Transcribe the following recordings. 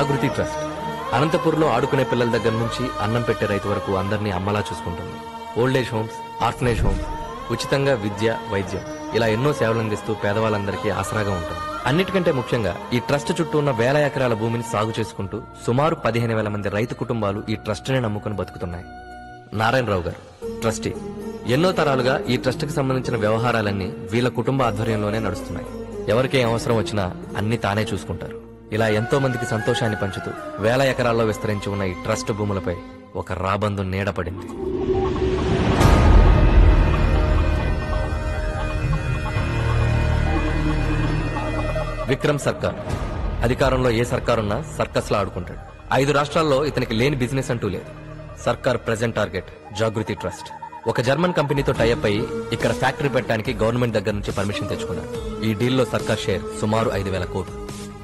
జాగృతి trust అనంతపూర్లో ఆడుకునే పిల్లల దగ్గర నుంచి అన్నం పెట్టే రైతు వరకు అందరినీ అమ్మలా చూసుకుంటుంది. ఓల్డేజ్ హోమ్స్, ఆర్ఫనేజ్ హోమ్స్, ఉచితంగా విద్య, వైద్యం ఇలా ఎన్నో సేవలు అందిస్తూ పేదవాళ్ళందరికీ ఆసరాగా ఉంటుంది. అన్నిటికంటే ముఖ్యంగా ఈ ట్రస్ట్ చుట్టూ ఉన్న వేల ఎకరాల భూమిని సాగు చేసుకుంటూ సుమారు 15,000 మంది రైతు కుటుంబాలు ఈ ట్రస్ట్ని నమ్ముకుని బతుకుతున్నాయి. నారాయణరావు గారు ట్రస్టీ. ఎన్నో తరాలుగా ఈ ట్రస్ట్ కి సంబంధించిన వ్యవహారాలన్నీ వీళ్ళ కుటుంబ ఆధ్వర్యంలోనే నడుస్తున్నాయి. ఎవరికేం అవసరం వచ్చినా అన్ని తానే చూసుకుంటారు. ఇలా ఎంతో మందికి సంతోషాన్ని పంచుతూ వేల ఎకరాల్లో విస్తరించి ఉన్న ఈ ట్రస్ట్ భూములపై ఒక రాబందు నీడపడింది. విక్రమ్ సర్కార్. అధికారంలో ఏ సర్కారున్నా సర్కస్ లా ఆడుకుంటాడు. 5 రాష్ట్రాల్లో ఇతనికి లేని బిజినెస్ అంటూ లేదు. సర్కార్ ప్రెజెంట్ టార్గెట్ జాగృతి ట్రస్ట్. ఒక జర్మన్ కంపెనీతో టైఅప్ అయ్యి ఇక్కడ ఫ్యాక్టరీ పెట్టడానికి గవర్నమెంట్ దగ్గర నుంచి పర్మిషన్ తెచ్చుకున్నాడు. ఈ డీల్లో సర్కార్ షేర్ సుమారు 5,000 కోట్లు.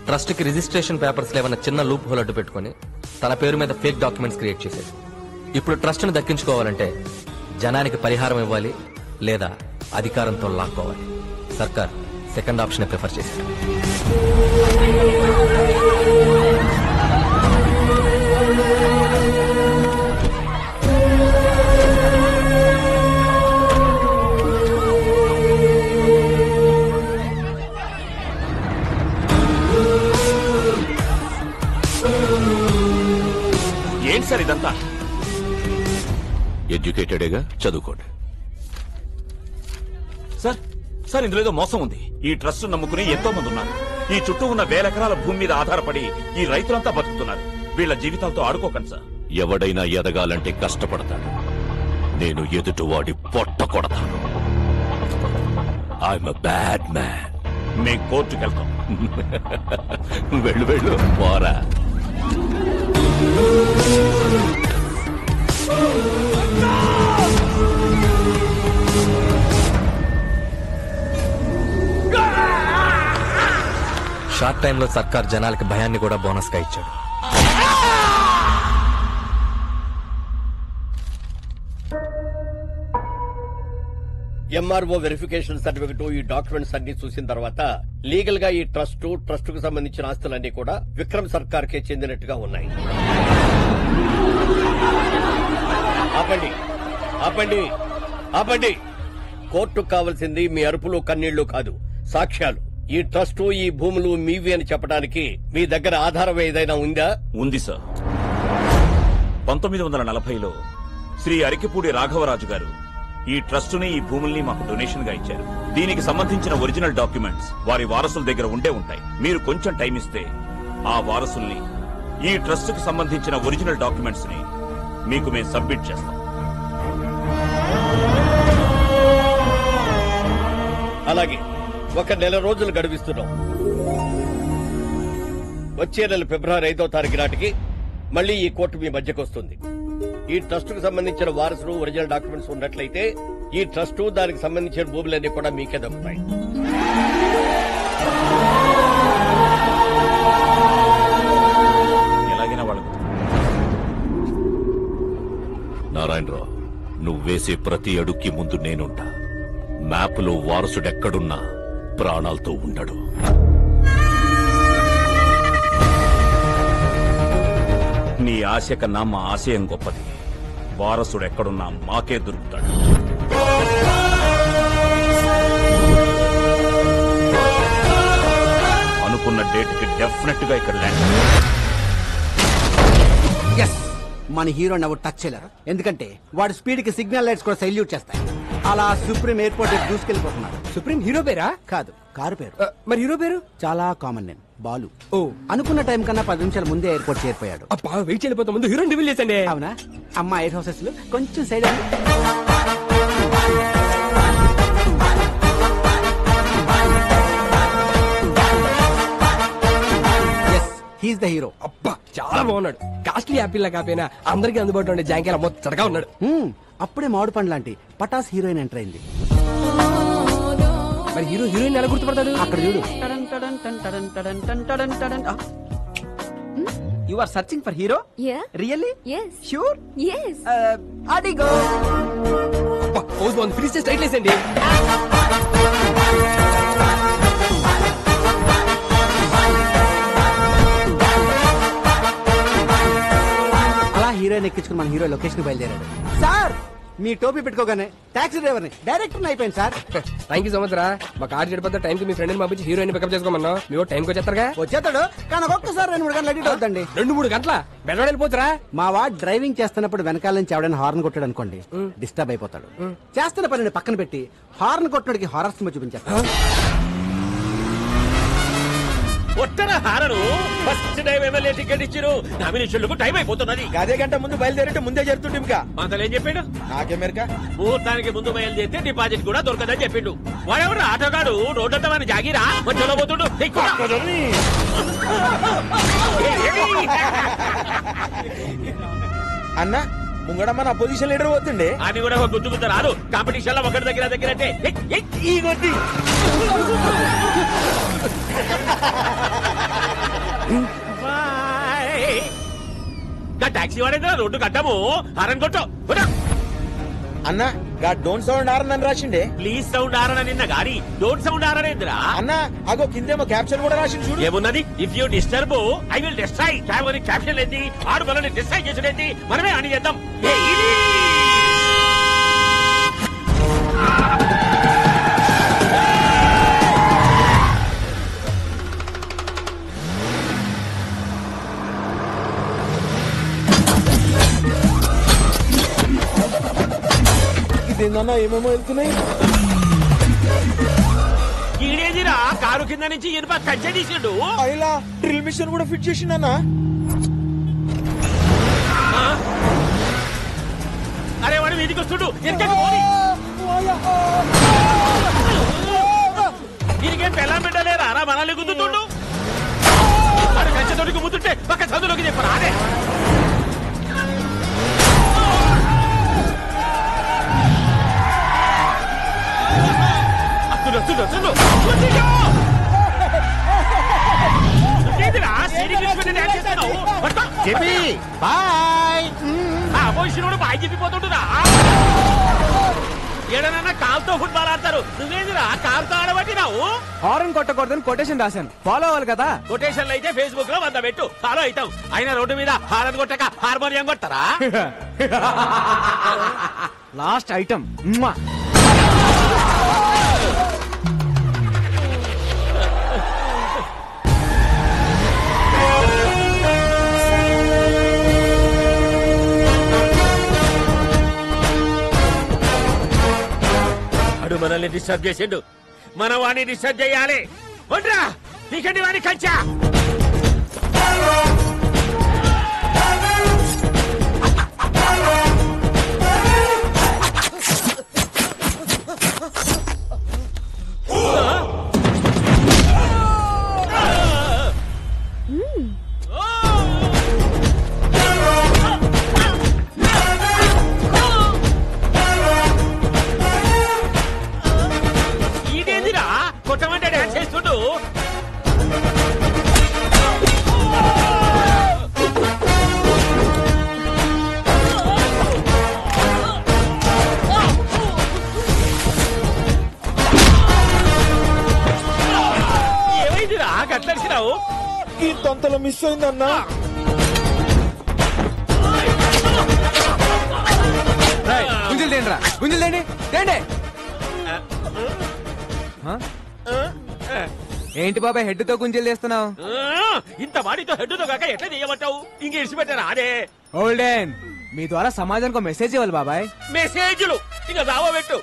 ట్రస్ట్ కి రిజిస్ట్రేషన్ పేపర్స్ లేవన్న చిన్న లూప్ హోల్ అడ్డు పెట్టుకుని తన పేరు మీద ఫేక్ డాక్యుమెంట్స్ క్రియేట్ చేశాడు. ఇప్పుడు ట్రస్ట్ ను దక్కించుకోవాలంటే జనానికి పరిహారం ఇవ్వాలి, లేదా అధికారంతో లాక్కోవాలి. సర్కార్ సెకండ్ ఆప్షన్ ప్రిఫర్ చేశాడు. ఏంటి సార్ ఇదంతా? ఎడ్యుకేటెడేగా, చదువుకోండి. సార్ సార్ ఇందులో ఏదో మోసం ఉంది. ఈ ట్రస్ట్ నమ్ముకుని ఎంతో మంది ఉన్నారు. ఈ చుట్టూ ఉన్న 1000 ఎకరాల భూమి మీద ఆధారపడి ఈ రైతులంతా బతుకుతున్నారు. వీళ్ళ జీవితాలతో ఆడుకోకండి సార్. ఎవడైనా ఎదగాలంటే కష్టపడతాడు. నేను ఎదుటివాడి పొట్ట కొడతాను. I'm a bad man. మేము కోర్టుకు వెళ్తాం. వెళ్ళు వెళ్ళు పోరా. షార్ట్ టైంలో సర్కార్ జనాలకి భయాన్ని కూడా బోనస్ గా ఇచ్చాడు. ఎంఆర్ఓ వెరిఫికేషన్ సర్టిఫికెట్, ఈ డాక్యుమెంట్స్ అన్ని చూసిన తర్వాత లీగల్ గా ఈ ట్రస్ట్ కు సంబంధించిన ఆస్తులన్నీ కూడా విక్రమ్ సర్కార్ కే చెందినట్టుగా ఉన్నాయి. ఆపండి ఆపండి ఆపండి. కోర్టుకు కావాల్సింది మీ అరుపులు కన్నీళ్లు కాదు, సాక్ష్యాలు. ఈ ట్రస్ట్, ఈ భూములు మీవి అని చెప్పడానికి మీ దగ్గర ఆధారం ఏదైనా ఉందా? ఉంది సార్. 1940లో శ్రీ అరికిపూడి రాఘవరాజు గారు ఈ ట్రస్ట్ ని, ఈ భూముల్ని మాకు డొనేషన్ గా ఇచ్చారు. దీనికి సంబంధించిన ఒరిజినల్ డాక్యుమెంట్స్ వారి వారసుల దగ్గర ఉండే ఉంటాయి. మీరు కొంచెం టైం ఇస్తే ఆ వారసుల్ని, ఈ ట్రస్ట్ కి సంబంధించిన ఒరిజినల్ డాక్యుమెంట్స్ ని మీకు మేము సబ్మిట్ చేస్తాం. అలాగే 1 నెల రోజులు గడువిస్తున్నాం. వచ్చే నెల ఫిబ్రవరి 5వ తారీఖు నాటికి మళ్లీ ఈ కోర్టు మీ మధ్యకు వస్తుంది. ఈ ట్రస్ట్ కు సంబంధించిన వారసులు, ఒరిజినల్ డాక్యుమెంట్స్ ఉన్నట్లయితే ఈ ట్రస్ట్, దానికి సంబంధించిన భూములన్నీ కూడా మీకే దక్కుతాయి. ఎలాగైనా వాళ్ళకు. నారాయణరావు, నువ్వు వేసే ప్రతి అడుక్కి ముందు నేనుంటా. మ్యాప్లో వారసుడెక్కడున్నా ప్రాణాలతో ఉండడు. నీ ఆశ కన్నా మా ఆశయం గొప్పది. వారసుడు ఎక్కడున్నా మాకే దొరుకుతాడు. అనుకున్న డేట్ కి డెఫినెట్ గా ఇక్కడ ల్యాండ్. మన హీరోని ఎవరు టచ్ చేయలేరు, ఎందుకంటే వాడి స్పీడ్ కి సిగ్నల్ లైట్స్ కూడా సైల్యూట్ చేస్తాయి. అలా సుప్రీం ఎయిర్పోర్ట్ దూసుకెళ్లిపోతున్నాడు. సుప్రీం హీరో పేరా? కాదు, కారు పేరు. మరి హీరో పేరు చాలా కామన్ నేమ్, బాలు. ఓ, అనుకున్న టైం కన్నా 10 నిమిషాల ముందే ఎయిర్పోర్ట్ చేరిపోయాడు. అబ్బా, వెయిట్ చేయలేకపోతే ముందు హీరోని రివీల్ చేసండి. అవునా? అమ్మా 8 హౌసెస్ లో కొంచెం సైడ్ హీస్ ద హీరో. అబ్బా, చాలా బాగున్నాడు. కాస్ట్లీ యాపిల్ లా కాపోయినా అందరికీ అందుబాటులో ఉండే జాంకేలా మొత్తగా ఉన్నాడు. అప్పుడే మామిడి పండు లాంటి పటాస్ హీరోయిన్ ఎంటర్ అయింది. మరి హీరో హీరోయిన్ ఎలా గుర్తుపడతాడు? అక్కడ చూడు. You are searching for hero? Yeah. Really? Yes. Sure? Yes. Adigo. అబ్బా, హౌస్ బాగుంది. ప్లీజ్ స్ట్రైట్ లేసండి. హీరోయిన్ ఎక్కించుకుని మన హీరో లొకేషన్ బయలుదేరాడు. సార్ మీ టోపీ పెట్టుకోగానే టాక్సీ డ్రైవర్ని డైరెక్టర్ అయిపోయింది సార్. థ్యాంక్ యూ సో మచ్ రా. మా కార్ చెడిపోతే టైంకి మీ ఫ్రెండ్ పంపించి హీరోయిన్ పికప్ చేసుకోమన్నా. మీరు టైంకి వచ్చేస్తారుగా. వచ్చేస్తాడు కానీ ఒక్కసారి 2-3 గంటలు అడిట్ అవుతుందండి. 2-3 గంటల బెల్లం వెళ్ళిపోతురా. మా వాడు డ్రైవింగ్ చేస్తున్నప్పుడు వెనకాల నుంచి ఎవడైనా హార్న్ కొట్టాడు అనుకోండి, డిస్టర్బ్ అయిపోతాడు. చేస్తున్న పనిని పక్కన పెట్టి హార్న్ కొట్టడానికి హారర్ సినిమా చూపించేస్తాడు. ఒట్టన హారను ఫస్ట్ టైం ఎమ్మెల్యే టికెట్ ఇచ్చిరు. నామినేషన్లకు టైం అయిపోతున్నది. అదే గంట ముందు బయలుదేరంటే ముందే జరుగుతుంది. ఇంకా అంతలో ఏం చెప్పిండు? నాకేమెరక ముహూర్తానికి ముందు బయలుదేరితే డిపాజిట్ కూడా దొరకదని చెప్పిండు. వాడెవడు ఆటోగాడు రోడ్డంతా మన జాగిరా మధ్యలో పోతుండు. అన్న ముంగడమ్మ నా పొజిషన్ లీడర్ పోతుండే. అని కూడా గుర్తుకుతా రాదు. కాంపిటీషన్ లో ఒకటి దగ్గర అంటే ఈ కొద్ది టాక్సీ వాడేదా రోడ్డు కట్టము హారన్ కొట్టు. అన్న గా డోంట్ సౌండ్ ఆర్ అని రాసిండే. ప్లీజ్ సౌండ్ ఆరన నిన్న గాడి డోంట్ సౌండ్ ఆరనేంద్రా. అన్న అగో కిందేమో క్యాప్షన్ కూడా రాసింది చూడు. ఏమున్నది? If you disturb I will destroy. Caption ఏంది? ఆడు మనల్ని డిస్ట్రాయ్ చేసుడేంది? మనమే అని చేద్దాం. ఇదేందన్నా ఏమేమో వెళ్తున్నాయి. ఈడేదిరా కారు కింద నుంచి ఇనుప కంచె తీసిండు. ఇలా డ్రిల్ మిషన్ కూడా ఫిట్ చేసిండన్నా. అరే వాడు వీధికి వస్తుడు. దీనికేం పెళ్ళం పెట్టలేరా రా మనల్ని గుద్దుతుండు. వాడు కంచెతోడికి ముద్దుంటే పక్క చదువులోకి చెప్పరా. అదే బాయ్ చెప్పిపోతుంటురా. ఏడనన్నా కాలుతో ఫుట్బాల్ ఆడతారు. నువ్వేందిరా కాలుతో ఆడబట్టినావు? హారన్ కొట్టకూడదని కొటేషన్ రాశాను, ఫాలో అవ్వాలి కదా. కొటేషన్లు అయితే ఫేస్బుక్ లో 100 పెట్టు, ఫాలో అవుతావు. అయినా రోడ్డు మీద హారన్ కొట్టక హార్మోనియం కొట్టరా? లాస్ట్ ఐటమ్ మనల్ని డిస్టర్బ్ చేసిండు. మనం వాడిని డిస్టర్బ్ చేయాలి. వడ్రా నీకండి వాడిని కంచా. కొట్టమంటే డాన్స్ చేస్తుండు. ఏమైందిరా గట్లడిసినావు? ఈ తొంతలో మిస్ అయిందన్నా. గుంజలు తేండి రా, గుంజలు తేండి తేండి. ఏంటి బాబాయ్ హెడ్ తో గుంజలు చేస్తున్నావు? ఇంత వాడితో హెడ్ తో కాక ఎట్లా చేయమంటావు? ఇంక ఇడిచిపెట్టారా? అదే ఓల్డెన్ మీ ద్వారా సమాజానికి మెసేజ్ ఇవ్వాలి బాబాయ్. మెసేజ్లు ఇక రావబెట్టు.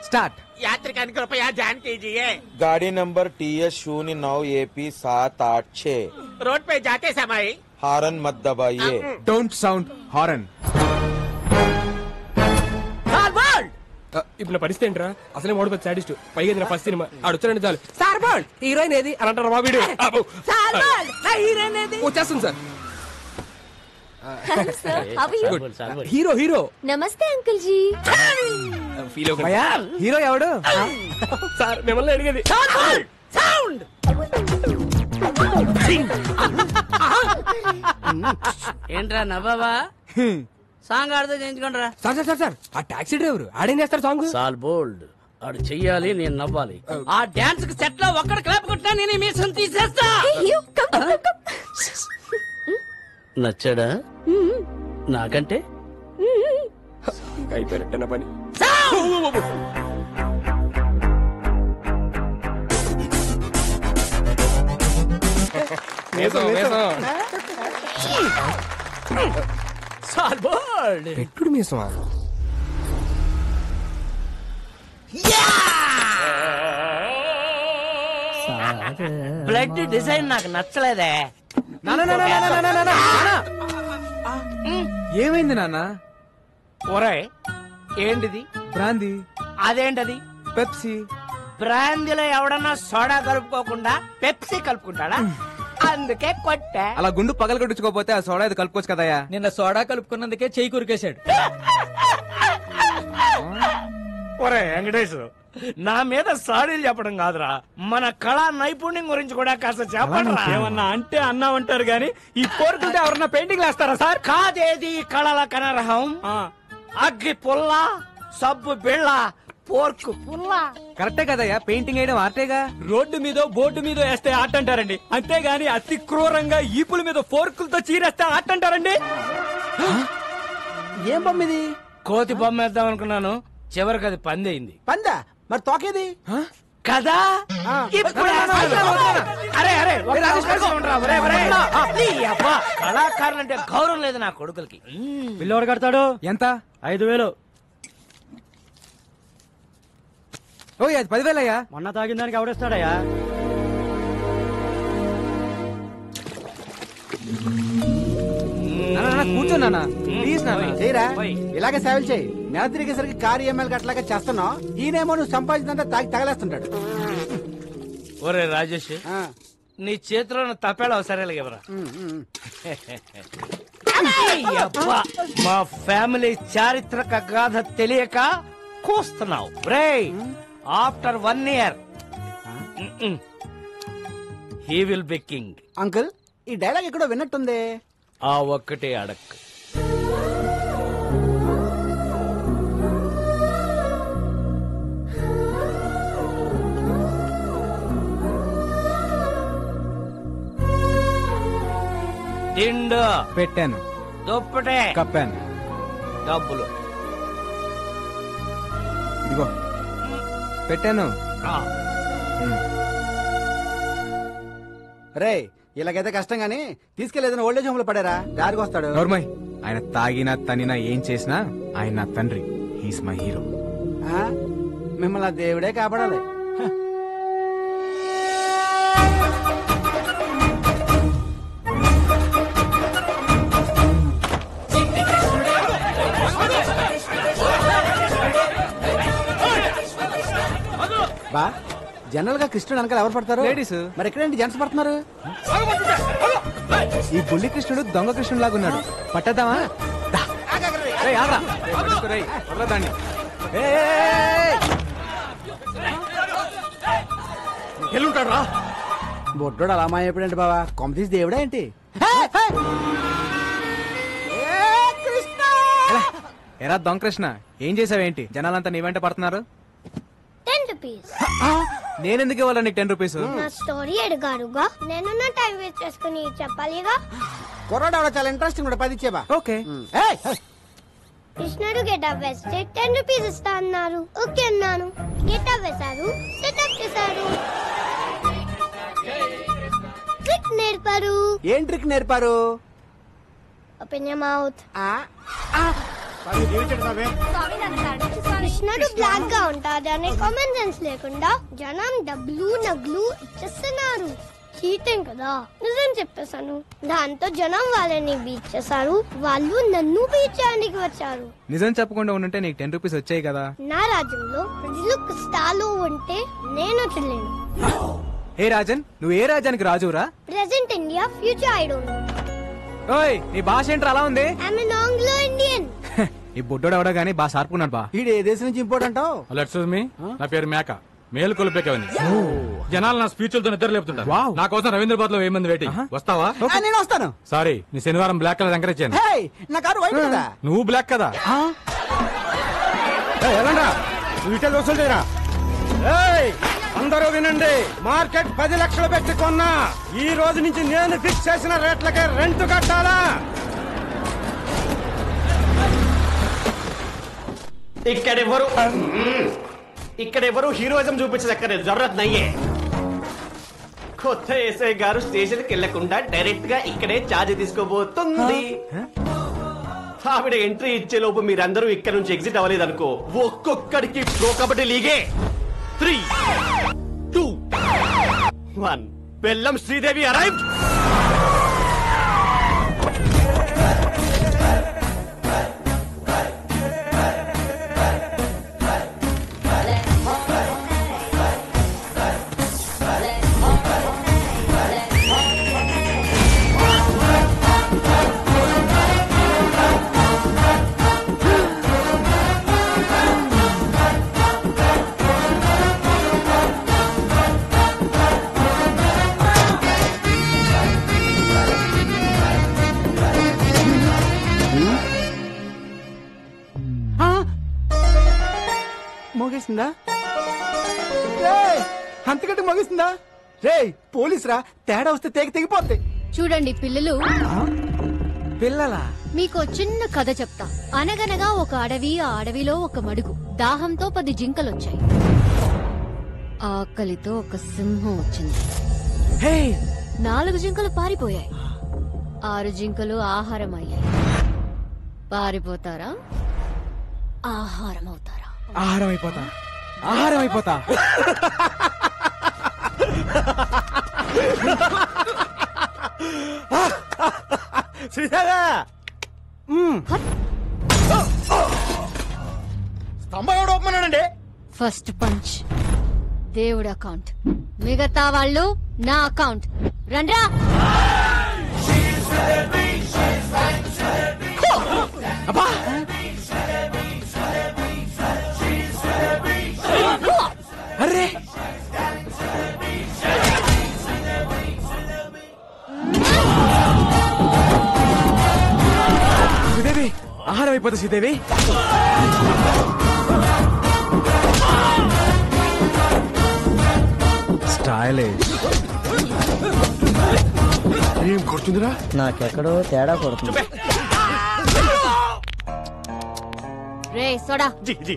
స్టార్ట్. యాత్రికానికి రూపాయ జాన్ कीजिए. गाड़ी नंबर TS09AP786. रोड पे जाते समय हारन मत दबाइए. Don't sound horn. ఇప్పుడు నా పరిస్థితి ఏంట్రా? అసలే ఓడిపోతే సాడిస్ట్, పైగా నా ఫస్ట్ సినిమా ఆడొచ్చారంటే చాలు. సార్ బాల్ హీరోయిన్ ఏది అని అంటారు. మా వీడు వచ్చేస్తుంది సార్. Hero hero. నమస్తే అంకుల్ జీ. ఫీల్ భయ్యా హీరో ఎవడు? సార్ మిమ్మల్ని అడిగేది. ఏంట్రా నవ్వావా? సాంగ్ ఆడితే చేయించుకోండిరా. సార్ సార్ సార్ సార్ ఆ టాక్సీ డ్రైవర్ ఆడేం చేస్తారు సాంగ్? సాల్ బోల్డ్ ఆడు చెయ్యాలి, నేను నవ్వాలి. ఆ డాన్స్ కి సెట్ లో ఒక్కడ క్లాప్ కొట్టినా నేను మీసం తీసేస్తా. నచ్చాడా? నాకంటే అయిపోయినట్టు పని. పెట్టుడు మీసమా? బ్లడ్ డిజైన్ నాకు నచ్చలేదే. ఏమైంది నాన్న? ఒరే ఏంటిది? బ్రాందీ. అదేంటది? పెప్సీ. బ్రాందీలో ఎవడన్నా సోడా కలుపుకోకుండా పెప్సీ కలుపుకుంటాడా? అందుకే కొట్టా. అలా గుండు పగల కొట్టించుకోపోతే ఆ సోడా ఇది కలుపుకోవచ్చు కదయ్యా. నిన్న సోడా కలుపుకున్నందుకే చెయ్యి కురికేశాడు. ఒరే వెంకటేష్, నా మీద సాడీలు చెప్పడం కాదురా, మన కళా నైపుణ్యం గురించి కూడా కాస్త చెప్పండి. ఏమన్నా అంటే అన్నామంటారు గాని ఈ కోరుకుంటే ఎవరన్నా పెయింటింగ్ వేస్తారా సార్? కాదేది కళల కనరహం. అగ్గి పుల్ల, సబ్బు బిళ్ళ, పోర్కు పుల్ల. కరెక్టే కదయ్యా, పెయింటింగ్ వేయడం ఆర్టేగా. రోడ్డు మీద బోర్డు మీద వేస్తే ఆట అంటారండి, అంతేగాని అతి క్రూరంగా ఈపుల మీద ఫోర్కులతో చీరేస్తే ఆట అంటారండి. ఏం బొమ్మ ఇది? కోతి బొమ్మ వేద్దాం అనుకున్నాను, చివరికి అది పందయింది. పందా? మరి తోకేది కదా? ఇప్పుడు అరే అరే కళాకారులు అంటే గౌరవం లేదు నా కొడుకులకి. పిల్లోడు కడతాడు ఎంత? 5,000. ఓ అది 10,000 అయ్యా. మొన్న తాగిన దానికి ఎవడేస్తాడయ్యా? కూర్చో నాన్న ప్లీజ్ నాన్న. చేయరా, ఇలాగే సేవలు చేయి. నెల తిరిగేసరికి కారు ఎమ్మెల్యే అట్లాగా చేస్తున్నావు. ఈయనేమో నువ్వు సంపాదించినంత తాగి తగలేస్తుంటాడు. ఒరే రాజేష్, నీ చేతిలో తప్పేలా సరేలే ఎవరా. మా ఫ్యామిలీ చారిత్రక గాథ తెలియక కూస్తున్నావు రే. After 1 year he will be king. Uncle, ఈ డైలాగ్ ఎక్కడో విన్నట్టుంది. ఆ ఒక్కటే అడక్. తిండు పెట్టాను, దుప్పటే కప్పాను, డబ్బులు ఇదిగో పెట్టాను. రే, ఇలాగైతే కష్టం గానీ తీసుకెళ్లేదని ఓల్డేజ్ హోమ్ లో పడారా, దారికి వస్తాడు. నోర్మయ్, ఆయన తాగినా తనినా ఏం చేసినా ఆయన నా తండ్రి. He's my hero. మిమ్మల్ని దేవుడే కాపాడాలి. బా, జనరల్ గా కృష్ణుడు వెనకాల ఎవరు పడతారు? లేడీస్. మరి ఎక్కడేంటి జెంట్స్ పడుతున్నారు? ఈ బుల్లి కృష్ణుడు దొంగ కృష్ణుడు లాగా ఉన్నాడు. పట్టద్దామా? ఎల్లుంటాడు రా. బొడ్డోడు అలా మాయపడండి బావా, కొంపతీసి దేవుడా ఏంటి? ఎరా దొంగ కృష్ణ, ఏం చేసావేంటి? జనాలంతా నీ వెంట పడుతున్నారు. 10 rupees. నేనెందుకు ఇవ్వాలి నీకు 10 రూపీస్? నా స్టోరీ అడిగారుగా, నేను నా టైం వేస్ట్ చేసుకుని చెప్పాలిగా. కుర్రాడు చాలా ఇంట్రెస్టింగ్ కూడా 10 ఇచ్చేబా. ఓకే. కృష్ణుడు గెటప్ వేస్తే 10 rupees ఇస్తా అన్నారు. ఓకే అన్నాను. గెటప్ వేశారు, సెటప్ చేశారు, ట్రిక్ నేర్పారు. ఏం ట్రిక్ నేర్పారు? Open your mouth. కృష్ణుడు బ్లాక్ గా ఉంటాడు అనే కామన్ సెన్స్ లేకుండా జనం డబ్బులు నగ్లు ఇచ్చేస్తున్నారు. చీటింగ్ కదా. నిజం చెప్పేశాను. దాంతో జనం వాళ్ళని బీచ్ చేశారు, వాళ్ళు నన్ను బీచ్ చేయడానికి వచ్చారు. నిజం చెప్పకుండా ఉంటే నీకు 10 రూపీస్ వచ్చాయి కదా. నా రాజ్యంలో ప్రజలు కష్టాలు ఉంటే నేను చెల్లేను. హే రాజన్, నువ్వు ఏ రాజ్యానికి రాజురా? Present India, future I don't know. ఓయ్, నీ భాష ఏంట్రా అలా ఉంది? I'm an Anglo Indian. ఈ బుడ్డోడు ఎవడో గానీ బాగా సార్పున్నాడు బా. ఈడు ఏ దేశం నుంచి ఇంపోర్ట్ అంటావు? ఎక్స్క్యూజ్ మీ, నా పేరు మేక. మేలు కొలిపేకవని. జనాలు నా స్పీచ్లతో నిద్ర లేపుతుంటారు. నా కోసం రవీంద్రబాద్ లో 1000 మంది వెయిటింగ్. వస్తావా? నేను వస్తాను. సారీ, నీ శనివారం బ్లాక్ కలర్ ఎంకరేజ్ చేయను. నా కారు వైట్ కదా. నువ్వు బ్లాక్ కదా. అందరూ వినండి, మార్కెట్ 10 లక్షలు పెట్టి కొన్నా. ఈ రోజు నుంచి నేను ఫిక్స్ చేసిన రేట్లకే రెంట్ కట్టాలా? ఇక్కడెవరు హీరోయిజం చూపించదక్కర్లేదు జరూరత్ నయ్యే కొత్త ఎస్ఐ గారు స్టేషన్ కి వెళ్లకుండా డైరెక్ట్ గా ఇక్కడే ఛార్జ్ తీసుకోబోతుంది ఆవిడ ఎంట్రీ ఇచ్చే లోపు మీరందరూ ఇక్కడ నుంచి ఎగ్జిట్ అవ్వలేదనుకో ఒక్కొక్కడికి ప్రో కబడ్డీ లీగే 3, 2, 1 బెల్లం శ్రీదేవి అరైవ్డ్ మోగేసిందా అంతకంటే మోగేసిందా రే పోలీస్ రా తేడా వస్తే తెగిపోద్ది చూడండి పిల్లలు పిల్లలా మీకు చిన్న కథ చెప్తా అనగనగా ఒక అడవి ఆ అడవిలో ఒక మడుగు దాహంతో 10 జింకలొచ్చాయి ఆకలితో ఒక సింహం వచ్చింది 4 జింకలు పారిపోయాయి 6 జింకలు ఆహారం అయ్యాయి పారిపోతారా ఆహారం అవుతారా ఆహారం అయిపోతా ఆహారం అయిపోతా శ్రీదేవా స్తంభం ఎవడు ఒప్పమన్నాడండి ఫస్ట్ పంచ్ దేవుడు అకౌంట్ మిగతా వాళ్ళు నా అకౌంట్ రండ్రా అబ్బా అరే శ్రీదేవి ఆహారం అయిపోతా శ్రీదేవి స్టైలిష్ ఏం కొడుతుందిరా నాకెక్కడో తేడా కొడుతుంది రే సోడా జీ జీ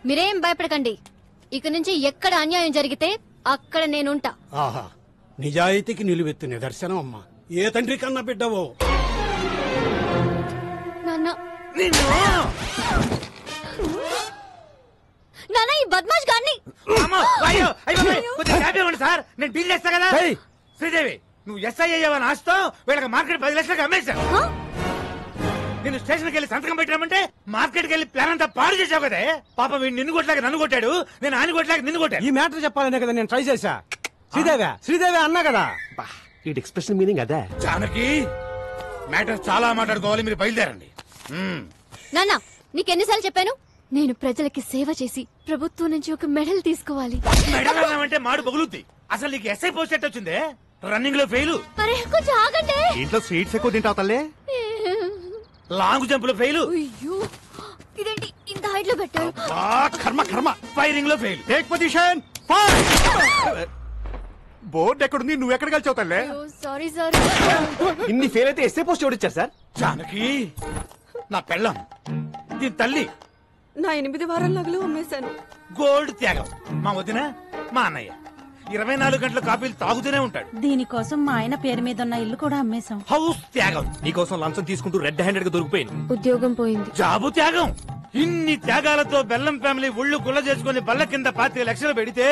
మీరేం భయపడకండి ఇక నుంచి ఎక్కడ అన్యాయం జరిగితే అక్కడ నేనుంటా ఆహా నిజాయితీకి నిలువెత్తు నిదర్శనం అమ్మా ఏ తండ్రి కన్నా బిడ్డవో నాన్న నాన్న ఈ బద్మాష్ గాన్ని సార్ నేను డీల్ చేస్తా కదా శ్రీదేవి నువ్వు ఎస్ఐ అయ్యావని ఆస్తో వీళ్ళకి మార్కెట్ 10 లక్షలకు అమ్మేశావు నేను స్టేషన్కి వెళ్ళి సంతకం పెట్టామంటే మార్కెట్కి వెళ్ళి ప్లాన్ అంతా పాడు చేసావు కదా పాపం వీడు నిన్ను కొట్టలేక నన్ను కొట్టాడు నేను ఆయన కొట్టలేక నిన్ను కొట్టాడు ఈ మ్యాటర్ చెప్పాలనే కదా నేను ట్రై చేశా శ్రీదేవి అన్నా కదా ఈ ఎక్స్ప్రెషన్ మీనింగ్ అదే జానకి మ్యాటర్ చాలా మాట్లాడుకోవాలి మీరు బయలుదేరండి నాన్న నీకెన్నిసార్లు చెప్పాను నేను ప్రజలకి సేవ చేసి ప్రభుత్వం నుంచి ఒక మెడల్ తీసుకోవాలి మెడల్ అన్నామంటే మాడు బగులుద్ది అసలు నీకు ఎస్ఐ పోస్ట్ ఎట్ వచ్చిందే రన్నింగ్ లో ఫెయిల్ అరే కొంచెం ఆగండి ఇంట్లో స్వీట్స్ ఎక్కువ తింటావు తల్లే లాంగ్ జంప్ లో ఫెయిల్ అయ్యో ఇదేంటి ఇంత హైట్ లో పెట్టారు కర్మ ఫైరింగ్ లో ఫెయిల్ టేక్ పొజిషన్ బోర్డు ఎక్కడుంది నువ్వు ఎక్కడ కలిసావు తల్లే సారీ సార్ ఇన్ని ఫెయిల్ అయితే ఎస్ఏ పోస్ట్ ఎవరిచ్చారు సార్ జానకి నా పెళ్ళం దీని తల్లి నా 8 వారాల నగలు అమ్మేశాను గోల్డ్ త్యాగం మా వదిన మా అన్నయ్య 24 గంటల కాఫీలు తాగుతూనే ఉంటాడు దీనికోసం మా ఆయన పేరు మీద ఉన్న ఇల్లు కూడా అమ్మేశాం హౌస్ త్యాగం నీకోసం లంచం తీసుకుంటూ రెడ్ హ్యాండెడ్ గా దొరికిపోయింది ఉద్యోగం పోయింది జాబు త్యాగం ఇన్ని త్యాగాలతో బెల్లం ఫ్యామిలీ ఒళ్ళు గుల్ల చేసుకుని బల్ల కింద 25 లక్షలు పెడితే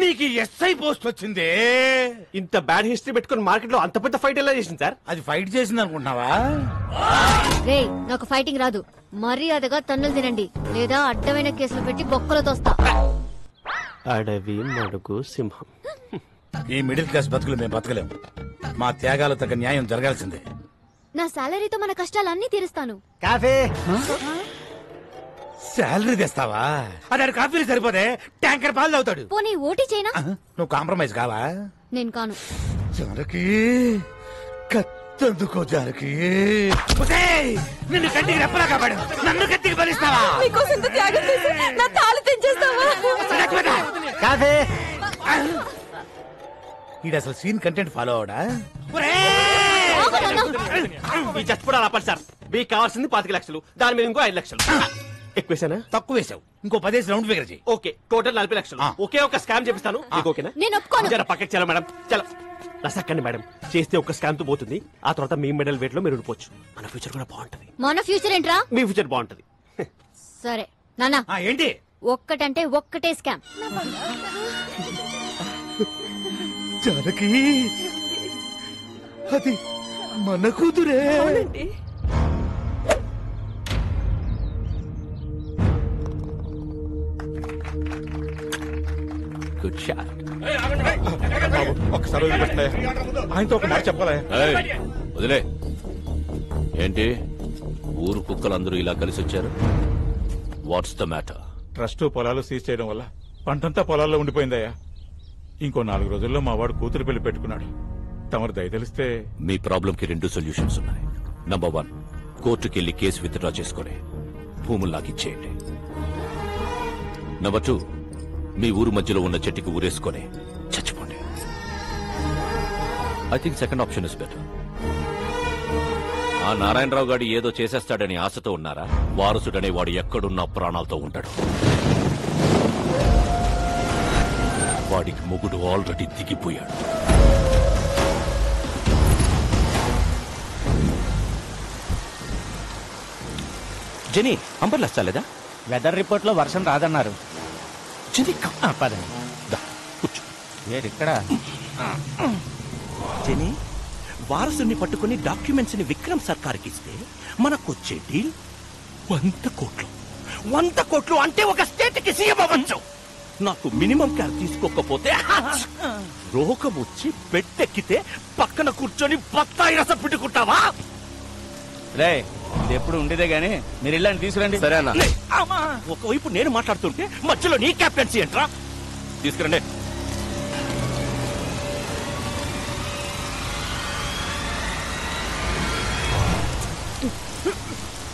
నీకు ఎస్ఐ పోస్ట్ వచ్చింది ఇంత బ్యాడ్ హిస్టరీ పెట్టుకుని మార్కెట్ లో అంత పెద్ద ఫైట్ ఎలా చేసింది సార్ అది ఫైట్ చేసింది అనుకుంటున్నావా రే నాకు ఫైటింగ్ రాదు మర్యాదగా తన్నులు తినండి లేదా అడ్డమైన కేసులు పెట్టి బొక్కలు తోస్తా అడవి మడుగు సింహం ఈ మిడిల్ క్లాస్ బతుకులు మేము బతకలేము మా త్యాగాలు తగ్గ న్యాయం జరగాల్సిందే నా సాలరీతో మన కష్టాలన్నీ తీరుస్తాను కాఫీ శాలరీ తెస్తావా అది కాఫీలు సరిపోతే ట్యాంకర్ పాలు తాగుతాడు పోనీ ఓటీ చేయనా నువ్వు కాంప్రమైజ్ కావా నేను కాను జానకి కత్తందుకో జానకి. నిన్ను కత్తికి రెప్పలా కాపాడు, నన్ను కత్తికి బలిస్తావా? మీకోసం ఇంత త్యాగం చేసి నా తాళి తెంచేస్తావా? కాదే ఈడు అసలు సీన్ కంటెంట్ ఫాలో అవడా? ఈ చచ్చిపోవడాలు ఆపండి సార్. మీకు కావాల్సింది 25 లక్షలు, దాని మీద ఇంకో 5 లక్షలు. ఎక్కువేసానా? తక్కువ వేసావు, ఇంకో 10 రౌండ్ ఫిగర్ చేయి. ఓకే, టోటల్ 40 లక్షలు. ఒకే ఒక స్కామ్ చేపిస్తాను. మీకు ఓకేనా? నేను ఒప్పుకోను. జర పక్కకి చలో మేడం, చలో. రసక్కండి మేడం, చేస్తే ఒక స్కామ్ తో పోతుంది. ఆ తర్వాత మీ మెడల్ వెయిట్ లో మీరు ఉండిపోవచ్చు. మన ఫ్యూచర్ కూడా బాగుంటది. మన ఫ్యూచర్ ఏంట్రా? మీ ఫ్యూచర్ బాగుంటది. సరే నాన్న, ఏంటి ఒక్కటంటే ఒక్కటే స్కామ్. జానకి అది మన కూతురే. Good shot. ఒకసారి ఆయనతో ఒక మాట చెప్పాలా? వదిలే. ఏంటి ఊరు కుక్కలందరూ ఇలా కలిసి వచ్చారు? What's the matter? ట్రస్ట్ పొలాలు సీజ్ చేయడం వల్ల పంటంతా పొలాల్లో ఉండిపోయిందయ్యా. ఇంకో 4 రోజుల్లో మా వాడు కూతురు పెళ్లి పెట్టుకున్నాడు. తమరు దయ తెలిస్తే. మీ ప్రాబ్లం కి 2 సొల్యూషన్స్ ఉన్నాయి. నంబర్ 1, కోర్టుకెళ్లి కేసు విత్డ్రా చేసుకుని భూములు లాగిచ్చేయండి. నంబర్ 2, మీ ఊరు మధ్యలో ఉన్న చెట్టుకి ఊరేసుకొని చచ్చిపోండి. I think second option is better. ఆ నారాయణరావు గారు ఏదో చేసేస్తాడని ఆశతో ఉన్నారా? వారసుడనే వాడు ఎక్కడున్నా ప్రాణాలతో ఉంటాడు. వాడికి మొగుడు ఆల్రెడీ దిగిపోయాడు. జెనీ, అంబర్లు వస్తాలేదా? వెదర్ రిపోర్ట్ లో వర్షం రాదన్నారు. పదండి, కూర్చో. ఇక్కడ జెనీ, వారసుని పట్టుకుని డాక్యుమెంట్స్ ని విక్రమ్ సర్కార్కి ఇస్తే మనకొచ్చే డీల్ 100 కోట్లు. 100 కోట్లు అంటే ఒక స్టేట్ కి సీఎం అవ్వచ్చు. నాకు మినిమం కేర్ తీసుకోకపోతే రోగం వచ్చి బెట్టెక్కితే పక్కన కూర్చొని బత్తాయి రసం పిండుకుంటావా? రే, ఇది ఎప్పుడు ఉండేదే గానీ మీరు ఇల్లాన్ని తీసుకురండి. సరేనా? ఒకవైపు నేను మాట్లాడుతుంటే మధ్యలో నీ క్యాప్టెన్సీ ఏంట్రా? తీసుకురండి.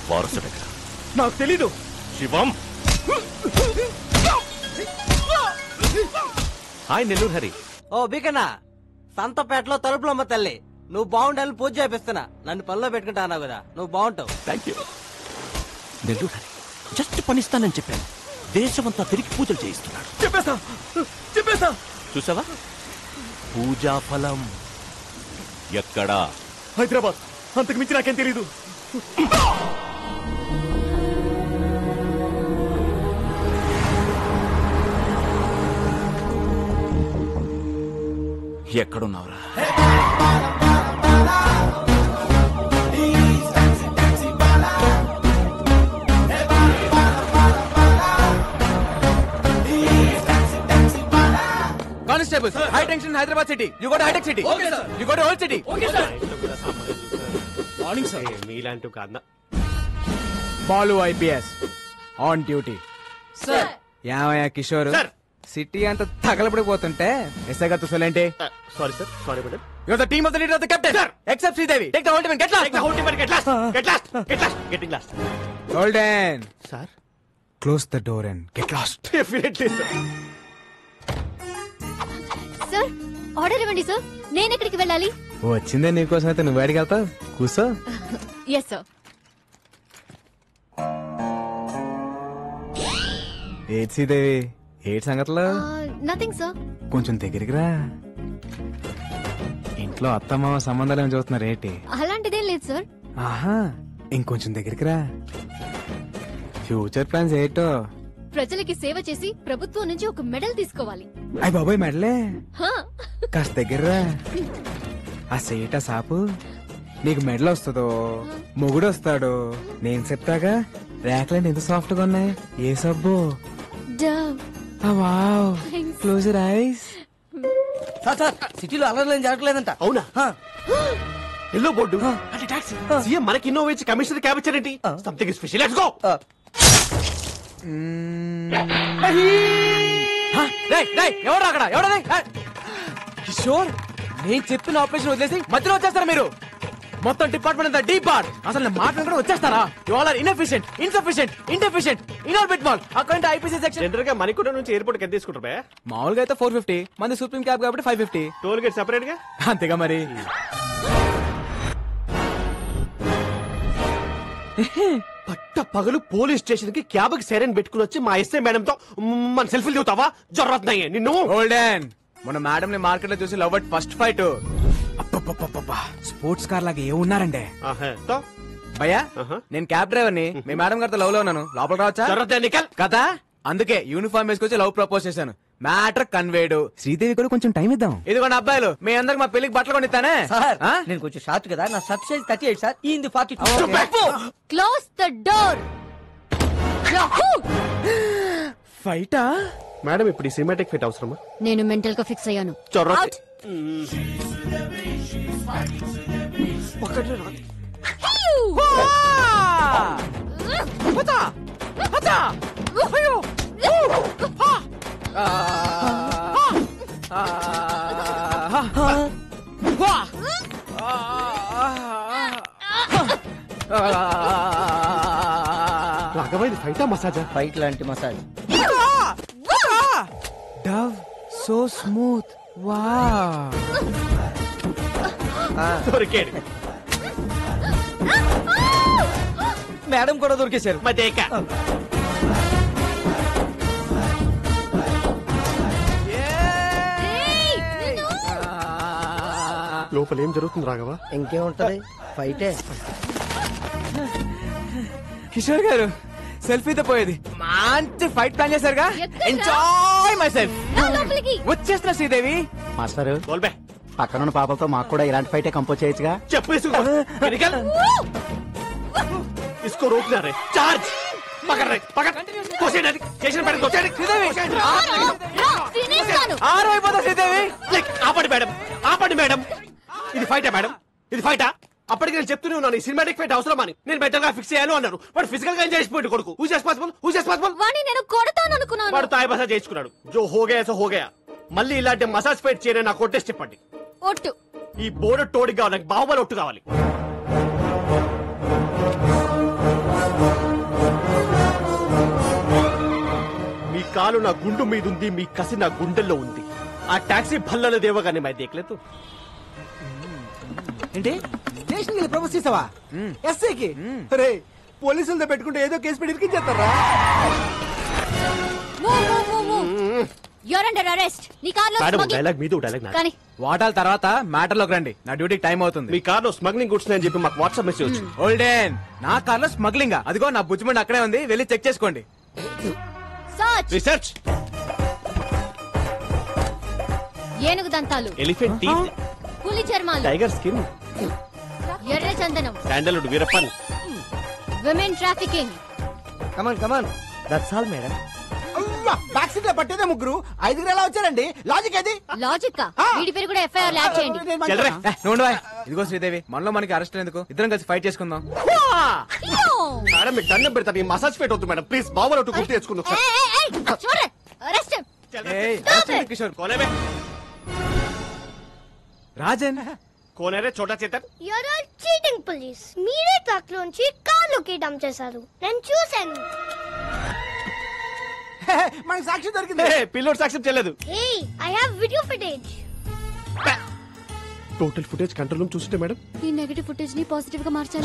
వారసుడు ఎక్కడ? నాకు తెలీదు. శివం. హాయ్ నెల్లూరు హరి. ఓ బీకన్నా, సంతపేటలో తలుపులమ్మ తల్లి, నువ్వు బాగుండాలని పూజ చేపిస్తున్నా. నన్ను పనిలో పెట్టుకుంటా అన్నావు కదా, నువ్వు బాగుంటావు. Thank you. Nellore Hari just పనిస్తానని చెప్పాను. దేశమంతా తిరిగి పూజలు చేయిస్తున్నాడు. చెప్పేస్తా. చూసావా? పూజా ఫలం ఎక్కడా? హైదరాబాద్. అంతకు మించి నాకేం తెలీదు. ఎక్కడున్నావురా? Constables, high tension Hyderabad city. You go to hitech city. Okay sir. You go to old city. Okay sir. Morning sir. మీలాంటి కాదా? Balu IPS on duty. Sir. యామయ్య కిషోర్, సిటీ అంతా తగలబడిపోతుంటే ఎస్ఐ గారు చూసాలేంటి? Sorry sir, sorry madam. You are the team of the leader of the captain except Sridevi. Take the whole team, get lost. Take the whole team, get lost. Get lost. Get last. Getting lost. Golden sir, close the door and get lost. Definitely sir. Sir, order ఇవ్వండి sir. నేను ఎక్కడికి వెళ్ళాలి? వచ్చిందే నీకోసం అయితే నువ్వు బయటికి వెళ్తావు. కూర్చో. Yes sir. ఏడ్ శ్రీదేవి, ఏడ్ సంగతిలో? Nothing sir. కొంచెం దగ్గరికి రా. ఇంట్లో అత్తమామ సంబంధాలు ఏమి చూస్తున్నారు ఏంటి? అలాంటిదేం లేదు సార్. ఆహా, ఇంకొంచెం దగ్గరికి రా. ఫ్యూచర్ ప్లాన్స్ ఏంటో? ప్రజలకి సేవ చేసి ప్రభుత్వం నుంచి ఒక మెడల్ తీసుకోవాలి. అయ్య బాబోయ్, మెడలే? హా. కాస్త దగ్గర రా. ఆ సేట సాపు నీకు మెడల్ వస్తుందో మొగుడు వస్తాడో నేను చెప్తాగా. ర్యాక్లైన్ ఎంత సాఫ్ట్ గా ఉన్నాయి. ఏ సబ్బు? Dove. Wow, close your eyes. Sir, సిటీలో అలర్లేం జరగలేదంట. అవునా? ఎల్లో బోర్డు అంటే టాక్సీ. సీఎం మనకి ఇన్నోవా ఇచ్చి కమిషనర్ క్యాబ్ ఇచ్చారేంటి? Something special. Let's go. ఎవరు అక్కడ? ఎవడది? కిషోర్, నేను చెప్పిన ఆపరేషన్ వదిలేసి మధ్యలో వచ్చేస్తారా మీరు? మొత్తం డిపార్ట్మెంట్ అంతా డీప్ బార్. అసలు నేను మాట్లాడుకుంటే వచ్చేస్తారా? You all are inefficient, insufficient, indeficient, Inorbit mall. Account IPC section. General గా మణికొండ నుంచి ఎయిర్పోర్ట్ కి ఎంత తీసుకుంటారు? మామూలుగా అయితే 450, మంది సుప్రీం క్యాబ్ కాబట్టి 550. టోల్ గేట్ సెపరేట్ గా. అంతేగా మరి. పట్ట పగలు పోలీస్ స్టేషన్ కి క్యాబ్ కి సైరన్ పెట్టుకుని వచ్చి మా ఎస్ఐ మేడం తో మన సెల్ఫీలు దిగుతావా? జొర్రతున్నాయి నిన్ను. గోల్డెన్ మన మేడం ని మార్కెట్ లో చూసి love at first fight. Sports car లాగా ఏమున్నారండి భయ్యా. నేను క్యాబ్ డ్రైవర్ ని, మీ మేడం గారితో లవ్ లో ఉన్నాను. లోపల రావచ్చా కదా? అందుకే యూనిఫామ్ వేసుకొచ్చి లవ్ ప్రపోజ్ చేశాను. Matter conveyed. శ్రీదేవి కూడా కొంచెం టైం ఇద్దాం. ఇదిగోండి అబ్బాయిలు, మీ అందరికి మా పెళ్లికి బట్టలు కొనిస్తానే. సార్ నేను కొంచెం షార్ట్ కదా, నా షర్ట్ సైజ్ 38 సార్, ఈ 42. Close the door. ఫైటా? మేడం ఇప్పుడు ఈ సినిమాటిక్ ఫైట్ అవసరమా? నేను మెంటల్ గా ఫిక్స్ అయ్యాను. చొర్ర రాఘవైన ఫైటా మసాజా? ఫైట్ లాంటి మసాజ్. Dove so smooth. వా దొరికాడు. మేడం కూడా దొరికేశారు. మదేక లోపల ఏం జరుగుతుంది రాఘవ? ఇంకేముంటది, ఫైటే. కిషోర్ గారు సెల్ఫీతో పోయేది మంచి ఫైట్ ప్లాన్ చేశారుగా. Enjoy myself. వచ్చేస్తున్నా శ్రీదేవి. మాస్టర్ పక్కనున్న పాపలతో మాకు కూడా ఇలాంటి ఫైటే కంపోజ్ చేయొచ్చుగా. చెప్పు इसको रोकना रे. चार्ज पकड़ रहे पकड़ कोशिश स्टेशन पर कोशिश ఆపండి మేడం, ఆపండి మేడం. ఇది ఫైటా మేడం? ఇది ఫైటా? అప్పటికి నేను చెప్తూనే ఉన్నాను ఈ సినిమాటిక్ ఫైట్ అవసరం అని. నేను బెటర్ గా ఫిక్స్ చేయాలి అన్నారు. వాడు ఫిజికల్ గా ఎంజాయ్ చేసిపోయింది కొడుకు. Who is possible? వాణ్ణి నేను కొడతాను అనుకున్నాను. వాడు తాయి మసాజ్ చేసుకున్నాడు. జో హోగయా సో హోగయా. మళ్ళీ ఇలాంటి మసాజ్ ఫైట్ చేయని నాకు కొట్టేసి చెప్పండి. ఒట్టు. ఈ బోర్డు టోడి కావాలి, నాకు బాహుబలి ఒట్టు కావాలి. మీ కాలు నా గుండు మీద ఉంది, మీ కసి నా గుండెల్లో ఉంది. ఆ టాక్సీ భల్లలో దేవగానే మై దేకలేదు. ఏంటి స్టేషన్ కి ప్రపోజ్ చేసావా? ఎస్ఐకి? అరే పోలీసులతో పెట్టుకుంటే ఏదో కేసు పెట్టి ఇరికించేస్తారా? You're under arrest. నీ కార్లో డైలాగ్ మీద డైలాగ్ కానీ వాటాల తర్వాత మ్యాటర్ లోకి రండి. నా డ్యూటీకి టైం అవుతుంది. మీ కార్లో స్మగ్లింగ్ గుడ్స్ అని చెప్పి మాకు వాట్సాప్ మెసేజ్ వచ్చింది. ఓల్డెన్ నా కార్లో స్మగ్లింగ్? అదిగో నా బుజ్జిమండి అక్కడే ఉంది, వెళ్ళి చెక్ చేసుకోండి. రీసెర్చ్. ఏనుగు దంతాలు, ఎలిఫెంట్ టీత్, పులి చర్మాలు, టైగర్ స్కిన్, ఎర్ర చందనం, sandalwood Veerappan, women trafficking. Come on come on, that's all madam. Back seat లో పట్టేదే ముగ్గురు, ఐదుగురు ఎలా వచ్చారండి? లాజిక్ ఏది? లాజిక్ వీడి పేరు కూడా ఎఫ్ఐఆర్ యాడ్ చేయండి. ఇదిగో శ్రీదేవి, మనలో మనకి అరెస్ట్ ఎందుకు? ఇద్దరం కలిసి ఫైట్ చేసుకుందాం. మేడం మీకు దండం పెడతాను, ఈ మసాజ్ ఫైట్ వద్దు మేడం ప్లీజ్. బాబు ఒట్టు గుర్తు తెచ్చుకుందాం. కిషోర్ రాజన్ కోనేరే Chota Chetan. You're all cheating police. మీరే ట్రక్ లోంచి కార్లోకి డంప్ చేశారు, నేను చూశాను. మనకి సాక్షి దొరికింది. పిల్లోడు సాక్ష్యం చేయలేదు. Hey I have video footage. Total footage control room చూస్తుంటే మేడం ఈ నెగటివ్ ఫుటేజ్ ని పాజిటివ్ గా మార్చాలి.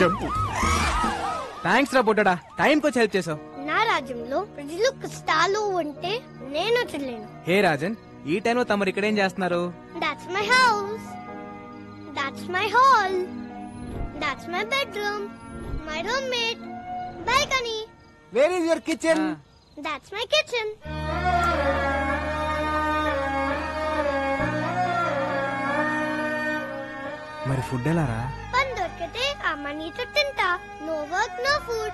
థ్యాంక్స్ రా బొట్టడా, టైం కి హెల్ప్ చేసావు. నా రాజ్యంలో ప్రజలు కష్టాలు ఉంటే నేను చూడలేను. హే రాజన్, ఈ టైంలో తమరు ఇక్కడేం చేస్తున్నారు? That's my house. That's my hall. That's my bedroom. My roommate. Balcony. Where is your kitchen? That's my kitchen. మరి ఫుడ్ ఎలా రా? పని దొరికితే అమ్మనీతో తింటా. No work, no food.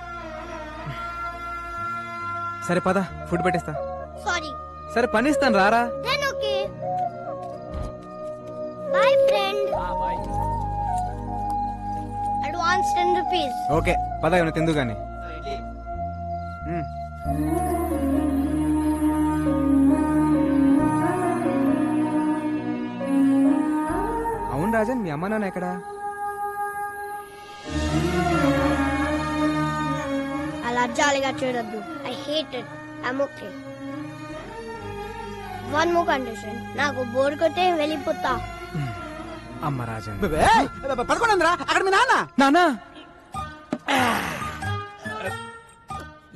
సరే పద, ఫుడ్ పెట్టిస్తా. Sorry. సరే పని ఇస్తాను రారా. Then okay. Bye friend. Bye. Advance 10 rupees. Okay పద, ఏమైనా తిందు గాని. రాజన్ మీ అమ్మ నాన్న ఎక్కడా? అలా జాలిగా చూడొద్దు. I hate it. I'm okay. One more condition. నాకు బోర్ కొట్టే వెళ్ళిపోతా. అమ్మ రాజన్ పడుకోండిరా. అక్కడ మీ నాన్న. నానా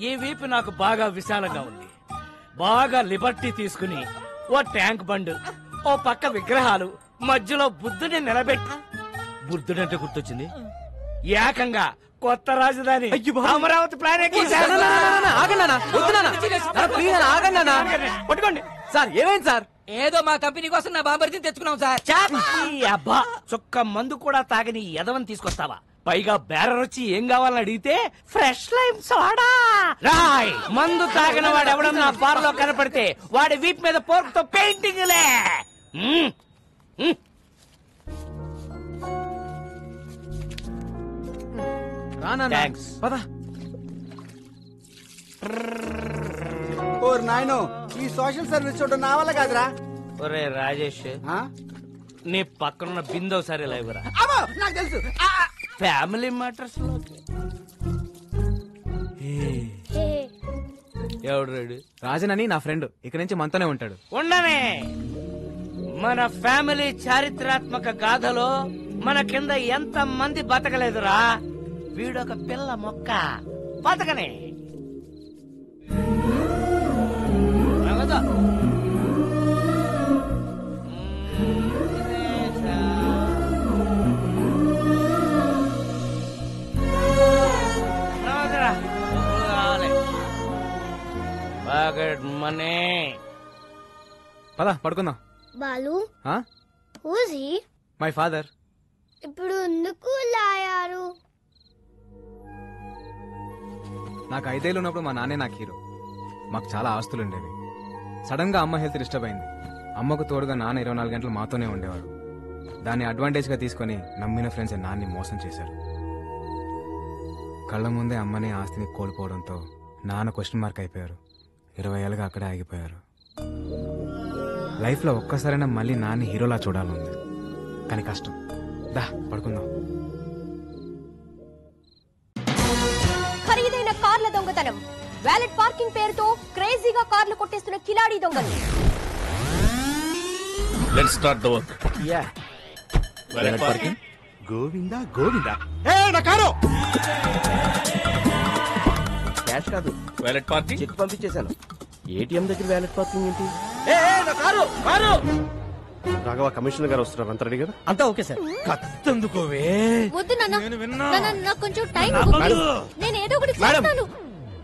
ఈ వీపు నాకు బాగా విశాలంగా ఉంది. బాగా లిబర్టీ తీసుకుని ఓ ట్యాంక్ బండ్, ఓ పక్క విగ్రహాలు, మధ్యలో బుద్ధుని నిలబెట్టి, బుద్ధుడంటే గుర్తొచ్చింది, ఏకంగా కొత్త రాజధాని అమరావతి ప్లాన్ పట్టుకోండి సార్. ఏమైంది సార్? ఏదో మా కంపెనీ కోసం నా బాంబర్తిని తెచ్చుకున్నాం సార్. అబ్బా, చొక్క మందు కూడా తాగని ఎదవని తీసుకొస్తావా? పైగా బేరర్ వచ్చి ఏం కావాలని అడిగితే ఫ్రెష్ లైమ్ సోడా. రాయ్, మందు తాగిన వాడు ఎవడన్నా బార్ లో కనపడితే వాడి వీప్ మీద పోర్క్ తో పెయింటింగ్ లే. థాంక్స్. పద. ఓర్ నాయనో, ఈ సోషల్ సర్వీస్ చూడడం నా వల్ల కాదురా. ఒరే రాజేష్, నీ పక్కనున్న బిందో సరే లేవురా. నాకు తెలుసు. ఫ్యామిలీ మ్యాటర్స్ లో ఎవడు రాడు? రాజన్ అని నా ఫ్రెండ్, ఇక్కడ నుంచి మనతోనే ఉంటాడు. ఉండనే. మన ఫ్యామిలీ చారిత్రాత్మక గాథలో మన కింద ఎంత మంది బతకలేదురా. వీడొక పిల్ల మొక్క బతకనే. మనీ. పద పడుకుందాం. Balu, who's he? My father. ఇప్పుడు ఎందుకు లాయారు? నాకు 5 ఏళ్ళు ఉన్నప్పుడు మా నాన్నే నాకు హీరో. మాకు చాలా ఆస్తులు ఉండేవి. సడన్ గా అమ్మ హెల్త్ డిస్టర్బ్ అయింది. అమ్మకు తోడుగా నాన్న 24 గంటలు మాతోనే ఉండేవాడు. దాన్ని అడ్వాంటేజ్ గా తీసుకుని నమ్మిన ఫ్రెండ్స్ నాన్ని మోసం చేశారు. కళ్ళ ముందే అమ్మని ఆస్తిని కోల్పోవడంతో నాన్న క్వశ్చన్ మార్క్ అయిపోయారు. 20 ఏళ్ళుగా అక్కడే ఆగిపోయారు. లైఫ్ లో ఒక్కసారైనా మళ్ళీ నాన్ని హీరోలా చూడాలంది, కానీ కష్టం. దా పడుకుందాం. ఖరీదైన కార్ల దొంగతనం, వ్యాలెట్ పార్కింగ్ పేరుతో క్రేజీగా కార్లు కొట్టేస్తున్న కిలాడీ దొంగలు. Let's start the work. Yeah. Valet parking. Govinda Govinda. ఏ నా కారు. క్యాష్ కాదు, వాలెట్ పార్కింగ్. చెక్ పంపించేశాను. ఏటీఎం దగ్గర వాలెట్ పార్కింగ్ ఏంటి? నా కారు కారు. రాఘవ కమిషనర్ గారు వస్తున్నారు, అంత రెడీ కదా? అంతా ఓకే సార్. కత్తందుకోవే. వద్దు నాన్న, నాకు కొంచెం టైం. నేను ఏదో ఒకటి మేడం, చేస్తాను.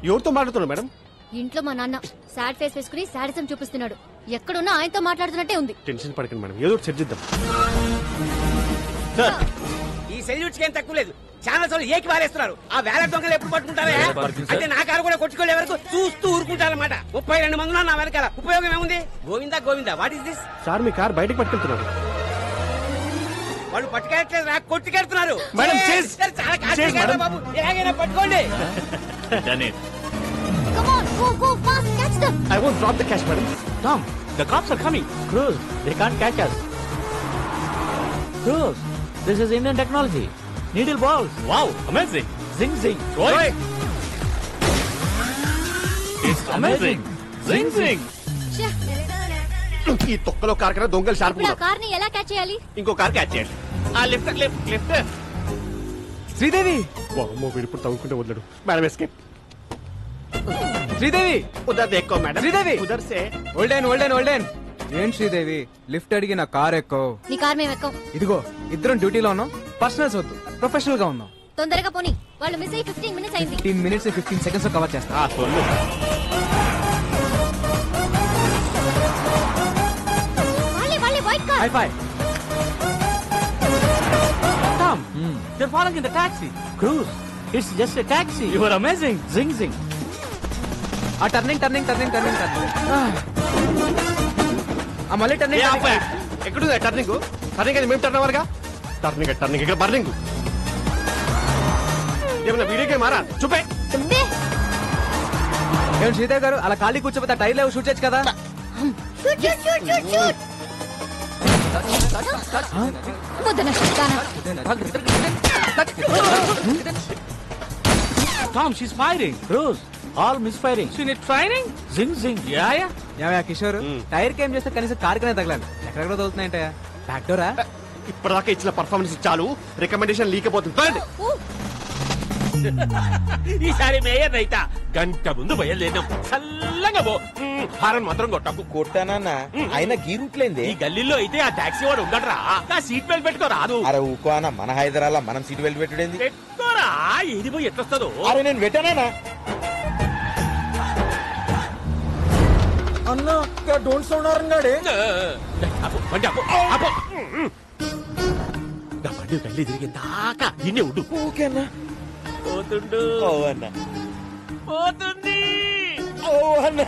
ఎవరితో మాట్లాడుతున్నా మేడం? ఇంట్లో మా నాన్న సాడ్ ఫేస్ వేసుకుని సాడిజం చూపిస్తున్నాడు. ఎక్కడున్నా ఆయనతో మాట్లాడుతున్నట్టే ఉంది. టెన్షన్ పడకండి మేడం, ఏదో ఒకటి చర్చిద్దాం. ఈ సెల్యూట్స్ ఏం తక్కువ లేదు. ఛానల్స్ వాళ్ళు ఏకి వారేస్తున్నారు. ఆ వేల దొంగలు ఎప్పుడు పట్టుకుంటారా? అంటే నా కారు కూడా కొట్టుకోలే వరకు చూస్తూ ఊరుకుంటారన్నమాట. 32 మంది నా వెనకాల. ఉపయోగం ఏముంది? Govinda Govinda, what is this? Sir me car బయటకు పట్టుకెళ్తున్నారు. వాళ్ళు పట్టుకెళ్ళట్లేదు, నాకు కొట్టుకెళ్తున్నారు. మేడం, చేస్. చాలా కాదు బాబు, ఎలాగైనా పట్టుకోండి. Come on, go, go, fast, catch them. I won't drop the cash, madam. Tom, the cops are coming. Cruz, they can't catch us. Cruz, this is Indian technology. Needle balls. Wow, amazing. Zing zing. Right. It's amazing. Zing zing. ఈ తొక్కలో car కన్నా దొంగలు sharp. ఇప్పుడు ఆ car ని ఎలా catch చేయాలి? ఇంకో కార్ క్యాచ్ చేయండి. ఆ లిఫ్ట్ లిఫ్ట్ లిఫ్ట్. శ్రీదేవి. వామ్మో, వీడు ఇప్పుడు తవ్వుకుంటే వదలడు. Madam escape. శ్రీదేవి. ఉదర్ దేక్కో మేడం. శ్రీదేవి. ఉదర్ సే. ఓల్డెన్. ఏం శ్రీదేవి, లిఫ్ట్ అడిగి నా కార్ ఎక్కో. నీ కార్ మేము ఎక్కం. ఇదిగో, ఇద్దరం డ్యూటీలో ఉన్నాం. పర్సనల్స్ వద్దు, ప్రొఫెషనల్ గా ఉన్నాం. తొందరగా పోనీ. వాళ్ళు మిస్ అయ్యి 15 మినిట్స్ అయింది. 15 మినిట్స్ 15 సెకండ్స్ కవర్ చేస్తా. వాళ్ళే white car. High phi. Tom, they're falling in the taxi. Cruz, it's just a taxi. You are amazing. Zing zing. ఆ టర్నింగ్. ఆ మళ్ళీ టర్నింగ్. ఎక్కడుంది టర్నింగ్? టర్నింగ్ అది మేము టర్న్ అవ్వరుగా. టర్నింగ్ ఇక్కడ బర్నింగ్. ఏమన్నా వీడియో గేమ్ మారా? చూపే. ఏం శ్రీదేవి గారు, అలా ఖాళీ కూర్చోపోతే టైర్ లేవు, షూట్ చేయొచ్చు కదా. వద్దన శైతానా. Tom, she's firing. Rose, all misfiring. She need training? Zing zing. Yeah. ఏమయ్యా కిషోర్ టైర్ కేం చేస్తే కనీసం కార్ కనే తగలాలి. ఎక్కడెక్కడ తగులుతున్నాయంటయా? Back Dora? ఇప్పటిదాకా ఇచ్చిన పర్ఫార్మెన్స్ చాలు, రికమెండేషన్ లీకపోతుంది. ఈసారి మేయర్ రైతా గంట ముందు బయలుదేరినాం. చల్లగా పో, హారన్ మాత్రం కొట్టకు. కొట్టానన్నా అయినా గీ రూట్లేంది. ఈ గల్లీలో అయితే ఆ టాక్సీ వాడు ఉండడరా, నా సీట్ బెల్ట్ పెట్టుకో రాదు. అరే ఊకో అన్న, మన హైదరాబాద్ మనం సీట్ బెల్ట్ పెట్టుడేంది? పెట్టుకోరా, ఏది పోయి ఎట్లొస్తుందో. అరే నేను పెట్టానా అన్న? డోంట్ సౌండ్ అరంగాడే బండి గల్లీ తిరిగి దాకా ఇన్నే ఉండు. ఓకేనా? పోతుండు. ఓ అన్న పోతుంది. ఓ అన్న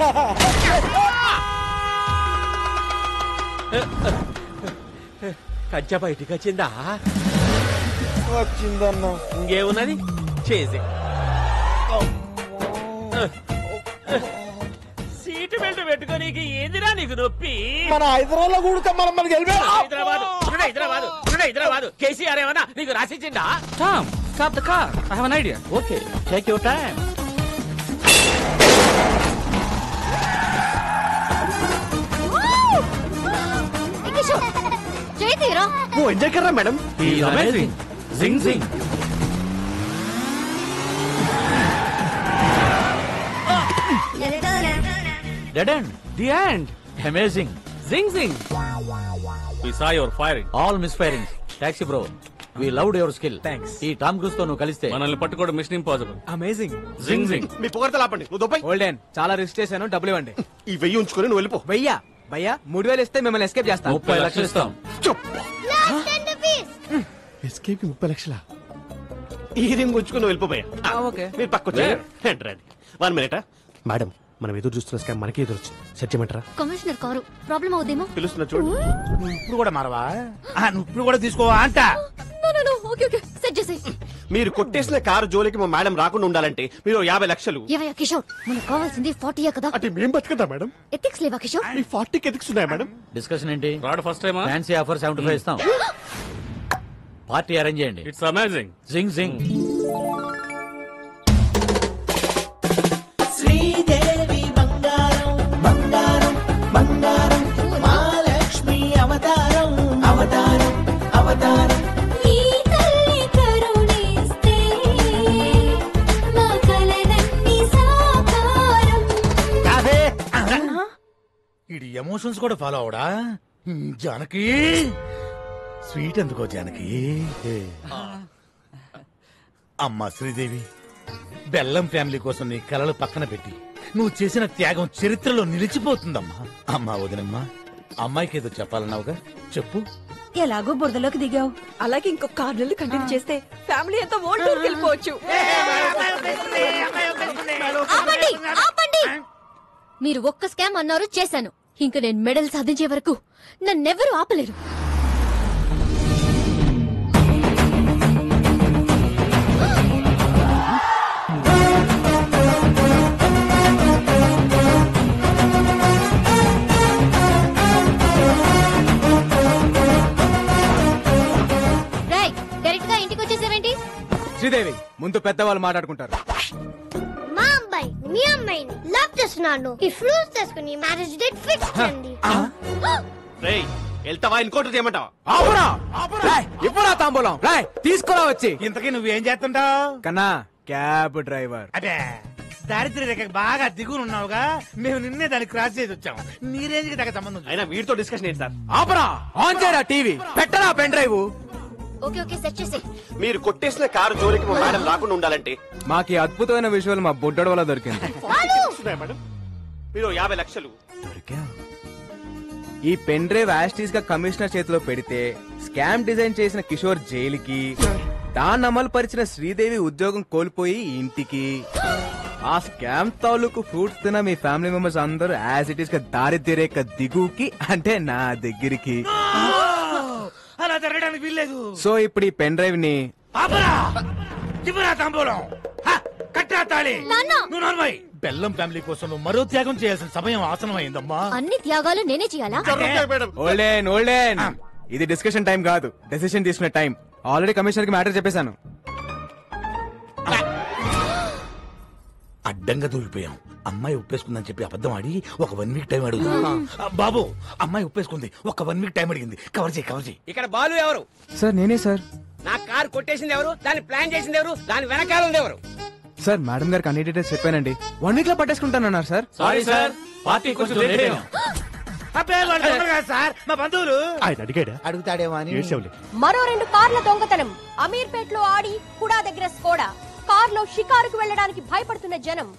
కంచె బయటికి వచ్చిందా? వచ్చిందన్న. ఇంకేమున్నది చేసి సీటు బెల్ట్ పెట్టుకోనీకి ఏందిరా నీకు నొప్పి? మన హైదరాబాద్ కూడా మనం హైదరాబాద్ కేసీఆర్ ఏమన్నా నీకు రాసిచ్చిందా? Tom, stop the car. I have an idea. Okay, take your time. Kishore చేయి తీరా. ఓ enjoy Karra madam. He's amazing. Zing zing. Dead end. The end. Amazing. Zing zing. We saw your firing. All misfiring. Taxi bro. We loved your skill. Thanks. ఈ Tom cruise తో నువ్వు కలిస్తే మనల్ని పట్టుకోవడం machine impossible. Amazing. జింగ్ జింగ్. మీ పొగడతలు ఆపండి. నువ్వు దొబ్బై. ఓల్డెన్ చాలా రిస్క్ చేశాను, డబ్బులు ఇవ్వండి. ఈ 1000 ఉంచుకొని నువ్వు వెళ్ళిపో. భయ్యా 3000 ఇస్తే మిమ్మల్ని ఎస్కేప్ చేస్తాను. 30 లక్షలు ఇస్తాం. ఎస్కేప్ 30 లక్షల. ఈ రింగ్ ఉంచుకొని నువ్వు వెళ్ళిపోయా. ఓకే. మీరు పక్కొచ్చి 1 మినిట్. మేడం, మనం ఎదురు చూస్తున్న స్కామ్ మనకి ఎదురు వచ్చింది. సెట్ చేయమంటారా? కమిషనర్ కారు ప్రాబ్లం అవుదేమో. పిలుస్తున్నా చూడు. నువ్వు ఇప్పుడు కూడా మారవా? నువ్వు ఇప్పుడు కూడా తీసుకోవా అంట. ఓకే ఓకే సెట్ చేసేయ్. మీరు కొట్టేసిన కారు జోలికి మా మేడం రాకుండా ఉండాలంటే మీరు 50 లక్షలు. ఏవయ్యా కిషోర్, మనకు కావాల్సింది 40 కదా. అంటే మేం బతుకుదా మేడం? ఎథిక్స్ లేవా కిషోర్? ఈ 40కి ఎథిక్స్ ఉన్నాయా మేడం? డిస్కషన్ ఏంటి? రాడ్ ఫస్ట్ టైమా? ఫ్యాన్సీ ఆఫర్ 75 ఇస్తాం. పార్టీ అరేంజ్ చేయండి. It's amazing. జింగ్ జింగ్. శ్రీదేవి బంగారం బంగారం బంగారం మహాలక్ష్మి అవతారం అవతారం అవతారం. ఈ తల్లి కరుణిస్తే మా కలలన్నీ సాకారం. ఇది ఎమోషన్స్ కూడా ఫాలో అవడా? జానకి స్వీట్ ఎందుకో జానకి. అమ్మా శ్రీదేవి, బెల్లం ఫ్యామిలీ కోసం నీ కలలు పక్కన పెట్టి నువ్వు చేసిన త్యాగం చరిత్రలో నిలిచిపోతుందమ్మా. అమ్మా వదినమ్మా, అమ్మాయికి ఏదో చెప్పాలన్నావుగా, చెప్పు. ఎలాగో బురదలోకి దిగావు, అలాగే ఇంకొక 6 నెలలు కంటిన్యూ చేస్తే ఫ్యామిలీ అంతా ఓల్డ్ వెళ్ళిపోవచ్చు. ఆపండి ఆపండి. మీరు ఒక్క స్కామ్ అన్నారు, చేశాను. ఇంక నేను మెడల్ సాధించే వరకు నన్నెవరూ ఆపలేరు. డైరెక్ట్ గా ఇంటికి వచ్చేసావేంటి? శ్రీదేవి, ముందు పెద్దవాళ్ళు మాట్లాడుకుంటారు. మా అబ్బాయి మీ అమ్మాయిని లవ్ చేస్తున్నాను. ఈ ఫ్రూట్స్ తీసుకుని మ్యారేజ్ డేట్ ఫిక్స్ చేయండి. రేయ్, వెళ్తావా ఇంకోటి చేయమంటావా? ఇవ్వరా తాంబూలం, రాయ్ తీసుకురా వచ్చి. ఇంతకీ నువ్వేం చేస్తుంటావు? కన్నా క్యాబ్ డ్రైవర్. అదే దారిద్ర్య రేఖకు బాగా దిగునున్నావుగా, మేము నిన్నే దాన్ని క్రాస్ చేసి వచ్చాం. నీ రేంజ్ కి దగ్గర సంబంధం. అయినా వీడితో డిస్కషన్ ఏంటి సార్? ఆపరా, ఆన్ చేయరా టీవీ, పెట్టరా pen drive. Okay okay set చేసే. మీరు కొట్టేసిన కారు జోలికి మా మేడం రాకుండా ఉండాలంటే మాకు ఈ అద్భుతమైన విజువల్ మా బుడ్డోడు వల్ల దొరికింది. మేడం, మీరు 50 లక్షలు. ఈ పెన్ డ్రైవ్ యాస్టీస్ గా కమిషనర్ చేతిలో పెడితే స్కామ్ డిజైన్ చేసిన కిషోర్ జైలుకి, దాన్ని అమలు పరిచిన శ్రీదేవి ఉద్యోగం కోల్పోయి ఇంటికి, ఆ స్కామ్ తాలూకు ఫ్రూట్స్ తిన్న మీ ఫ్యామిలీ మెంబర్స్ అందరూ యాజ్ ఇట్ ఈస్ గా దారిద్ర్య రేఖ దిగుకి, అంటే నా దగ్గరికి. అలా జరగడానికి వీల్లేదు. సో ఇప్పుడు ఈ పెన్ డ్రైవ్ ని తాంబూలం కట్టా తాళి. నువ్వు నోర్మై. బెల్లం ఫ్యామిలీ కోసం నువ్వు మరో త్యాగం చేయాల్సిన సమయం ఆసనమైందమ్మా. అన్ని త్యాగాలు నేనే చేయాలా? ఓల్డెన్ ఓల్డెన్ ఇది డిస్కషన్ టైం కాదు, డెసిషన్ తీసుకునే టైం. ఆల్రెడీ కమిషనర్ కి మ్యాటర్ చెప్పేశాను. అడ్డంగా దూరిపోయాం. అమ్మాయి ఒప్పేసుకుందని చెప్పి అబద్ధం ఆడి ఒక 1 వీక్ టైం అడుగుతా. బాబు అమ్మాయి ఒప్పేసుకుంది, ఒక 1 వీక్ టైం అడిగింది. కవర్ చేయి. ఇక్కడ బాలు ఎవరు? సార్ నేనే సార్. నా కార్ కొట్టేసింది ఎవరు? దాన్ని ప్లాన్ చేసింది ఎవరు? దాని వెనకాల ఉంది ఎవరు? సార్ మేడం గారికి అన్ని డీటెయిల్స్ చెప్పానండి. 1 వీక్ లో పట్టేసుకుంటానన్నారు సార్. సారీ సార్, పార్టీ కొంచెం లేట్ అయ్యాం. సార్ మా బంధువులు. ఆయన అడిగాడా? అడుగుతాడేమో అని. మరో 2 కార్ల దొంగతనం. అమీర్పేట్ లో ఆడి కుడా దగ్గర స్కోడా. కార్లో షికారుకు వెళ్ళడానికి భయపడుతున్న జనం.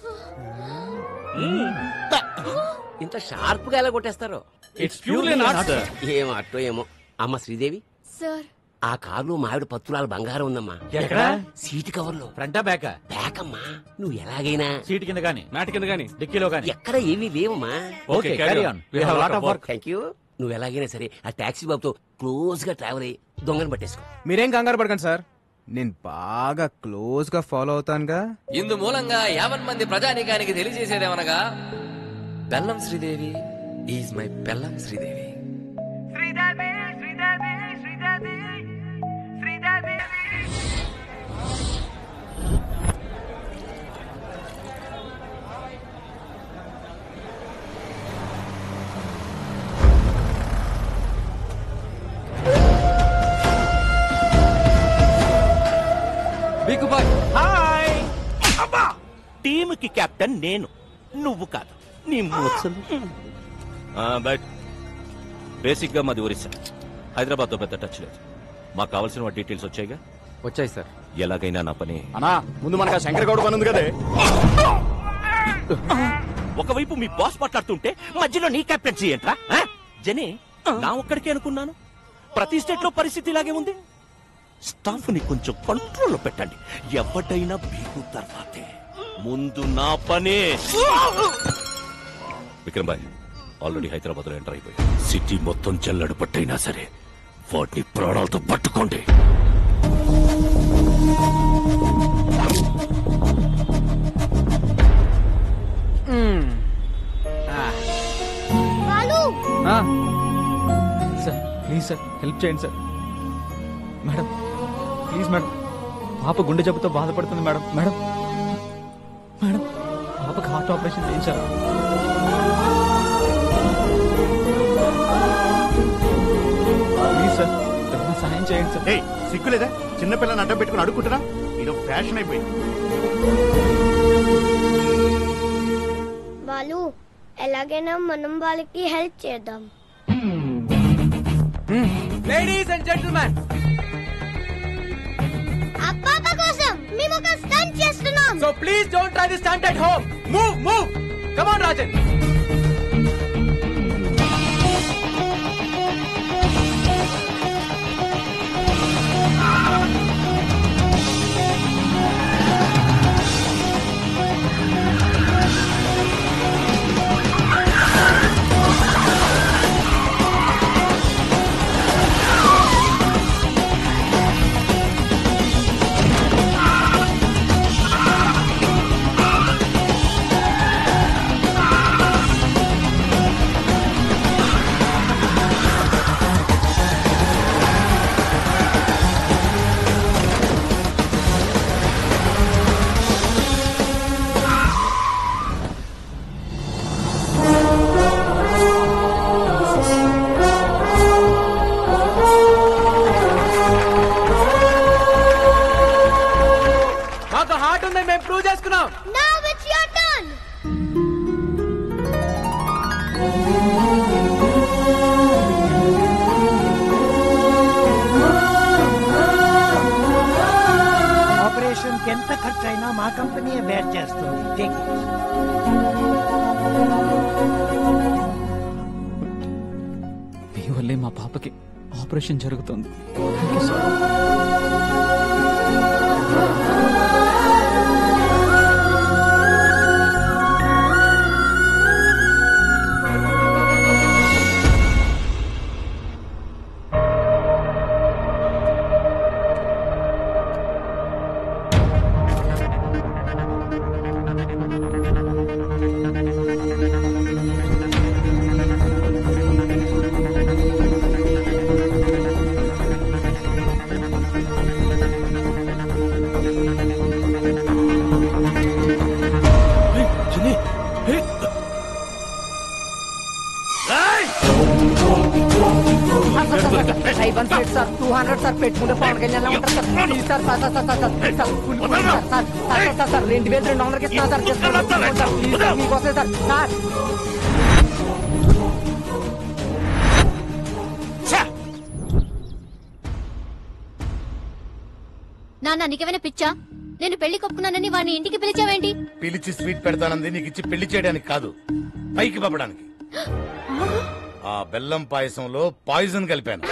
ఇంత షార్ప్ గా ఎలా కొట్టేస్తారు? It's purely not sir. ఏం అట్టో ఏమో. అమ్మ శ్రీదేవి, సార్ ఆ కారులో మావిడ పత్తులాల బంగారం ఉందమ్మా. ఎక్కడ? సీటు కవర్ లో. ఫ్రంటా బ్యాకా? బ్యాక్ అమ్మా. నువ్వు ఎలాగైనా సీట్ కింద గానీ, మ్యాట్ కింద గానీ, డిక్కీలో గానీ ఎక్కడ ఏమీ లేవమ్మా. Okay, carry on. We have lot of work. Thank you. నువ్వు ఎలాగైనా సరే ఆ టాక్సీ బాబుతో క్లోజ్ గా ట్రావెల్ అయ్యి దొంగను పట్టేసుకో. మీరేం కంగారు పడకండి సార్, నేను బాగా క్లోజ్ గా ఫాలో అవుతానుగా. ఇందు మూలంగా 50 మంది ప్రజానీకానికి తెలియజేసేదేమనగా, బెల్లం శ్రీదేవి ఈజ్ మై బెల్లం శ్రీదేవి. హాయ్. అబ్బా, టీమ్ కి కెప్టెన్ నేను, నువ్వు కాదు. నీ ముసలు. బట్ బేసిక్ గా మాది ఒరిస్సా. హైదరాబాద్ తో పెద్ద టచ్ లేదు. మాకు కావాల్సిన డీటెయిల్స్ వచ్చాయిగా? వచ్చాయి సార్. ఎలాగైనా నా పని. అన్నా ముందు మనకు శంకర్ గౌడ్ పని ఉంది కదే. ఒకవైపు మీ బాస్ మాట్లాడుతుంటే మధ్యలో నీ కెప్టెన్సీ ఏంట్రా? జనే, నా ఒక్కడికే అనుకున్నాను. ప్రతి స్టేట్ లో పరిస్థితి ఇలాగే ఉంది. స్టాఫ్ ని కొంచెం కంట్రోల్లో పెట్టండి. ఎవడైనా బీగు తర్వాతే, ముందు నా పనే. విక్రమ్ భాయ్ ఆల్రెడీ హైదరాబాద్ లో ఎంటర్ అయిపోయి సిటీ మొత్తం చెల్లడు పట్టైనా సరే వాటిని ప్రాణాలతో పట్టుకోండి. సార్ ప్లీజ్ సార్, హెల్ప్ చేయండి సార్. మేడం ప్లీజ్ మేడం, పాప గుండె జబ్బుతో బాధపడుతుంది మేడం. మేడం మేడం పాపకి హార్ట్ ఆపరేషన్ చేయించారు. ప్లీజ్ సార్, ఏమైనా సహాయం చేయండి సార్. సిగ్గులేదా? చిన్నపిల్లని అడ్డం పెట్టుకుని అడుక్కుంటున్నా? ఇది ఫ్యాషన్ అయిపోయింది. వాళ్ళు ఎలాగైనా మనం వాళ్ళకి హెల్ప్ చేద్దాం. లేడీస్ అండ్ జెంటిల్మెన్, అప్పాప కోసం మేము ఒక స్టంట్ చేస్తున్నాం. So please don't try this stunt at home. Move come on Rajan. మేము ప్రూవ్ చేసుకున్నాం. Now it's your turn. Operation కి ఎంత ఖర్చు అయినా మా కంపెనీ బేర్ చేస్తుంది. Take it. మీ వల్లే మా పాపకి ఆపరేషన్ జరుగుతుంది. వన్ ప్లేట్ సార్ 200 సార్ పెట్టుకుంటే పవన్ కళ్యాణ్ ఉంటారు sir please sir sir sir sir sir sir sir 2200కి ఇస్తాను సార్ ప్లీజ్ సార్ మీకోసం సార్ సార్ నాన్న నీకేమైనా పిచ్చా? నేను పెళ్లి కొప్పుకున్నానని వాడిని ఇంటికి పిలిచావేంటి? పిలిచి స్వీట్ పెడతానంది నీకు ఇచ్చి పెళ్లి చేయడానికి కాదు, పైకి పంపడానికి. ఆ బెల్లం పాయసంలో పాయిజన్ కలిపాను.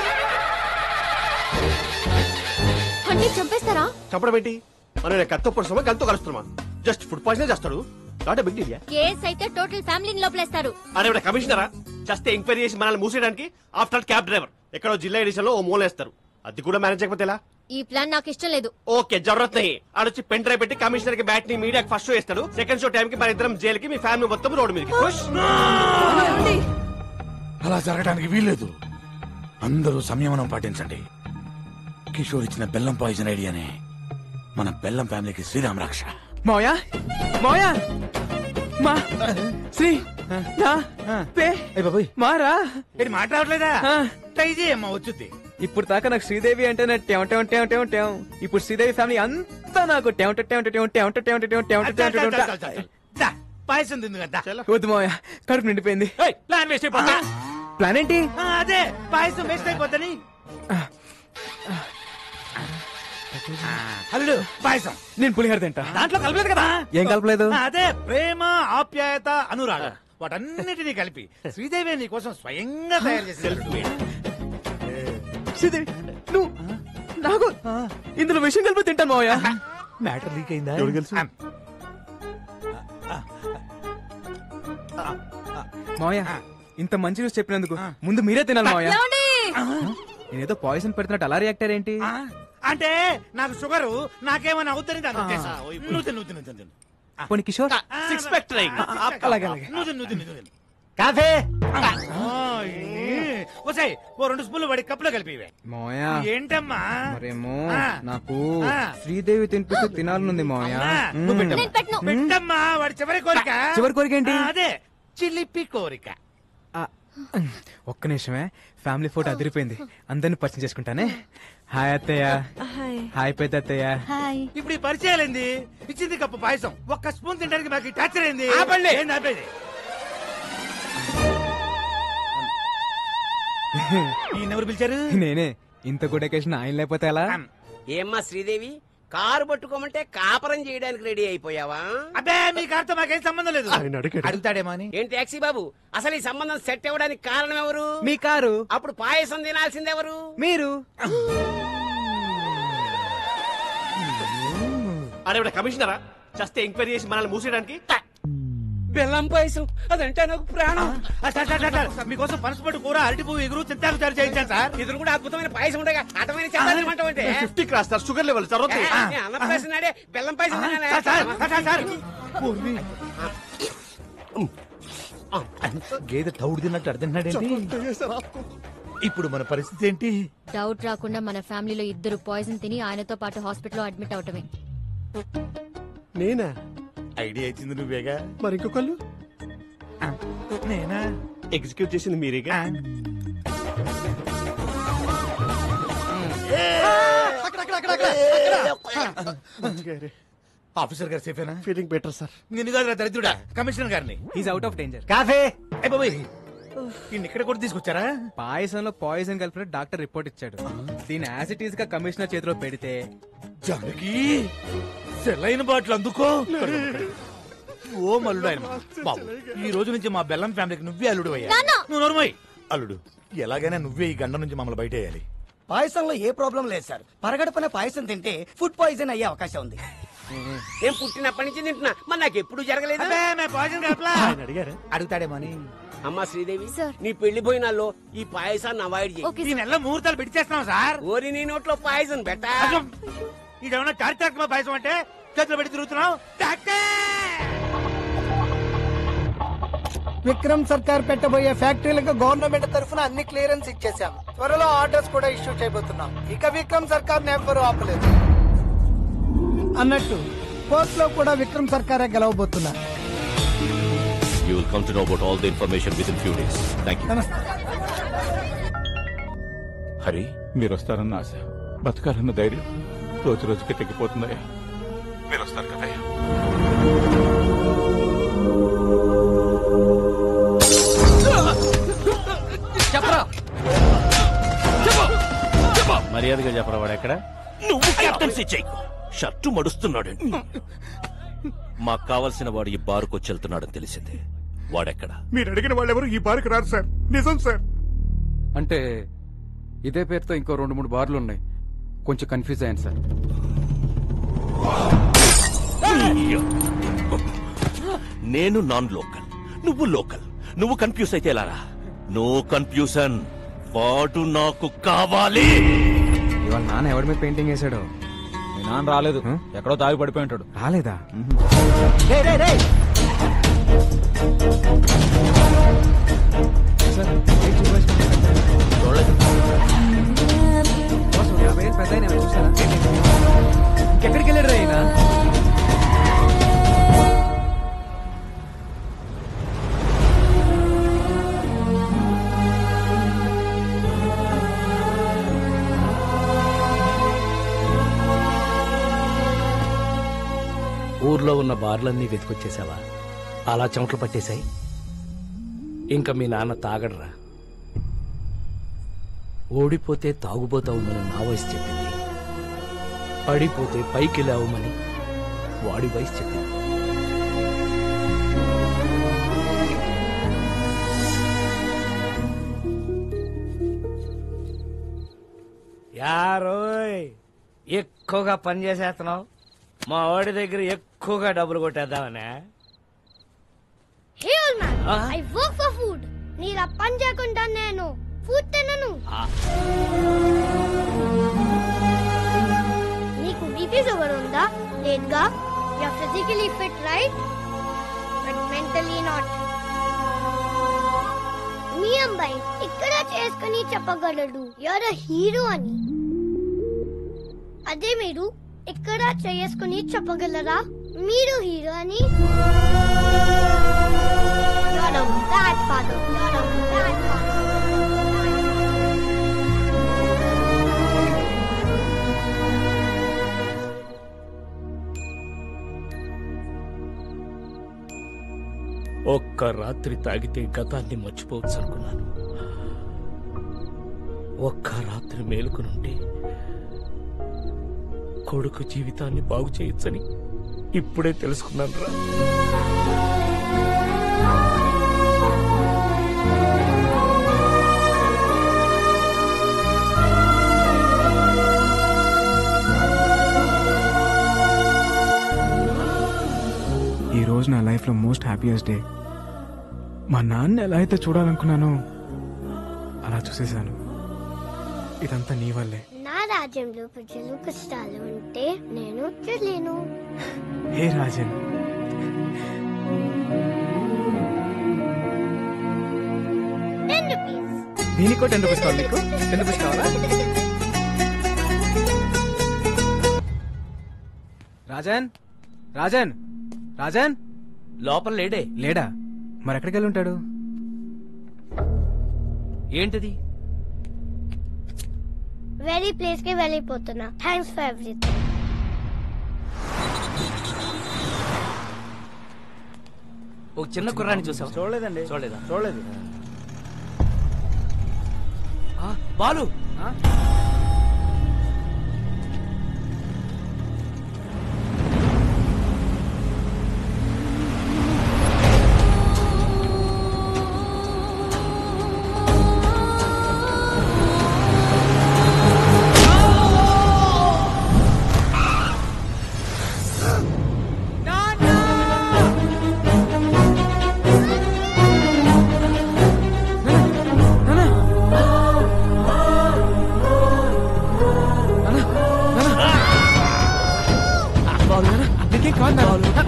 అంటే చంపేస్తారా? చంపడం ఏంటి? మనం కత్తో పొడుస్తామా కత్తో కలుస్తున్నామా? జస్ట్ ఫుడ్ పాయిజన్ చేస్తాడు. Not big deal. కేస్ అయితే టోటల్ ఫ్యామిలీని లోపలేస్తారు. అరే కమిషనరా, జస్ట్ ఎంక్వైరీ చేసి మనల్ని మూసేయడానికి ఆఫ్టర్ క్యాబ్ డ్రైవర్ ఎక్కడో జిల్లా ఎడిషన్ లో ఓ మూలేస్తారు. అది కూడా మేనేజ్ చేయకపోతే ఎలా? ఈ ప్లాన్ నాకు ఇష్టం లేదు. ఓకే జరూరత్ నహీ. ఆడొచ్చి పెన్ డ్రైవ్ పెట్టి కమిషనర్ కి బ్యాట్ ని మీడియాకి ఫస్ట్ షో ఇస్తాడు. సెకండ్ షో టైం కి మన ఇద్దరం జైలుకి, మీ ఫ్యామిలీ మొత్తం రోడ్డు మీదకి. అలా జరగడానికి వీల్లేదు. అందరూ సంయమనం పాటించండి. కిషోర్ ఇచ్చిన బెల్లం పాయిజన్ ఐడియానే మన బెల్లం ఫ్యామిలీకి శ్రీరామ్ రక్ష. మోయా మోయా మా శ్రీ నా పే మారా ఇది మాట్లాడలేదా? ట్రై చేయమ్మా వచ్చుద్ది. ఇప్పుడు దాకా నాకు శ్రీదేవి అంటే ఇప్పుడు శ్రీదేవి ఫ్యామిలీ అంతా నాకు పాయసం తింది కదా. వద్దు మాయా, కడుపు నిండిపోయింది. ప్లాన్ వేస్ట్ అయిపోతా. ప్లాన్ ఏంటి? అదే పాయసం వేస్ట్ అయిపోద్దని. అల్లుడు పాయసం. నేను పులిహోర తింటా. దాంట్లో కలపలేదు కదా? ఏం కలపలేదు? అదే ప్రేమ, ఆప్యాయత, అనురాగం వాటన్నిటినీ కలిపి శ్రీదేవి నీ కోసం స్వయంగా తయారు చేసి. శ్రీదేవి నువ్వు నాకు ఇందులో విషయం కలిపి తింటాను మావయ్య. మ్యాటర్ లీక్ అయిందా? మావయ్య ఇంత మంచి న్యూస్ చెప్పినందుకు ముందు మీరే తినాలి మావయ్య. నేనేదో పాయిజన్ పెడుతున్నట్టు అలా రియాక్ట్ అయ్యేంటి? అంటే నాకు షుగరు, నాకేమైనా అవుతుంది దాని ఉద్దేశం. పోనీ కిషోర్ సిక్స్ ప్యాక్ ట్రై. అలాగే కాఫీ వచ్చాయి. ఓ 2 స్పూన్లు వాడి కప్పులో కలిపివే. మావయ్య ఏంటమ్మా? మరేమో నాకు శ్రీదేవి తినిపిస్తూ తినాలనుంది మావయ్య. పెట్టమ్మా వాడి చివరి కోరిక. చివరి కోరిక ఏంటి? అదే చిలిపి కోరిక. ఒక్క నిమిషమే, ఫ్యామిలీ ఫోటో అదిరిపోయింది, అందరిని పరిచయం చేసుకుంటానే. హాయ్ అత్తయ్య. హాయ్ పెద్ద అత్తయ్య. ఇప్పుడు ఈ పరిచయాలేంది? ఇచ్చింది కప్పు పాయసం, ఒక్క స్పూన్ తినడానికి మాకు టార్చర్ అయింది. ఎవరు పిలిచారు? నేనే. ఇంత గుడ్ అకేషన్ ఆయన లేకపోతే ఎలా? ఏమ్మా శ్రీదేవి, కారు పట్టుకోమంటే కాపరం చేయడానికి రెడీ అయిపోయావా? అబ్బే మీ కారుతో మాకేం సంబంధం లేదు. అడుగుతాడేమో అని. ఏంటి టాక్సీ బాబు, అసలు ఈ సంబంధం సెట్ అవ్వడానికి కారణం ఎవరు? మీ కారు. అప్పుడు పాయసం తినాల్సింది ఎవరు? మీరు. అరే కమిషనరా, జస్ట్ ఎంక్వైరీ చేసి మనల్ని మూసేయడానికి. బెల్లం పాయసం అదంటే నాకు ప్రాణం. మీకోసం పనసపట్టు కూర, అరటి పువ్వు, ఎగురు, చింతాకు తయారు చేయించాను సార్. ఇది కూడా అద్భుతమైన పాయసం ఉండగా అటమైన చెప్పాలంటే 50 cross sir, sugar level sir. అన్నప్రాసం నాడే బెల్లం పాయసం గేదె తౌడు తిన్నట్టు అర్థండి. ఇప్పుడు మన పరిస్థితి ఏంటి? డౌట్ రాకుండా మన ఫ్యామిలీలో ఇద్దరు పాయిజన్ తిని ఆయనతో పాటు హాస్పిటల్లో అడ్మిట్ అవటమే. నేనా? ఐడియా ఇచ్చింది నువ్వేగా, మరి ఇంకొకళ్ళు? నేనా? ఎగ్జిక్యూట్ చేసింది మీరేగా. ఆఫీసర్ గారు సేఫేనా? Feeling better sir. నిన్ను కాదు దరిద్రుడా, కమిషనర్ గారిని. Is out of danger. Coffee ఇక్కడ కూడా తీసుకొచ్చారా? పాయసంలో పాయిజన్ కలిపి డాక్టర్ రిపోర్ట్ ఇచ్చాడు. దీని యాసిటీస్ గా కమిషనర్ చేతిలో పెడితే జానకి సెలైన బాటిల్ అందుకో. ఓ మల్లుడు ఆయన బాబు, ఈ రోజు నుంచి మా బెల్లం ఫ్యామిలీకి నువ్వే అల్లుడు అయ్యా. నువ్వు నోర్మోయ్. అల్లుడు ఎలాగైనా నువ్వే ఈ గండ నుంచి మమ్మల్ని బయట వేయాలి. పాయసంలో ఏ ప్రాబ్లం లేదు సార్. పరగడపన పాయసం తింటే ఫుడ్ పాయిజన్ అయ్యే అవకాశం ఉంది. నేను పుట్టినప్పటి నుంచి తింటున్నా, మరి నాకు ఎప్పుడు జరగలేదు. అడుగుతాడేమో అని. అమ్మా శ్రీదేవి, నీ పెళ్లి పోయినాల్లో ఈ పాయసాన్ని అవాయిడ్ చేయి. నెల ముహూర్తాలు పెట్టి చేస్తున్నాం సార్. ఓరి నీ నోట్లో పాయసం పెట్టా. ఇదేమన్నా చారిత్రాత్మక పాయసం అంటే చేతిలో పెట్టి తిరుగుతున్నావు. విక్రమ్ సర్కార్ పెట్టబోయే ఫ్యాక్టరీలకు గవర్నమెంట్ తరఫున అన్ని క్లియరెన్స్ ఇచ్చేసాం. త్వరలో ఆర్డర్స్ కూడా ఇష్యూ చేయబోతున్నాం. ఇక విక్రమ్ సర్కార్ ఎవ్వరూ ఆపలేదు. అన్నట్టు కోర్ట్ లో కూడా విక్రమ్ సర్కారే గెలవబోతున్నారు. You will come to know about all the information within few days. Thank you. Hari మీరు వస్తారన్న ఆశ, బతకాలన్న ధైర్యం రోజు రోజుకి తగ్గిపోతుందయ్యా. మీరు వస్తారు కదయ్యా. చెప్పరా, మర్యాదగా చెప్పరా. వాడు ఎక్కడ? నువ్వు కెప్టెన్సీ చేయకు. షర్టు మడుస్తున్నాడు. మాకు కావలసిన వాడు ఈ బారుకు వెళ్తున్నాడని తెలిసింది. వాడెక్కడ? మీరు అడిగిన వాళ్ళెవరు ఈ బారుకు రారు సార్. నిజం సార్. అంటే ఇదే పేరుతో ఇంకో 2-3 బార్లు ఉన్నాయి. కొంచెం కన్ఫ్యూజ్ అయ్యాను సార్. నేను నాన్ లోకల్, నువ్వు లోకల్. నువ్వు కన్ఫ్యూజ్ అయితే ఎలారా? No confusion. వాడు నాకు కావాలి. ఇవాళ నాన్న ఎవరి మీద పెయింటింగ్ వేసాడు? మీ నాన్న రాలేదు, ఎక్కడో తాగి పడిపోయి ఉంటాడు. రాలేదా? ఎక్కడికి వెళ్ళాడు ఆయన? ఊర్లో ఉన్న బార్లన్నీ వెతికొచ్చేసావా? అలా చెమటలు పట్టేశాయి. ఇంకా మీ నాన్న తాగడరా. ఓడిపోతే తాగుబోతావుమని నా వయసు చెప్పింది, పడిపోతే పైకి లేవమని వాడి వయసు చెప్పింది. యారోయ్, ఎక్కువగా పని చేసేస్తున్నావు. మా వాడి దగ్గర ఎక్కువగా డబ్బులు కొట్టేద్దామనే. Hey old man, I work for food. నీలా పని చేయకుండా నేను ఫుడ్ తినను. నీకు బీపీ షుగర్ ఉందా? లేదుగా. You are physically fit, right? But mentally not. మీ అబ్బాయి ఇక్కడ చేసుకుని చెప్పగలడు you're a hero అని. అదే మీరు ఇక్కడ చేసుకుని చెప్పగలరా మీరు హీరో అని? You're a bad father. You're a bad father. ఒక్క రాత్రి తాగితే గతాన్ని మర్చిపోవచ్చు అనుకున్నాను. ఒక్క రాత్రి మేలుకునుంటే కొడుకు జీవితాన్ని బాగు చేయొచ్చని ఇప్పుడే తెలుసుకున్నాను రా. ఈ రోజు నా లైఫ్ లో మోస్ట్ హ్యాపీయెస్ట్ డే. మా నాన్న ఎలా అయితే చూడాలనుకున్నానో అలా చూసేశాను. ఇదంతా నీ వల్లే. నా రాజ్యంలో ప్రజలు కష్టాలు ఉంటే నేను చూడలేను. హే రాజన్, దీనికో 10 రూపీస్ కావాలి. నీకు 10 రూపీస్ కావాలా? రాజన్, రాజన్, రాజన్ లోపల లేడే. లేడా? మరి ఎక్కడికి వెళ్ళి ఉంటాడు? ఏంటిది? వేరే ప్లేస్ కి వెళ్ళిపోతున్నా. Thanks for everything. ఒక చిన్న కుర్రాన్ని చూసావు? చూడలేదండి. చూడలేదా? చూడలేదు. బాలు,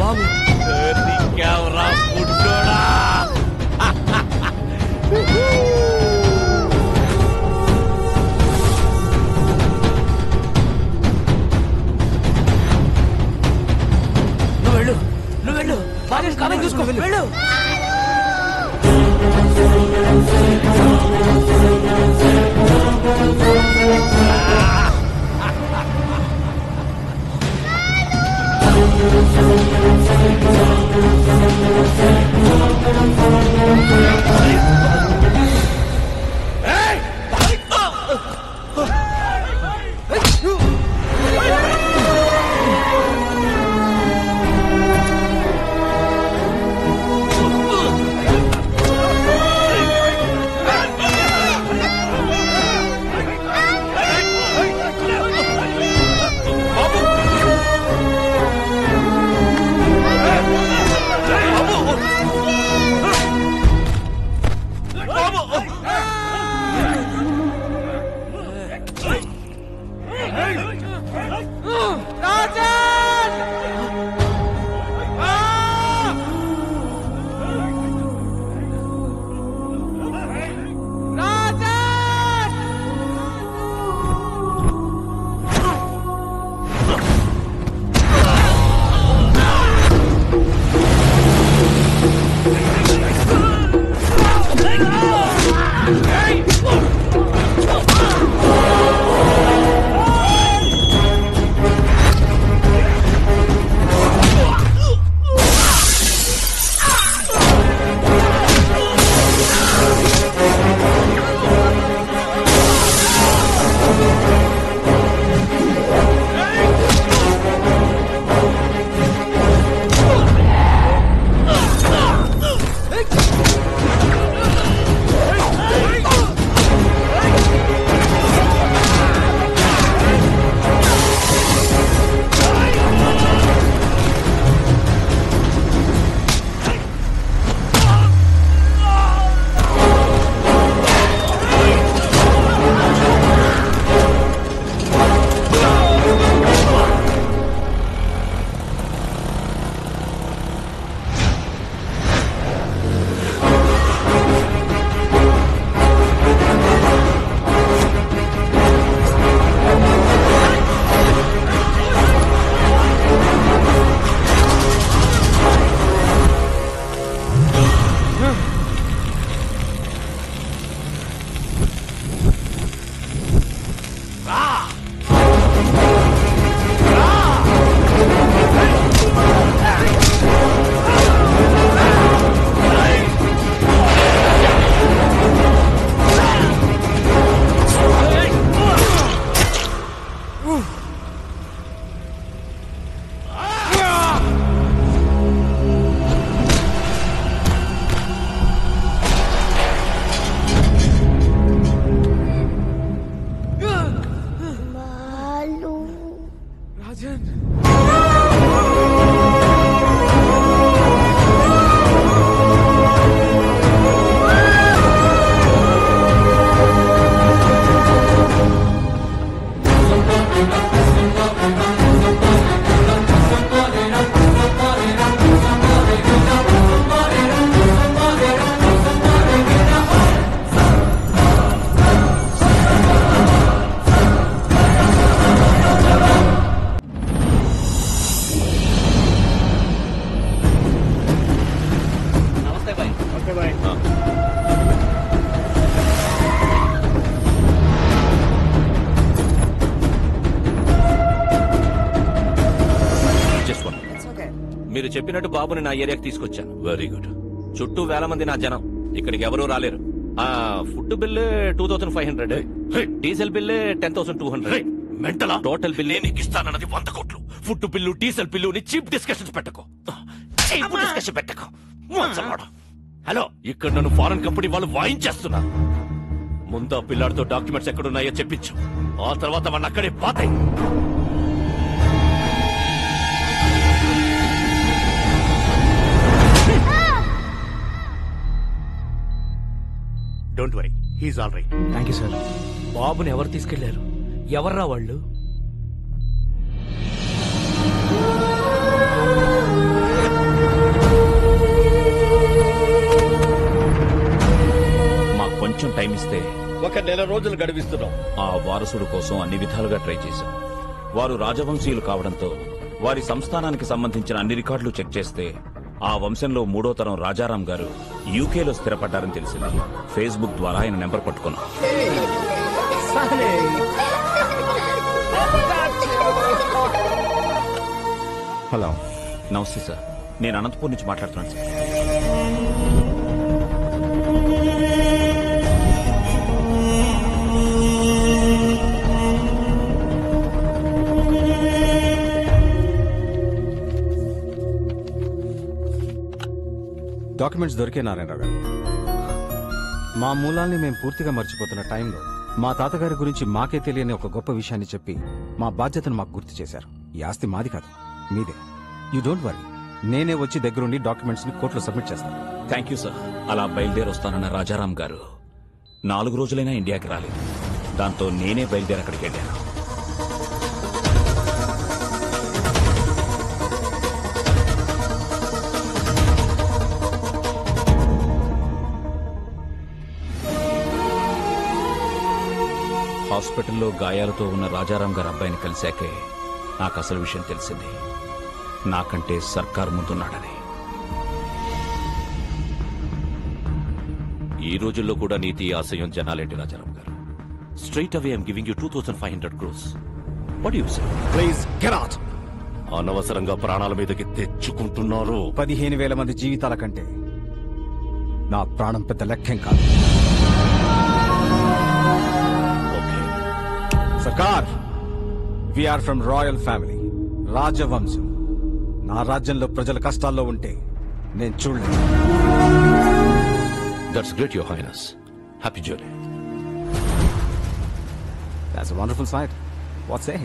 బాబు దిక్కావురా పుట్టోడా. నువ్వు వెళ్ళు, నువ్వు వెళ్ళు. బాగా కామెంట్ చూసుకో. వెళ్ళు. We'll be right back. మీరు చెప్పినట్టు బాబుని నా ఏరియాకి తీసుకొచ్చాను. Very good. చుట్టూ వేల మంది నా జనం, ఇక్కడికి ఎవరూ రాలేరు. Food bill 2500, diesel bill 10,200. మెంటలా? టోటల్ బిల్లు నీకు ఇస్తానన్నది 100 కోట్లు. Food bill, diesel bill cheap discussions పెట్టకు. చీప్ డిస్కషన్ పెట్టకు. హలో, ఇక్కడ నన్ను ఫారెన్ కంపెనీ వాళ్ళు వాయించేస్తున్నా. ముందు ఆ పిల్లాడితో డాక్యుమెంట్స్ ఎక్కడున్నాయో చెప్పించు. ఆ తర్వాత వాడిని అక్కడే పాతాయి. Don't worry, he is all right. Thank you sir. బాబుని ఎవరు తీసుకెళ్లారు? ఎవర్రా వాళ్ళు? మాకు కొంచెం టైం ఇస్తే 1 నెల రోజులు గడివిస్తున్నాం. ఆ వారసుడు కోసం అన్ని విధాలుగా ట్రై చేశాం. వారు రాజవంశీయులు కావడంతో వారి సంస్థానానికి సంబంధించిన అన్ని రికార్డులు చెక్ చేస్తే ఆ వంశంలో 3వ తరం రాజారాం గారు యూకేలో స్థిరపడ్డారని తెలిసింది. ఫేస్బుక్ ద్వారా ఆయన నెంబర్ పట్టుకున్నాం. హలో, నమస్తే సార్, నేను అనంతపూర్ నుంచి మాట్లాడుతున్నాను సార్. డాక్యుమెంట్స్ దొరికే నారాయణరావు గారు. మా మూలాల్ని మేము పూర్తిగా మర్చిపోతున్న టైంలో మా తాతగారి గురించి మాకే తెలియని ఒక గొప్ప విషయాన్ని చెప్పి మా బాధ్యతను మాకు గుర్తు చేశారు. ఈ ఆస్తి మాది కాదు, మీదే. యూ డోంట్ వరీ, నేనే వచ్చి దగ్గరుండి డాక్యుమెంట్స్ ని కోర్టులో సబ్మిట్ చేస్తాను. Thank you sir. అలా బయలుదేరి వస్తానన్న రాజారాం గారు 4 రోజులైనా ఇండియాకి రాలేదు. దాంతో నేనే బయలుదేరి అక్కడికి వెళ్ళాను. హాస్పిటల్లో గాయాలతో ఉన్న రాజారాం గారి అబ్బాయిని కలిశాకే నాకు అసలు విషయం తెలిసింది. నాకంటే సర్కార్ ముందున్నాడని. ఈ రోజుల్లో కూడా నీతి ఆశయం జనాలేంటి రాజారాం గారు? Straight away I'm giving you 2500 crores. What you say? Please get out. అనవసరంగా ప్రాణాల మీదకి తెచ్చుకుంటున్నారు. 15,000 మంది జీవితాల కంటే నా ప్రాణం పెద్ద లెక్కేం కాదు. సర్కార్, వీఆర్ ఫ్రమ్ రాయల్ ఫ్యామిలీ, రాజవంశం. నా రాజ్యంలో ప్రజల కష్టాల్లో ఉంటే నేను చూడలేదు. That's great your highness. Happy journey. That's a wonderful sight. What say?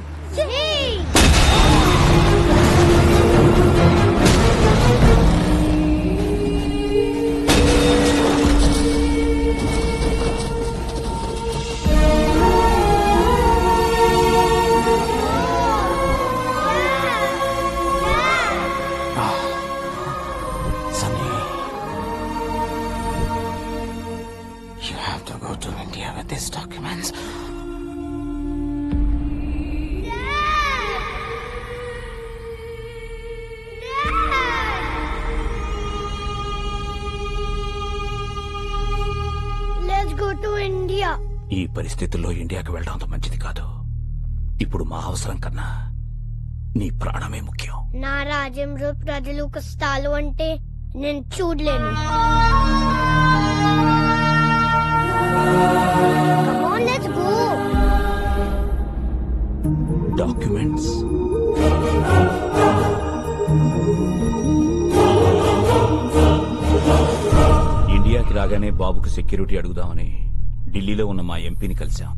ఈ పరిస్థితుల్లో ఇండియాకి వెళ్ళడం అంత మంచిది కాదు. ఇప్పుడు మా అవసరం కన్నా నీ ప్రాణమే ముఖ్యం. నా రాజ్యంలో ప్రజలు కష్టాలు అంటే నేను చూడలేను. Come on, let's go. Documents. ఇండియాకి రాగానే బాబుకు సెక్యూరిటీ అడుగుదామని ఢిల్లీలో ఉన్న మా ఎంపీని కలిశాం.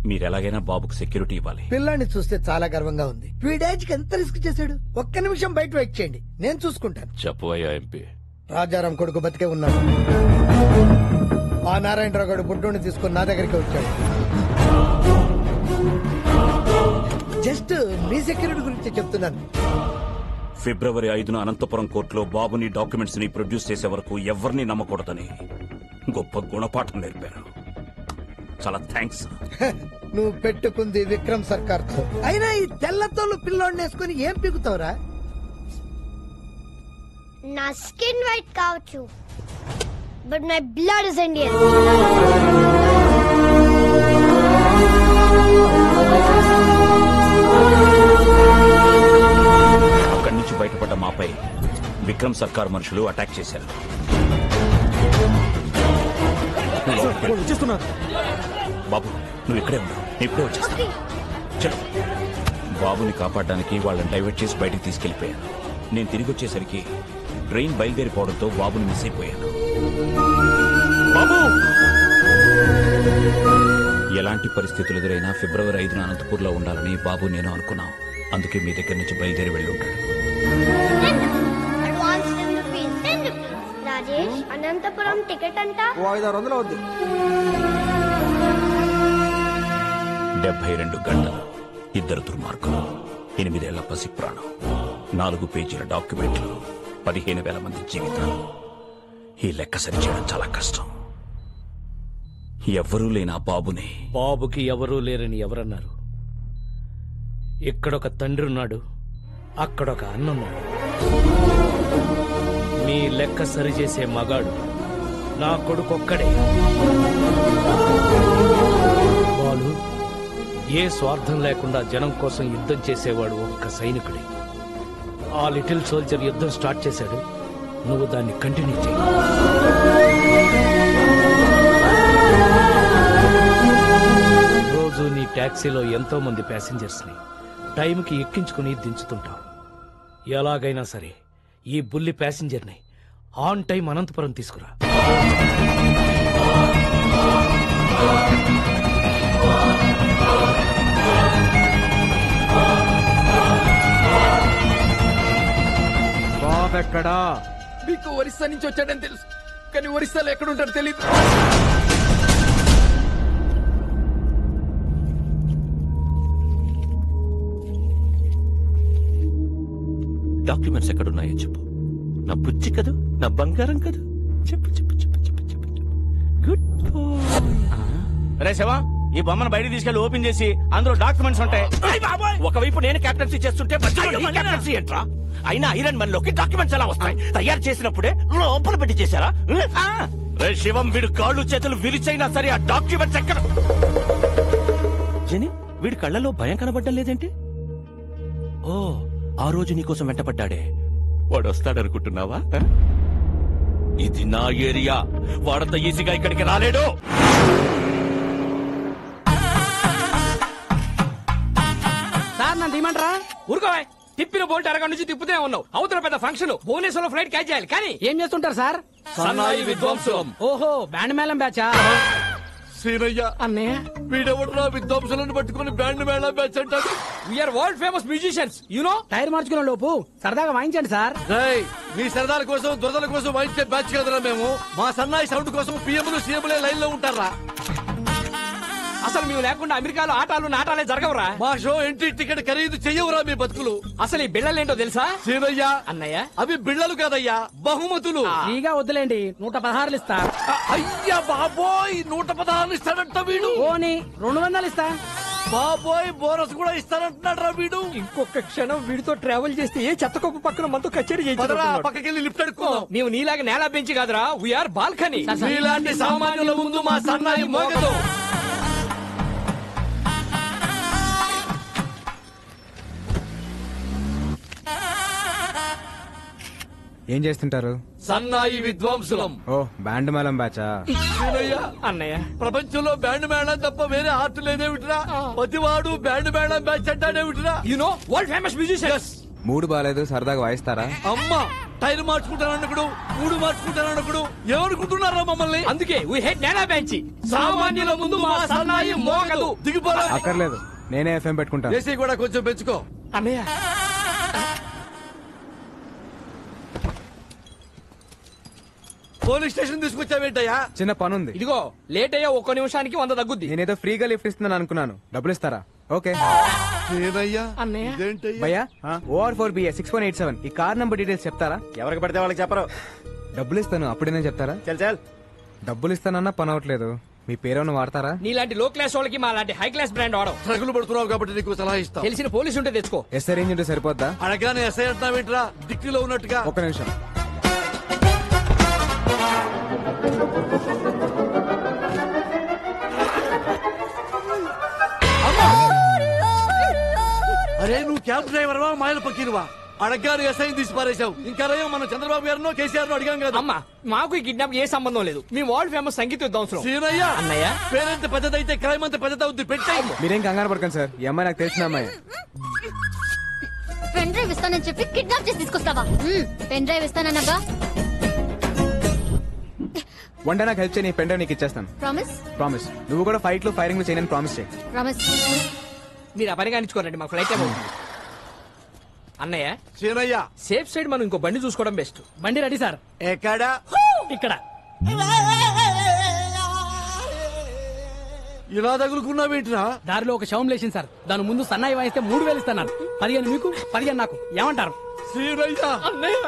మీరెలాగైనా బాబుకు సెక్యూరిటీ ఇవ్వాలి. పిల్లాన్ని చూస్తే చాలా గర్వంగా ఉంది. వీడేజ్కి ఎంత రిస్క్ చేశాడు. ఒక్క నిమిషం బయట వెయిట్ చేయండి, నేను చూసుకుంటాను. చెప్పవయ్యా ఎంపీ. రాజారాం కొడుకు బతికే ఉన్నాడు. ఆ నారాయణరావు గారు బుడ్డోని తీసుకుని నా దగ్గరికి వచ్చాడు. జస్ట్ మీ సెక్యూరిటీ గురించి చెప్తున్నాను. ఫిబ్రవరి 5న అనంతపురం కోర్టులో బాబుని డాక్యుమెంట్స్ ని ప్రొడ్యూస్ చేసే వరకు ఎవరిని నమ్మకూడదని గొప్ప గుణపాఠం నేర్పారు. చాలా థ్యాంక్స్. నువ్వు పెట్టుకుంది విక్రమ్ సర్కార్ తో. అయినా ఈ తెల్లతోలు పిల్లోడిని వేసుకుని ఏం పీకుతావురా? నా స్కిన్ వైట్ కావచ్చు, but my blood is Indian. అక్కడి నుంచి బయటపడ్డ మాపై విక్రమ్ సర్కార్ మనుషులు అటాక్ చేశారు. బాబు, నువ్వు ఇక్కడే ఉన్నావు. ఇప్పుడే వచ్చేస్తా. చలో. బాబుని కాపాడడానికి వాళ్ళని డైవర్ట్ చేసి బయటికి తీసుకెళ్లిపోయాను. నేను తిరిగి వచ్చేసరికి ట్రైన్ బయలుదేరిపోవడంతో బాబుని మిస్ అయిపోయాను. బాబు! ఎలాంటి పరిస్థితులు ఎదురైనా ఫిబ్రవరి 5న అనంతపూర్లో ఉండాలని బాబు నేను అనుకున్నాం. అందుకే మీ దగ్గర నుంచి బయలుదేరి వెళ్ళి ఉంటాడు. రాజేష్, అనంతపురం టికెట్ అంతా 500 అవుద్ది. 72 గంటలు, 2 దుర్మార్గులు, 8 ఏళ్ల పసి ప్రాణం, 4 పేజీల డాక్యుమెంట్లు, 15,000 మంది జీవితాలు. ఈ లెక్క సరిచేయడం చాలా కష్టం. ఎవ్వరూ లేని ఆ బాబుని. బాబుకి ఎవరూ లేరని ఎవరన్నారు? ఇక్కడొక తండ్రి ఉన్నాడు, అక్కడొక అన్నున్నాడు. మీ లెక్క సరిచేసే మగాడు నా కొడుకొక్కడే. బాలు, ఏ స్వార్థం లేకుండా జనం కోసం యుద్ధం చేసేవాడు ఒక్క సైనికుడే. ఆ లిటిల్ సోల్జర్ యుద్ధం స్టార్ట్ చేశాడు, నువ్వు దాన్ని కంటిన్యూ చేయి. రోజు నీ టాక్సీలో ఎంతో మంది ప్యాసింజర్స్ ని టైంకి ఎక్కించుకుని దించుతుంటావు. ఎలాగైనా సరే ఈ బుల్లి ప్యాసింజర్ ని ఆన్ టైం అనంతపురం తీసుకురా. బాబెక్కడా? మీకు ఒరిస్సా నుంచి వచ్చాడని తెలుసు, కానీ ఒరిస్సాలో ఎక్కడుంటాడో తెలియదు. డాక్యుమెంట్స్ ఎక్కడున్నాయో చెప్పు. నా బుజ్జి కదూ, నా బంగారం కదూ, చెప్పు చెప్పు చెప్పు చెప్పు చెప్పు. గుడ్ రే శివ, ఈ బొమ్మను బయటికి తీసుకెళ్లి ఓపెన్ చేసి అందులో డాక్యుమెంట్స్ ఉంటాయి. ఒకవైపు నేను కెప్టెన్సీ చేస్తుంటే మధ్యలో నీ కెప్టెన్సీ ఏంట్రా? అయినా ఐరన్ మన్ లోకి డాక్యుమెంట్స్ ఎలా వస్తాయి? తయారు చేసినప్పుడే లోపల పెట్టి చేశారా? రే శివం, వీడు కాళ్ళు చేతులు విరిచైనా సరే ఆ డాక్యుమెంట్స్ ఎక్కడ? జని, వీడి కళ్ళలో భయం కనబడ్డం లేదేంటి? ఓ, ఆ రోజు నీకోసం వెంటపడ్డాడే వాడు వస్తాడనుకుంటున్నావా? ఇది నా ఏరియా, వాడంత ఈజీగా ఇక్కడికి రాలేడు. సార్ నన్ను తీయమంటారా? ఊరుకోవాయ్, తిప్పిన బోల్ట్ అరగంట నుంచి తిప్పుతూనే ఉన్నావు. అవతల పెద్ద ఫంక్షన్, భువనేశ్వరం ఫ్లైట్ క్యాచ్ చేయాలి. కానీ ఏం చేస్తుంటారు సార్? సన్నాయి విద్వాంసులం. ఓహో, బ్యాండ్ మేళం బ్యాచా? సీనయ్య అన్నయ్య, వీడెవడరా విద్వాంసులను పట్టుకుని బ్యాండ్ మేళ బ్యాచ్ అంటాడు? We are world famous musicians, you know. Tyre మార్చుకునే లోపు సరదాగా వాయించండి సార్. మీ సరదాల కోసం దురదల కోసం వాయించే బ్యాచ్ కదరా మేము. మా సన్నాయి సౌండ్ కోసం పిఎంలు సీఎంలే లైన్ లో ఉంటారా? అసలు మేము లేకుండా అమెరికాలో ఆటాలు నాటాలే జరగవురా. మా షో ఎంట్రీ టికెట్ ఖరీదు చెయ్యవురా మీ బతుకులు. అసలు ఈ బిళ్ళలేంటో తెలుసా? సీనయ్య, అన్నయ్య, అవి బిళ్ళలు కాదయ్యా, బహుమతులు. ఫ్రీగా వద్దులేండి, 116 ఇస్తా. అయ్యా బాబోయ్, 116 ఇస్తాడంట వీడు. ఓని 200 ఇస్తా. బాబోయ్, బోనస్ కూడా ఇస్తానంటున్నాడు రా వీడు. ఇంకొక క్షణం వీడితో ట్రావెల్ చేస్తే ఏ చెత్తకొప్పు పక్కన మనతో కచేరీ పక్కకెళ్ళి లిఫ్ట్ అడుక్కున్నాం. మేము నీలాగా నేల బెంచి కాదురా, వీఆర్ బాల్కనీ. మీలాంటి సామాన్యుల ముందు మా సన్నాయి మోగదు. ఏం చేస్తుంటారు? సన్నాయి విద్వాంసులం. ఓ, బ్యాండ్ మేళం బ్యాచా? అన్నయ్య, ప్రపంచంలో బ్యాండ్ మేళం తప్ప వేరే ఆర్ట్ లేదేమిట్రా? ప్రతివాడు బ్యాండ్ మేళం బ్యాచ్ అంటాడేమిట్రా? You know world famous musicians. Mood బాగాలేదు, సరదాగా వాయిస్తారా? అమ్మా, టైర్ మార్చుకుంటానన్నకుడు, మూడు మార్చుకుంటానన్నకుడు ఏమనుకుంటున్నారా మమ్మల్ని? అందుకే వీ హేట్ నేలా బ్యాంచి. సామాన్యుల ముందు మా సన్నాయి మోగదు. దిగిపోరా. అక్కర్లేదు, నేనే ఎఫ్ఎం పెట్టుకుంటా. ఏసీ కూడా కొంచెం పెంచుకో అన్నయ్య. పోలీస్ స్టేషన్ తీసుకొచ్చావేంటయ్యా? చిన్న పనుంది. ఇదిగో లేట్ అయ్యా, ఒక్క నిమిషానికి 100 తగ్గుద్ది. నేనేదో ఫ్రీగా లిఫ్ట్ ఇస్తున్నాను అనుకున్నాను, డబ్బులు ఇస్తారా? ఓకే. భయ్యా, OR4BA 6187 ఈ కార్ నంబర్ డీటెయిల్స్ చెప్తారా? ఎవరికి పడితే వాళ్ళకి చెప్పరు. డబ్బులు ఇస్తాను, అప్పుడేనే చెప్తారా? చల్ డబ్బులు ఇస్తానన్నా పని అవట్లేదు, మీ పేరేమన్నా వాడతారా? నీలాంటి లో క్లాస్ వాళ్ళకి మా లాంటి హై క్లాస్ బ్రాండ్ వాడవు. ట్రగులు పడుతున్నావు కాబట్టి నీకు సలహా ఇస్తా. తెలిసిన పోలీసు ఉంటే తెచ్చుకో. ఎస్ఐ రేంజ్ ఉంటే సరిపోద్దా? అడగానే ఎస్ఐ అంటున్నావేంట్రా, దిక్కులో ఉన్నట్టుగా. ఒక నిమిషం. అరే, నువ్వు క్యాబ్ డ్రైవర్వా, మాయల పక్కీరువా? అడగారు ఎస్ఐ తీసి పారేశావు. ఇంకా రయ్యం మనం చంద్రబాబు గారినో కేసీఆర్ నో అడిగాం కదా. అమ్మా, మాకు ఈ కిడ్నాప్ ఏ సంబంధం లేదు. మీ వరల్డ్ ఫేమస్ సంగీత విద్వాంసులం. సీనయ్య, అన్నయ్య, పేరెంత పెద్దదైతే క్రైమ్ అంత పెద్దదవుద్ది. పెట్టాయి. మీరేం కంగారు పడకండి సార్, ఈ అమ్మాయి నాకు తెలిసిన అమ్మాయి. పెన్ డ్రైవ్ ఇస్తానని చెప్పి కిడ్నాప్ చేసి తీసుకొస్తావా? పెన్ డ్రైవ్ ఇస్తానన్నాగా. వన్ డే నాకు హెల్ప్ చేయి, పెన్ డ్రైవ్ నీకు ఇచ్చేస్తాను. ప్రామిస్? ప్రామిస్. నువ్వు కూడా ఫైట్ లో ఫైరింగ్ చేయని ప్రామిస్ చేయి. ప్రామిస్. మీరు ఆ పని కానిచ్చుకోరండి, మా ఫ్లైట్ ఏమో. అన్నయ్య, సీనయ్య, సేఫ్ సైడ్ మనం ఇంకో బండి చూసుకోవడం బెస్ట్. బండి రెడీ సార్. ఎక్కడ? ఇక్కడ. ఇలా తగులుకున్నావేంట్రా? దారిలో ఒక శవం లేచింది సార్, దాని ముందు సన్నాయి వాయిస్తే 3000 ఇస్తాను. 15 మీకు, 15 నాకు. ఏమంటారు? సీనయ్య, అన్నయ్య,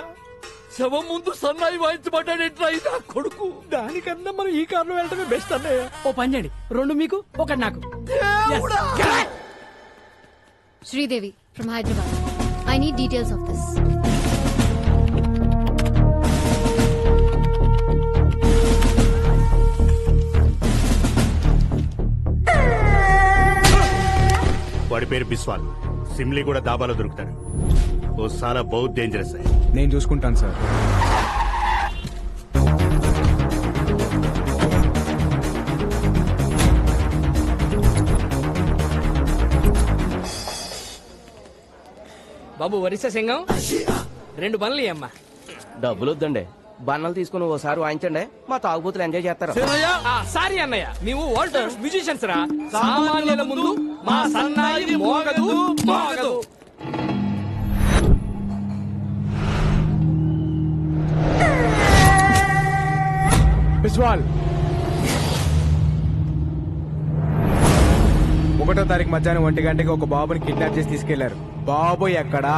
శవం ముందు సన్నాయి వాయించబడ్డాడేంట్రా ఇదా కొడుకు? దానికన్నా మనం ఈ కారులో వెళ్ళటమే బెస్ట్ అన్నయ్య. ఓ పని చేయండి, 2 మీకు, 1 నాకు. Sridevi from Hyderabad. I need details of this. వాడి పేరు బిస్వాల్. సిమ్లీ కూడా దాబాలో దొరుకుతాడు. ఓ సాలా బహుత్ డేంజరస్. నేను చూసుకుంటాను సార్. బాబు వరిస సింగం 2 బండ్లు అమ్మా. డబ్బులు వద్దండి, బన్నలు తీసుకుని ఓసారి వాయించండి, మా తాగుబోతులు ఎంజాయ్ చేస్తారు. సారీ అన్నయ్య, మేము వరల్డ్ ఫేమస్ మ్యూజిషియన్స్ రా. సామాన్యుల ముందు మా సన్నాయి మోగదు మోగదు. బిస్వాల్ 1వ తారీఖు మధ్యాహ్నం 1 గంటకి ఒక బాబుని కిడ్నాప్ చేసి తీసుకెళ్లారు. బాబు ఎక్కడా?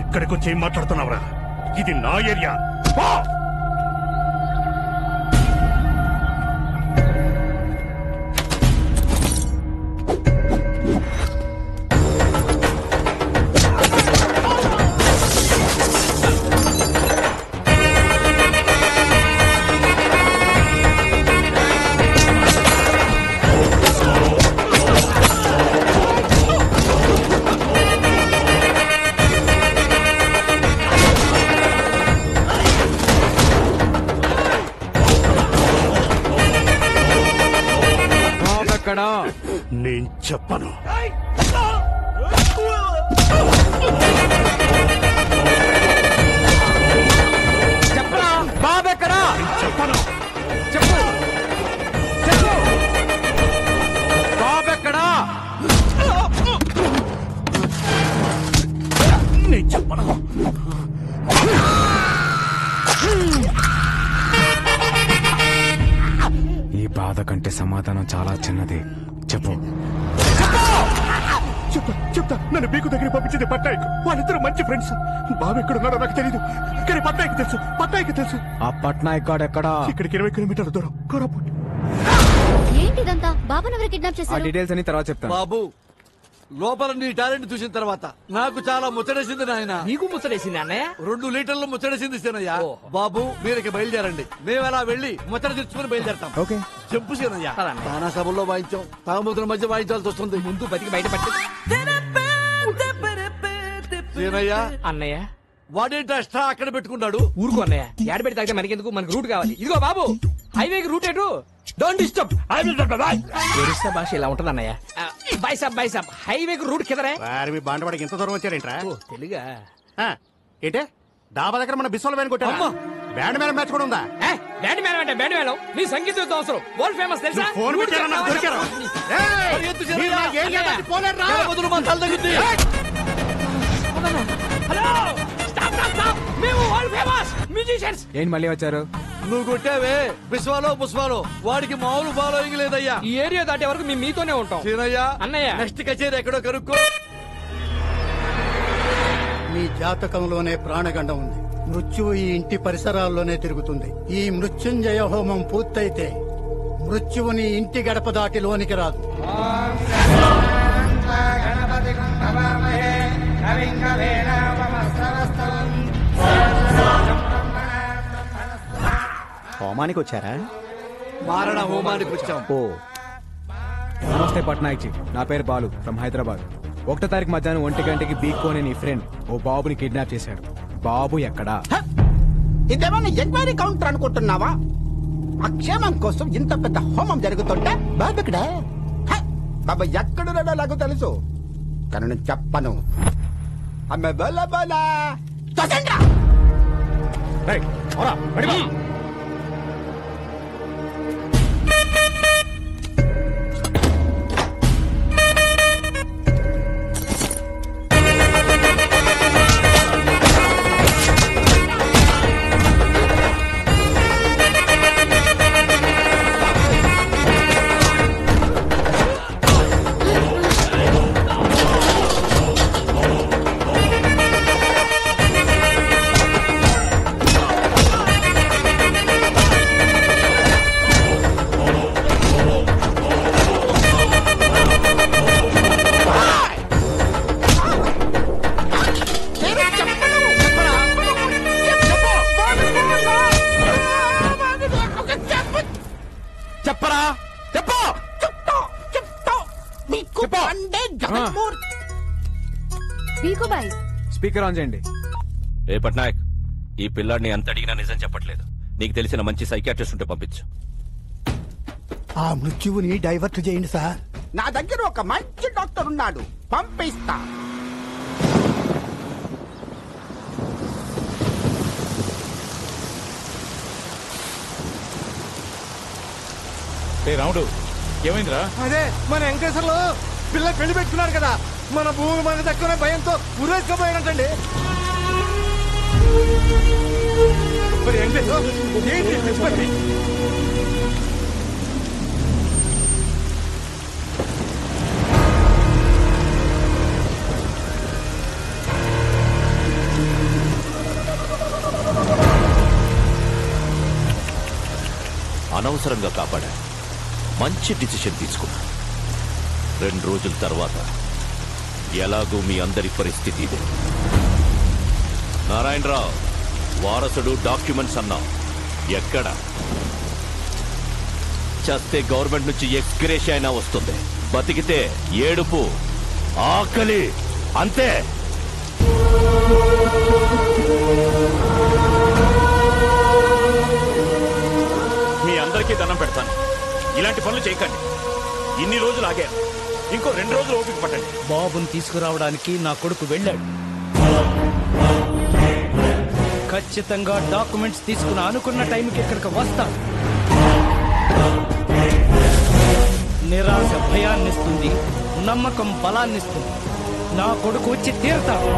ఎక్కడికి వచ్చి ఏం మాట్లాడుతున్నావురా? ఇది నా ఏరియా. నేను చెప్పను. చెప్పరా బాబు ఎక్కడా? చెప్పను. చెప్పు చెప్పు, బాబు ఎక్కడా? నేను చెప్పను. ఈ బాధ కంటే సమాధానం చాలా చిన్నది. చెప్పు. చెప్తా. నన్ను బీకు దగ్గర పంపించింది పట్నాయక్. వాళ్ళిద్దరు మంచి ఫ్రెండ్స్. బాబు ఎక్కడున్నాడో నాకు తెలీదు, కానీ పట్నాయక్ తెలుసు. ఆ పట్నాయక్ గాడు ఎక్కడా? ఇక్కడికి 20 కిలోమీటర్ల దూరం, కోరాపుట్. ఏంటిదంతా? బాబుని ఎవరు కిడ్నాప్ ఆ చేశారు? డీటెయిల్స్ అని తర్వాత చెప్తాను. బాబు, లోపల నీ టాలెంట్ చూసిన తర్వాత నాకు చాలా ముచ్చటేసింది నాయన. నీకు ముచ్చటేసింది అన్నయ్య? 2 లీటర్లు ముచ్చటేసింది సీనయ్య. బాబు మీరికి బయలుదేరండి, మేము అలా వెళ్ళి ముచ్చట తెచ్చుకుని బయలుదేరతాం. ఓకే. చెప్పు సీనయ్య. తానా సభల్లో వాయించాం, తాగుబోతుల మధ్య వాయించాల్సి వస్తుంది. ముందు బతికి బయట పట్టి. సీనయ్య అన్నయ్య వాడేంటి అష్టా అక్కడ పెట్టుకున్నాడు? ఊరుకో అన్నయ్య, ఏడ పెట్టి తాగితే మనకెందుకు, మనకు రూట్ కావాలి. ఇదిగో బాబు, హైవేకి రూట్ ఎటు? Don't disturb. ఒరిస్సా భాష ఇలా ఉంటుంది అన్నయ్య. బై సాబ్ హైవేకి రూట్ కిదరే. మీ బాండవాడికి ఎంత దూరం వచ్చారేంట్రా? తెలుగా ఏంటే డాబా దగ్గర మన బిస్వాల్ వ్యాన్ కొట్టా. బ్యాండ్ మేళం మ్యాచ్ కూడా ఉందా? బ్యాండ్ మేళం అంటే బ్యాండ్ మేళం నీ సంగీతం అవసరం. వరల్డ్ ఫేమస్ తెలుసా? ఫోన్ పెట్టారా? నాకు దొరికారా? Hello, stop. మేము వరల్డ్ ఫేమస్ మ్యూజిషియన్స్. ఏంటి మళ్ళీ వచ్చారు? నువ్వు కొట్టావే బిస్వాలో పుష్పాలో, వాడికి మామూలు ఫాలోయింగ్ లేదయ్యా. ఈ ఏరియా దాటే వరకు మేము మీతోనే ఉంటాం. సీనయ్య అన్నయ్య, నెక్స్ట్ కచేరీ ఎక్కడో కనుక్కో. మీ జాతకంలోనే ప్రాణగండం ఉంది. మృత్యువు ఈ ఇంటి పరిసరాల్లోనే తిరుగుతుంది. ఈ మృత్యుంజయ హోమం పూర్తయితే మృత్యువుని ఇంటి గడప దాటి లోనికి రాదు. హోమానికి వచ్చారా? మారణ హోమానికి వచ్చాం. ఓ నమస్తే పట్నాయక్ జీ, నా పేరు బాలు ఫ్రమ్ హైదరాబాద్. 1వ తారీఖు మధ్యాహ్నం 1 గంటకి బీక్ అనే నీ ఫ్రెండ్ ఓ బాబుని కిడ్నాప్ చేశాడు. బాబు ఎక్కడా? ఇదేమన్నా ఎంక్వైరీ కౌంటర్ అనుకుంటున్నావా? అక్షేమం కోసం ఇంత పెద్ద హోమం జరుగుతుంటే బాబు ఎక్కడా? బాబా ఎక్కడున్నాడో నాకు తెలుసు, కానీ నేను చెప్పను. అమ్మ బోలా బోలా తొందరగా. స్పీకర్ ఆన్ చేయండి. ఏ పట్నాయక్, ఈ పిల్లాడిని అంత అడిగినా నిజం చెప్పట్లేదు. నీకు తెలిసిన మంచి సైకియాట్రిస్ట్ ఉంటే పంపించు. ఆ మృత్యువుని డైవర్ట్ చేయండి సార్. నా దగ్గర ఒక మంచి డాక్టర్ ఉన్నాడు, పంపిస్తా. రాముడు, ఏమైందిరా? అదే మన వెంకటేశ్వర్లు పిల్ల పెళ్లి పెట్టుకున్నాడు కదా, మన భూమి మన దక్కునే భయంతో ఉరేసుకోపోయాడంటండి. మరి వెంకటేశ్వర ఏంటి నిష్పత్తి? అనవసరంగా కాపాడా. మంచి డిసిషన్ తీసుకున్నా. 2 రోజుల తర్వాత ఎలాగూ మీ అందరి పరిస్థితి ఇదే. నారాయణరావు, వారసుడు డాక్యుమెంట్స్ అన్నావు, ఎక్కడ? చస్తే గవర్నమెంట్ నుంచి ఎక్స్గ్రేషియా అయినా వస్తుంది, బతికితే ఏడుపు, ఆకలి, అంతే. మీ అందరికీ దండం పెడతాను, ఇలాంటి పనులు చేయకండి. ఇన్ని రోజులు ఆగారు, ఇంకో 2 రోజులు ఓపిక పట్టండి. బాబుని తీసుకురావడానికి నా కొడుకు వెళ్ళాడు. ఖచ్చితంగా డాక్యుమెంట్స్ తీసుకుని అనుకున్న టైంకి ఇక్కడికి వస్తాడు. నిరాశ భయాన్నిస్తుంది, నమ్మకం బలాన్నిస్తుంది. నా కొడుకు వచ్చి తీరుతాడు.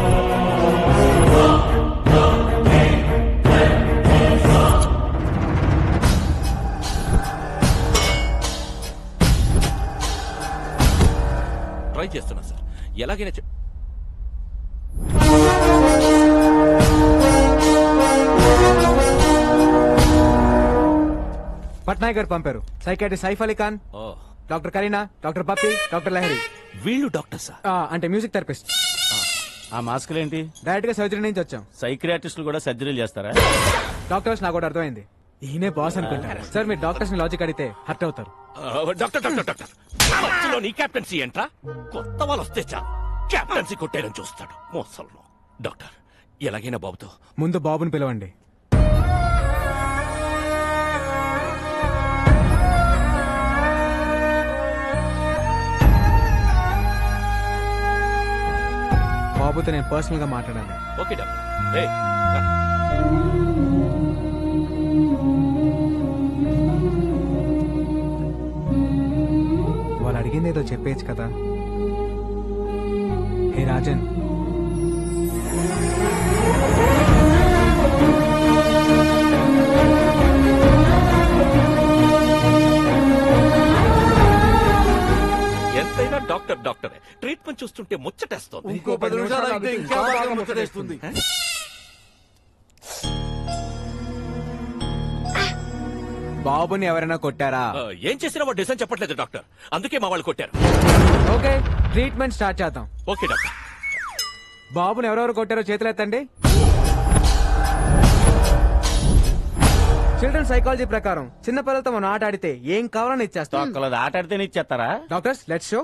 ట్రై చేస్తున్నా సార్, ఎలాగైనా పట్నాయక్ గారు పంపారు. Psychiatrist Saif Ali Khan, doctor Kareena, doctor Pappi, doctor Lahari. వీళ్ళు డాక్టర్సా? అంటే మ్యూజిక్ థెరపిస్ట్. ఆ మాస్కులు ఏంటి? డైరెక్ట్ గా సర్జరీ నుంచి వచ్చాం. సైక్రియాటిస్టులు కూడా సర్జరీలు చేస్తారా? డాక్టర్స్ నాకు కూడా అర్థమైంది, ఈయనే బాస్ అనుకుంటారు. సార్ మీరు డాక్టర్స్ ని లాజిక్ అడిగితే హర్ట్ అవుతారు. డాక్టర్ డాక్టర్ డాక్టర్ మధ్యలో నీ కెప్టెన్సీ ఏంట్రా? కొత్త వాళ్ళు వస్తే చాలు కెప్టెన్సీ కొట్టేయడం చూస్తాడు మోసల్లో. డాక్టర్, ఎలాగైనా బాబుతో ముందు బాబుని పిలవండి. బాబుతో నేను పర్సనల్ గా మాట్లాడాలి. Okay doctor. ఏయ్, రా. వాళ్ళు అడిగింది ఏదో చెప్పేయచ్చు కదా. హే రాజన్, ఎంతైనా డాక్టర్ డాక్టరే. ట్రీట్మెంట్ చూస్తుంటే ముచ్చటేస్తోంది. ఇంకో 10 నిమిషాలు అయితే ఇంకా బాగా ముచ్చటేస్తుంది. బాబుని ఎవరైనా కొట్టారా? ఏం చేసినా వాడు డిసైన్ చెప్పట్లేదు డాక్టర్, అందుకే మా వాళ్ళు కొట్టారు. ఓకే, ట్రీట్మెంట్ స్టార్ట్ చేద్దాం. Okay doctor. బాబుని ఎవరెవరు కొట్టారో చేతులు ఎత్తండి. చిల్డ్రన్ సైకాలజీ ప్రకారం చిన్న పిల్లలతో మనం ఆట ఆడితే ఏం కావాలని ఇచ్చేస్తాం. ఒక్కళ్ళది ఆట ఆడితేనే ఇచ్చేస్తారా? Doctors let's show.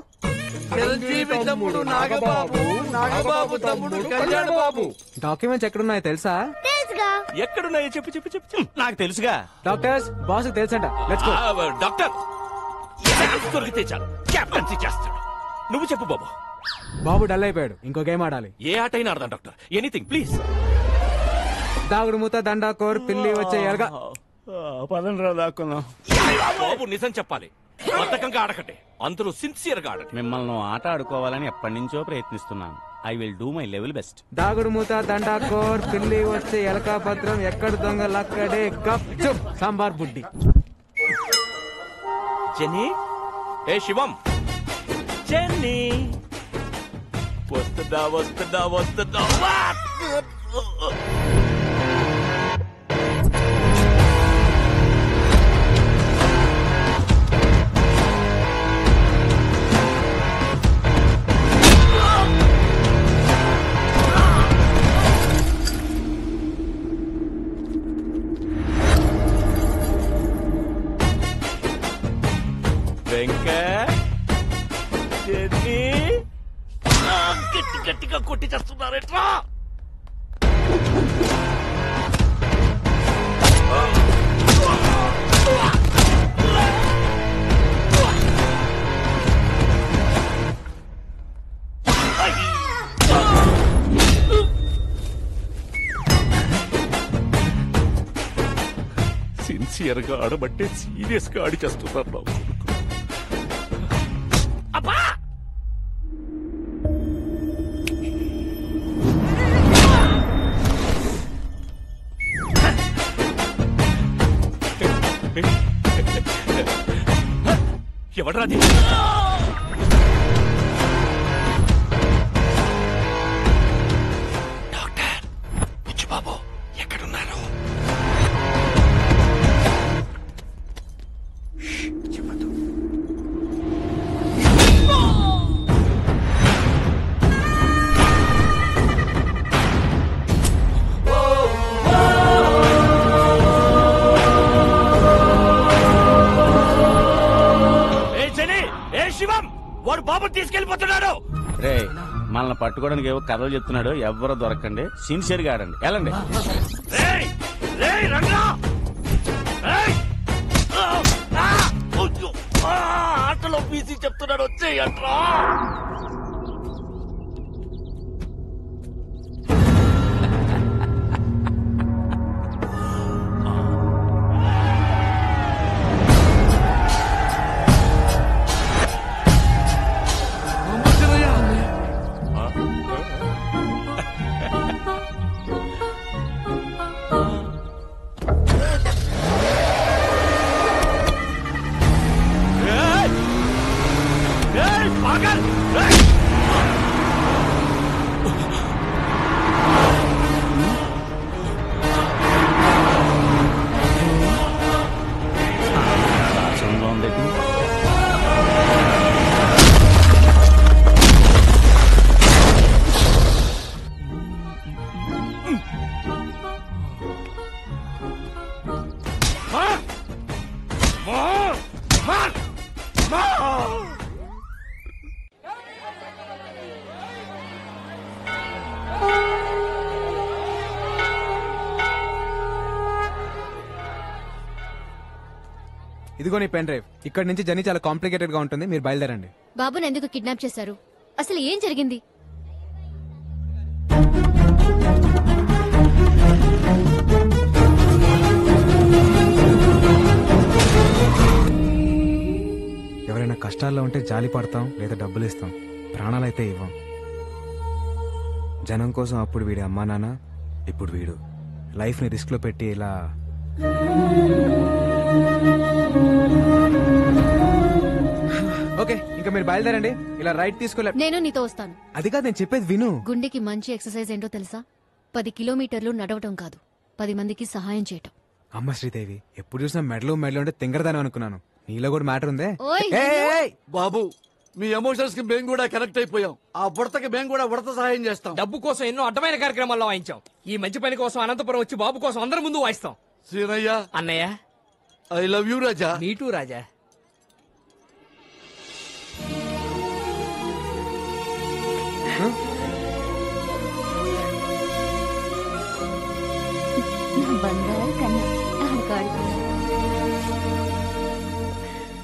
చిరంజీవి తమ్ముడు నాగబాబు, నాగబాబు తమ్ముడు కళ్యాణ్ బాబు. డాక్యుమెంట్స్ ఎక్కడున్నాయో తెలుసా? ఎక్కడున్నాయో చెప్పు చెప్పు చెప్పు. నాకు తెలుసుగా. డాక్టర్స్ బాస్ తెలుసంట. Let's go. డాక్టర్ దొరికితే చాలు కెప్టెన్సీ చేస్తాడు. నువ్వు చెప్పు బాబు. బాబు డల్ అయిపోయాడు, ఇంకో గేమ్ ఆడాలి. ఏ ఆట అయినా ఆడదాం డాక్టర్, ఎనీథింగ్ ప్లీజ్. దాగుడు మూత, దండా కోర్, పిల్లి వచ్చే ఎలగా. పదండ్రా దాక్కున్నాం. బాబు నిజం చెప్పాలి, బద్ధకంగా ఆడకండి, అందులో సిన్సియర్ గా ఆడండి. మిమ్మల్ని ఆట ఆడుకోవాలని ఎప్పటి నుంచో ప్రయత్నిస్తున్నాను. I will do my level best. దాగుడు మూత, దండా కోర్, పిల్లి వచ్చే ఎలకా పత్రం, ఎక్కడ దొంగలక్కడే గప్ చుప్ సాంబార్ బుడ్డి. జెన్నీ, ఏ శివం, జెన్నీ వస్తుందా వస్తుందా వస్తుందా? గట్టి గట్టిగా కొట్టి చేస్తున్నారేట్రా? సిన్సియర్ గా ఆడబట్టే సీరియస్ గా ఆడి చేస్తున్నారు నా కొడుకు. ఎవడ్రాది? డాక్టర్ బుచ్చిబాబు ఎక్కడున్నారు? చెప్పదు. శివం వాడు బాబు తీసుకెళ్లిపోతున్నాడు. రే మనల్ని పట్టుకోవడానికి ఏవో కథలు చెప్తున్నాడు. ఎవ్వరూ దొరకండి, సిన్సియర్ గా ఆడండి. వెళ్ళండి. ఆటలో బీసీ చెప్తున్నాడు, వచ్చేయంట్రా. ఇదిగో నీ పెన్ డ్రైవ్. ఇక్కడ నుంచి జర్నీ చాలా కాంప్లికేటెడ్ గా ఉంటుంది, మీరు బయలుదేరండి. బాబుని ఎందుకు కిడ్నాప్ చేశారు? అసలు ఏం జరిగింది? ఎవరైనా కష్టాల్లో ఉంటే జాలి పడతాం, లేదా డబ్బులు ఇస్తాం, ప్రాణాలైతే ఇవ్వం. జనం కోసం అప్పుడు వీడి అమ్మా నాన్న, ఇప్పుడు వీడు లైఫ్ ని రిస్క్ లో పెట్టి ఇలా. ఓకే, ఇంకా మీరు బయలుదేరండి. ఇలా రైట్ తీసుకోలే. నేను నీతో వస్తాను. అది కాదు, నేను చెప్పేది విను. గుండెకి మంచి ఎక్సర్సైజ్ ఏంటో తెలుసా? 10 కిలోమీటర్లు నడవటం కాదు, 10 మందికి సహాయం చేయటం. అమ్మ శ్రీదేవి, ఎప్పుడు చూసినా మెడలో అంటే తింగరదాని అనుకున్నాను. నీలో కూడా మ్యాటర్ ఉందే. ఓయ్, బాబు, మీ ఎమోషన్స్ కి మేము కూడా కనెక్ట్ అయిపోయాం. ఆ బుడతకి మేము కూడా ఉడత సహాయం చేస్తాం. డబ్బు కోసం ఎన్నో అడ్డమైన కార్యక్రమాల్లో వాయించాం. ఈ మంచి పని కోసం అనంతపురం వచ్చి బాబు కోసం అందరి ముందు వాయిస్తాం. సీనయ్య, అన్నయ్య, ఐ లవ్ యూ రాజా. నీటూ రాజా.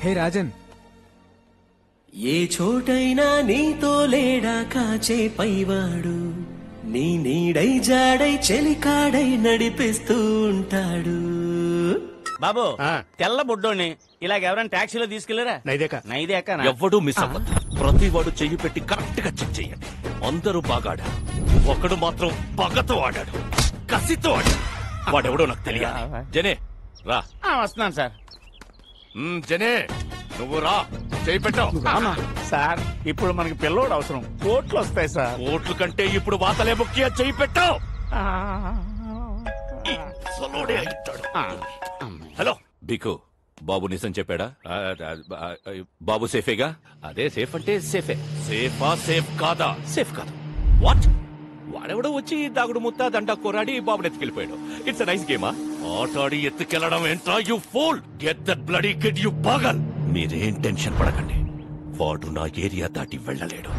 హే రాజన్, ఏ చోటైనా నీతో లేడా కాచే పైవాడు, నీ నీడై జాడై చెలికాడై నడిపిస్తూ ఉంటాడు. బాబు, తెల్ల బుడ్డోని ఇలాగ ఎవరైనా టాక్సీలో తీసుకెళ్లారా? నైదేక ఎవ్వడూ మిస్ అవ్వద్దు. ప్రతి వాడు చెయ్యి పెట్టి కరెక్ట్ గా చెక్ చేయండి. అందరూ బాగా ఆడారు, ఒకడు మాత్రం పగతో ఆడాడు, కసితో ఆడాడు. వాడెవడో నాకు తెలియాలి. జనే రా. వస్తున్నాను సార్. జనే నువ్వు రా, చేయి పెట్టావు సార్. ఇప్పుడు మనకి పిల్లోడు అవసరం, కోట్లు వస్తాయి సార్. కోట్లు కంటే ఇప్పుడు వాతలే ముఖ్య. చేయి పెట్టావు. హలో బికు, బాబు నిజం చెప్పాడా? బాబు సేఫేగా? అదే సేఫ్ అంటే సేఫే. సేఫా సేఫ్ కాదా? సేఫ్ కాదు. వాట్? వాడెవడో వచ్చి దాగుడు ముత్తా దండా కొరాడి బాబుని ఎత్తుకెళ్ళిపోయాడు. It's nice గేమా? ఆటాడి ఎత్తుకెళ్లడం ఏంట్రా you fool? Get that bloody kid you పాగల్. మీరేం టెన్షన్ పడకండి, వాడు నా ఏరియా దాటి వెళ్ళలేడు.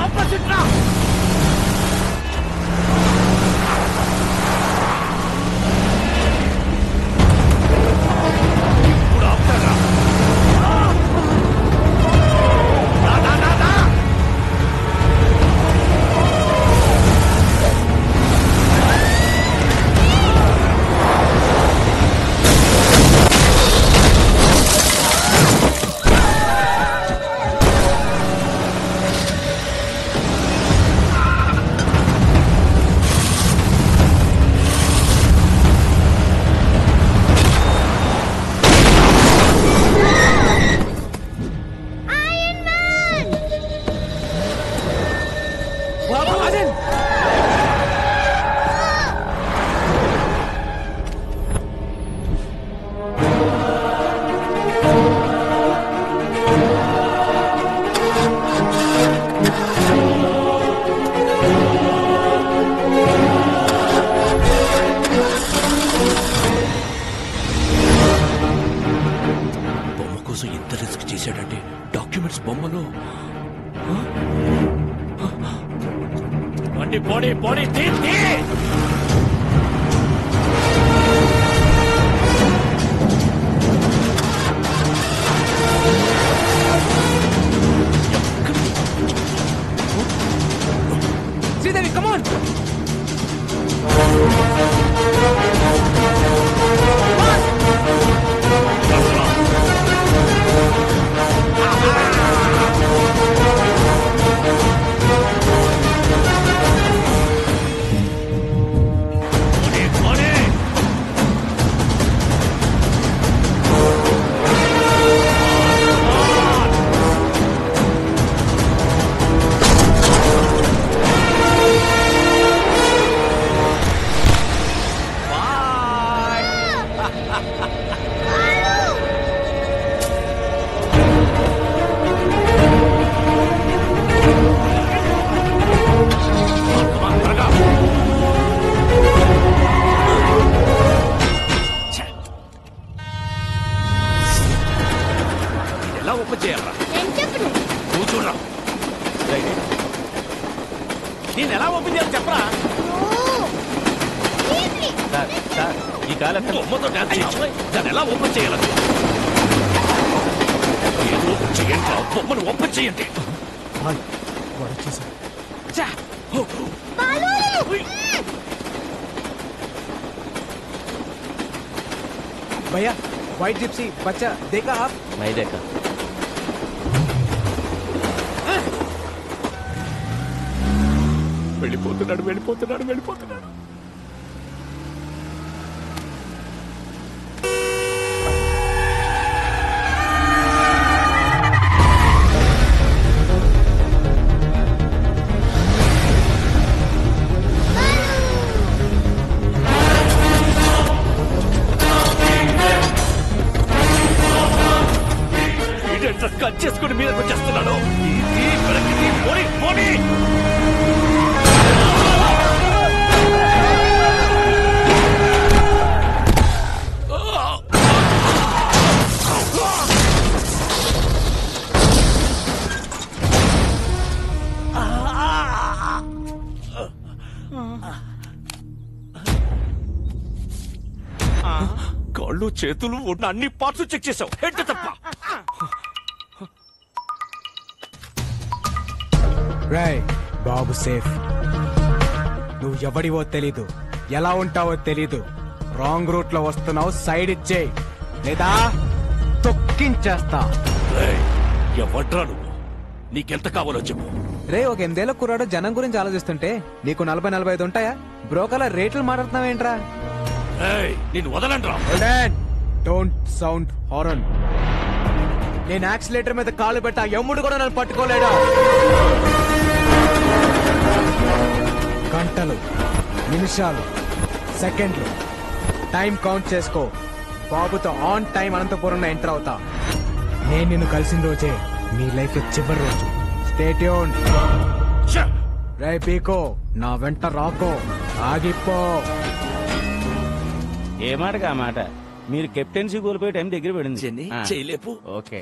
ఆపోజిట్ రా. ఇప్పుడు ఆపుతారా? శ్రీదేవి కమాన్. ఎలా ఓపెన్ చేయాలరా? కూర్చోరా. నేను ఎలా ఓపెన్ చేయాలి చెప్పరా? ఈ కాలం బొమ్మతో డాన్స్ చేయించు. దాన్ని ఎలా ఓపెన్ చేయాలి? ఏదో ఓపెన్ చేయండి. బొమ్మను ఓపెన్ చేయండి. भैया व्हाइट जिप्सी बच्चा देखा आप? नहीं देखा. వెళ్ళిపోతున్నాడు వెళ్ళిపోతున్నాడు వెళ్ళిపోతున్నాడు. కట్ చేసుకుని మీదకి వచ్చేస్తున్నాడు. పోనీ పోనీ. కాళ్ళు చేతులు ఉన్న అన్ని పార్ట్స్ చెక్ చేసావు. హెడ్ తప్ప. రాయ్ బాబు సేఫ్. నువ్వు ఎవడివో తెలీదు, ఎలా ఉంటావో తెలీదు. రాంగ్ రూట్ లో వస్తున్నావు, సైడ్ ఇచ్చేయి లేదా తొక్కించేస్తా. ఎవడ్రా నువ్వు? నీకెంత కావాలో చెప్పు. రే ఒక 8 ఏళ్ల కుర్రాడు జనం గురించి ఆలోచిస్తుంటే నీకు 40-45 ఉంటాయా? బ్రోకర్ల రేట్లు మాట్లాడుతున్నావేంట్రా? నేను వదలండ్రా. Don't sound horn. నేను యాక్సిలేటర్ మీద కాలు పెట్టా, ఎమ్ముడు కూడా నన్ను పట్టుకోలేడా. గంటలు, నిమిషాలు, సెకండ్లు టైం కౌంట్ చేసుకో. బాబుతో ఆన్ టైం అనంతపురంలో ఎంటర్ అవుతా. నేను నిన్ను కలిసిన రోజే నీ లైఫ్ చివరి రోజు. Stay tuned. రే పీకో, నా వెంట రాకో, ఆగిపో. ఏ మాటగా ఆ మాట. మీరు కెప్టెన్సీ కోల్పోయే టైం దగ్గర పడింది. చేయలేపు. ఓకే.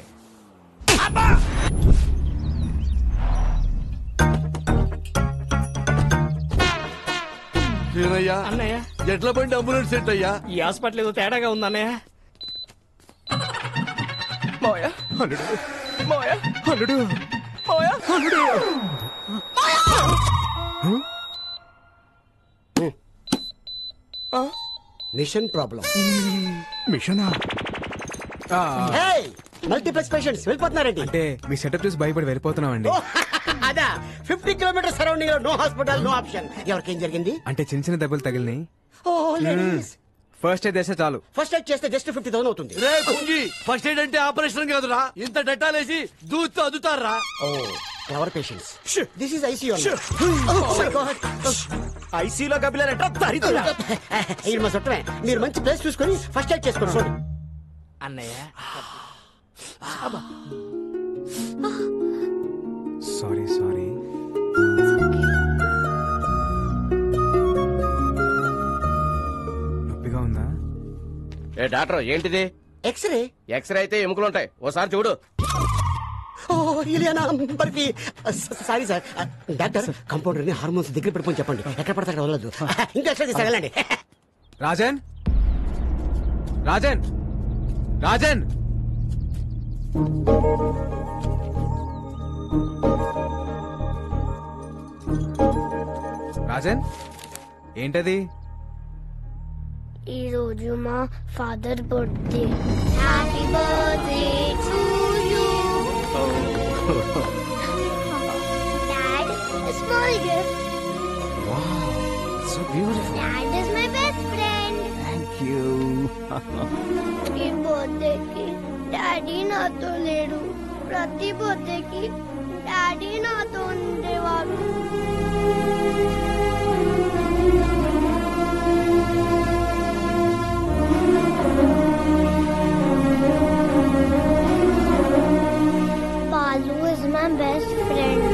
ఏమయ్యా అన్నయ్య ఎట్ల బండి అంబులెన్స్ సెట్ అయ్యా ఈ హాస్పిటల్ ఏదో తేడాగా ఉంది అన్నయ్య. మాయా అల్లుడు మాయా అల్లుడు మాయా అల్లుడు. Mission problem. మిషనా? మల్టీప్లెక్స్ పేషెంట్స్ వెళ్ళిపోతున్నారండి. అంటే మీ సెటప్ చూసి భయపడి వెళ్ళిపోతున్నామండి. అదా 50 కిలోమీటర్ సరౌండింగ్ లో నో హాస్పిటల్ నో ఆప్షన్. ఎవరికేం జరిగింది? అంటే చిన్న చిన్న దెబ్బలు తగిలినాయి. ఫస్ట్ ఎయిడ్ చేస్తే చాలు. ఫస్ట్ ఎయిడ్ చేస్తే జస్ట్ 50,000 అవుతుంది. రే కుంగి, ఫస్ట్ ఎయిడ్ అంటే ఆపరేషన్ కాదురా, ఇంత డెటాలేసి దూస్తూ అదుతారా. Clever patients. This is ICU. ఐసీలో గబిలారంట దరిద్రుడా. ఇది మా చుట్టమే. మీరు మంచి ప్లేస్ చూసుకొని ఫస్ట్ ఎయిడ్ చేసుకోండి. చూడండి అన్నయ్య. Sorry sorry. నొప్పిగా ఉందా? ఏ డాక్టర్ ఏంటిది? ఎక్స్రే. ఎక్స్రే అయితే ఎముకలు ఉంటాయి, ఓసారి చూడు. Sorry sir. డాక్టర్ కంపౌండర్ ని హార్మోన్స్ దగ్గర పెట్టుకొని చెప్పండి. ఎక్కడ పడతా అక్కడ వదలదు. ఇంకా ఎక్స్రే తీసాగలండి. రాజన్ రాజన్ రాజన్ రాజన్ ఏంటది? ఈ రోజు మా father birthday. Happy birthday to you. Dad, a small gift. Wow, it's so beautiful. Dad is my best friend. Thank you. ఈ బర్త్డేకి డాడీ నాతో లేడు. ప్రతి బర్త్డేకి డాడీ నాతో ఉండేవాడు. Balu is my best friend.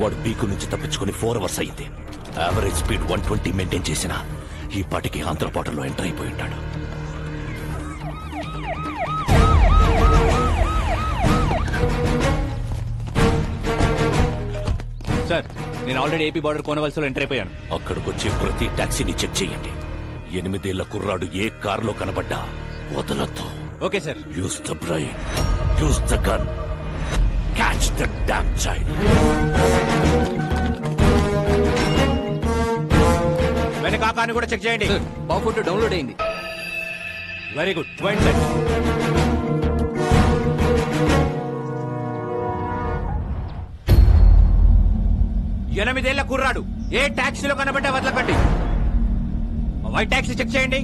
వాడు పీకు నుంచి తప్పించుకుని 4 hours అయింది. యావరేజ్ స్పీడ్ 120 మెయింటైన్ చేసిన ఈ పాటికి ఆంధ్రపాటలో ఎంటర్ అయిపోయి ఉంటాడు. సార్, నేను ఆల్రెడీ ఏపీ బార్డర్ కోనవలసలో ఎంటర్ అయిపోయాను. అక్కడికి వచ్చి ప్రతి టాక్సీని చెక్ చేయండి. 8 ఏళ్ల కుర్రాడు ఏ కారులో కనబడ్డా వదలొద్దు. Okay sir. Use the brain, use the gun, catch the damn child. వెనక కాకాని కూడా చెక్ చేయండి. బాబు ఫోటో డౌన్లోడ్ అయింది. Very good. White sir. ఎనిమిదేళ్ల కుర్రాడు ఏ టాక్సీలో కనబడ్డా వదలకండి. వైట్ టాక్సీ చెక్ చేయండి.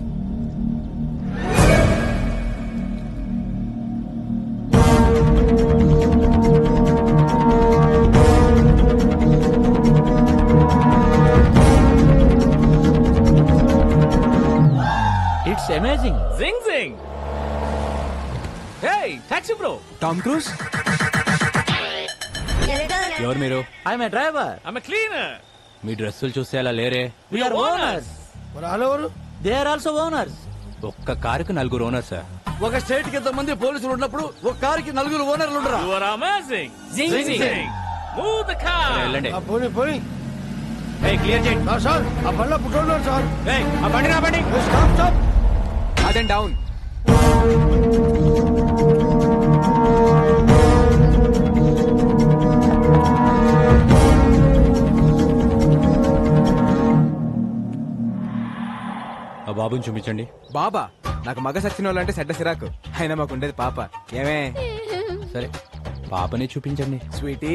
It's amazing. జింగ్ జింగ్. Hey taxi bro. Tom Cruise. ఎవరు మీరు? I'm a driver. I'm a cleaner. మీ డ్రెస్సులు చూస్తే అలా లేరే. We are owners. They are also owners. ఒక్క కారుకు 4 ఓనర్స్ సార్. ఒక స్టేట్ కి ఇంతమంది పోలీసులు ఉన్నప్పుడు ఒక కారుకి 4 ఓనర్లు ఉండరా? You are amazing. జింగ్ జింగ్. Move the car. వెళ్ళండి. పోనీ పోనీ. క్లియర్ చేయండి సార్. ఆ బండ్లో పుట్టిన సార్. ఆ బండి నా బండి. Stop stop. రాజన్ డౌన్. ఆ బాబుని చూపించండి. బాబా, నాకు మగ సచ్చిన వాళ్ళంటే చెడ్డ సిరాకు. అయినా మాకు ఉండేది పాప. ఏమే? సరే, పాపని చూపించండి. స్వీటీ.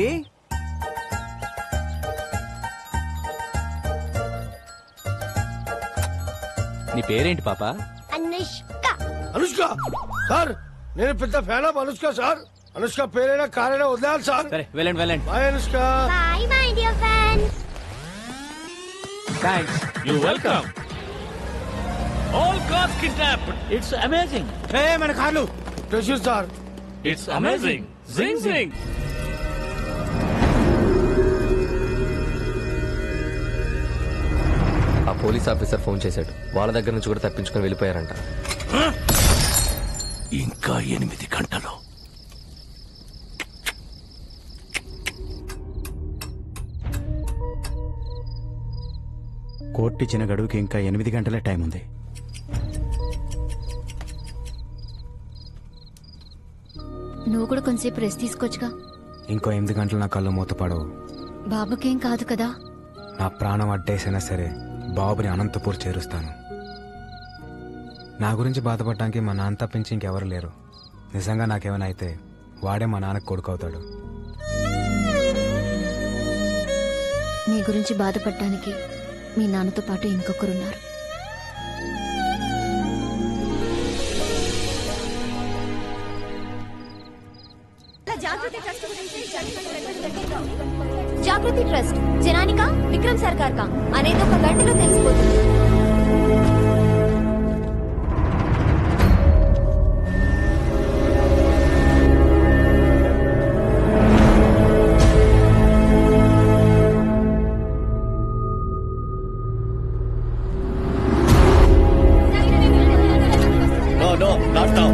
నీ పేరేంటి పాప? అనుష్క. అనుష్క సార్ నేను పెద్ద fan of Anushka sir. Anushka పేరైనా కారైనా వదిలేయాలి సార్. సరే వెళ్ళండి వెళ్ళండి. Bye Anushka. Bye my dear friend. Thanks. You welcome. All cars kidnapped. It's amazing. మన కార్లు ట్రెషర్ సార్. It's amazing. జింగ్ జింగ్. ఆ పోలీస్ ఆఫీసర్ ఫోన్ చేశాడు. వాళ్ళ దగ్గర నుంచి కూడా తప్పించుకొని వెళ్ళిపోయారంట. ఇంకా 8 గంటలు. కోర్టు ఇచ్చిన గడువుకి ఇంకా 8 గంటలే టైం ఉంది. నువ్వు కూడా కొంచెంసేపు రెస్ట్ తీసుకోవచ్చుగా. ఇంకో 8 గంటలు నా కళ్ళు మూతపడవు. బాబుకేం కాదు కదా. నా ప్రాణం అడ్డేసైనా సరే బాబుని అనంతపూర్ చేరుస్తాను. నా గురించి బాధపడటానికి మా నాన్న తప్పించి ఇంకెవరు లేరు. నిజంగా నాకేమైనా అయితే వాడే మా నాన్నకు కొడుకవుతాడు. నీ గురించి బాధపడటానికి మీ నాన్నతో పాటు ఇంకొకరున్నారు. జాగృతి ట్రస్ట్ జనానికా విక్రమ్ సర్కార్ కా అనేది ఒక గంటలో తెలిసిపోతుంది. No, not now.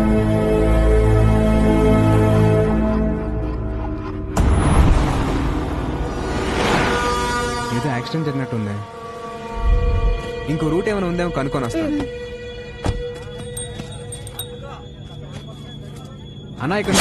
ఏదో యాక్సిడెంట్ జరిగినట్టుంది. ఇంకో రూట్ ఏమైనా ఉందేమో కనుక్కొని వస్తాను. అన్నా ఇక్కడ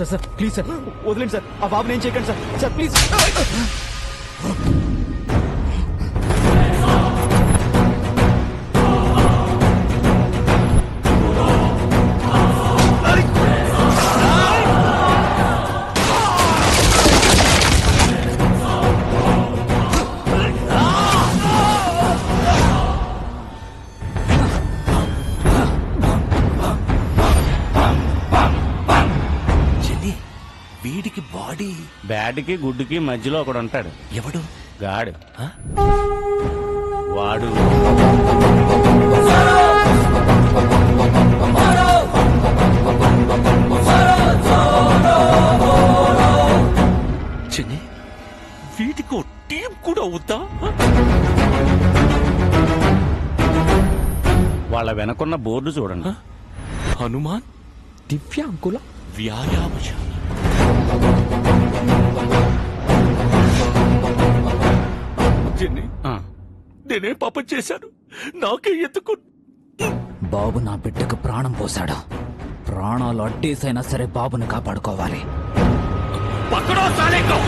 సార్ ప్లీజ్ సార్ వదిలేండి సార్. ఆ బాబుని ఏం చేయకండి సార్. Sir please. వీడికి బాడీ బ్యాడ్కి గుడ్డుకి మధ్యలో ఒకడు ఉంటాడు. ఎవడు? గాడు. వాడు చిన్ని వీటికి టీం కూడా అవుతా? వాళ్ళ వెనకున్న బోర్డు చూడండి. హనుమాన్ దివ్యాంకుల వ్యాయామశాల. నేనే పాపం చేశాను. నాకే ఎందుకు? బాబు నా బిడ్డకు ప్రాణం పోశాడు. ప్రాణాలు అడ్డేసైనా సరే బాబుని కాపాడుకోవాలి. పక్కడో సాలేకో.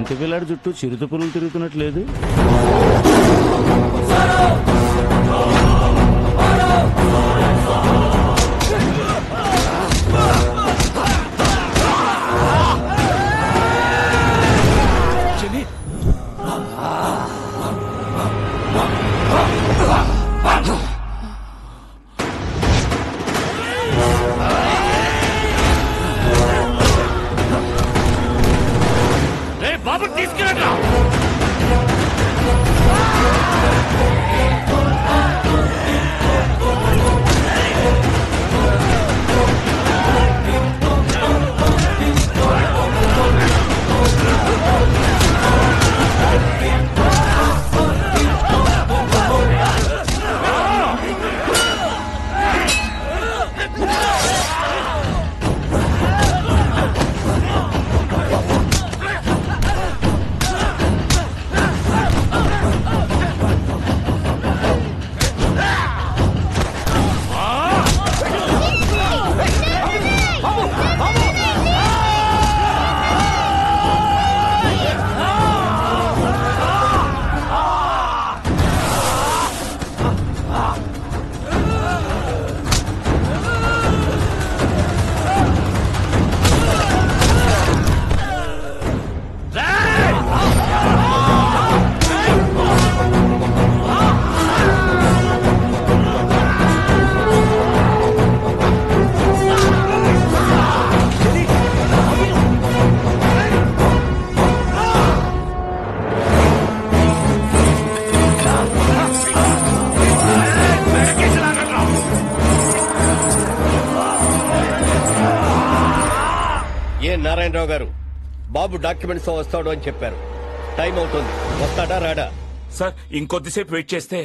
చంటి పిల్లాడి చుట్టూ చిరుత పురుగులు తిరుగుతున్నట్లేదు. బాబు తీసుకురా. నారాయణరావు గారు బాబు డాక్యుమెంట్స్ తో వస్తాడు అని చెప్పారు. టైం అవుతుంది, వస్తాడా రాడా? సార్ ఇంకొద్దిసేపు వెయిట్ చేస్తే.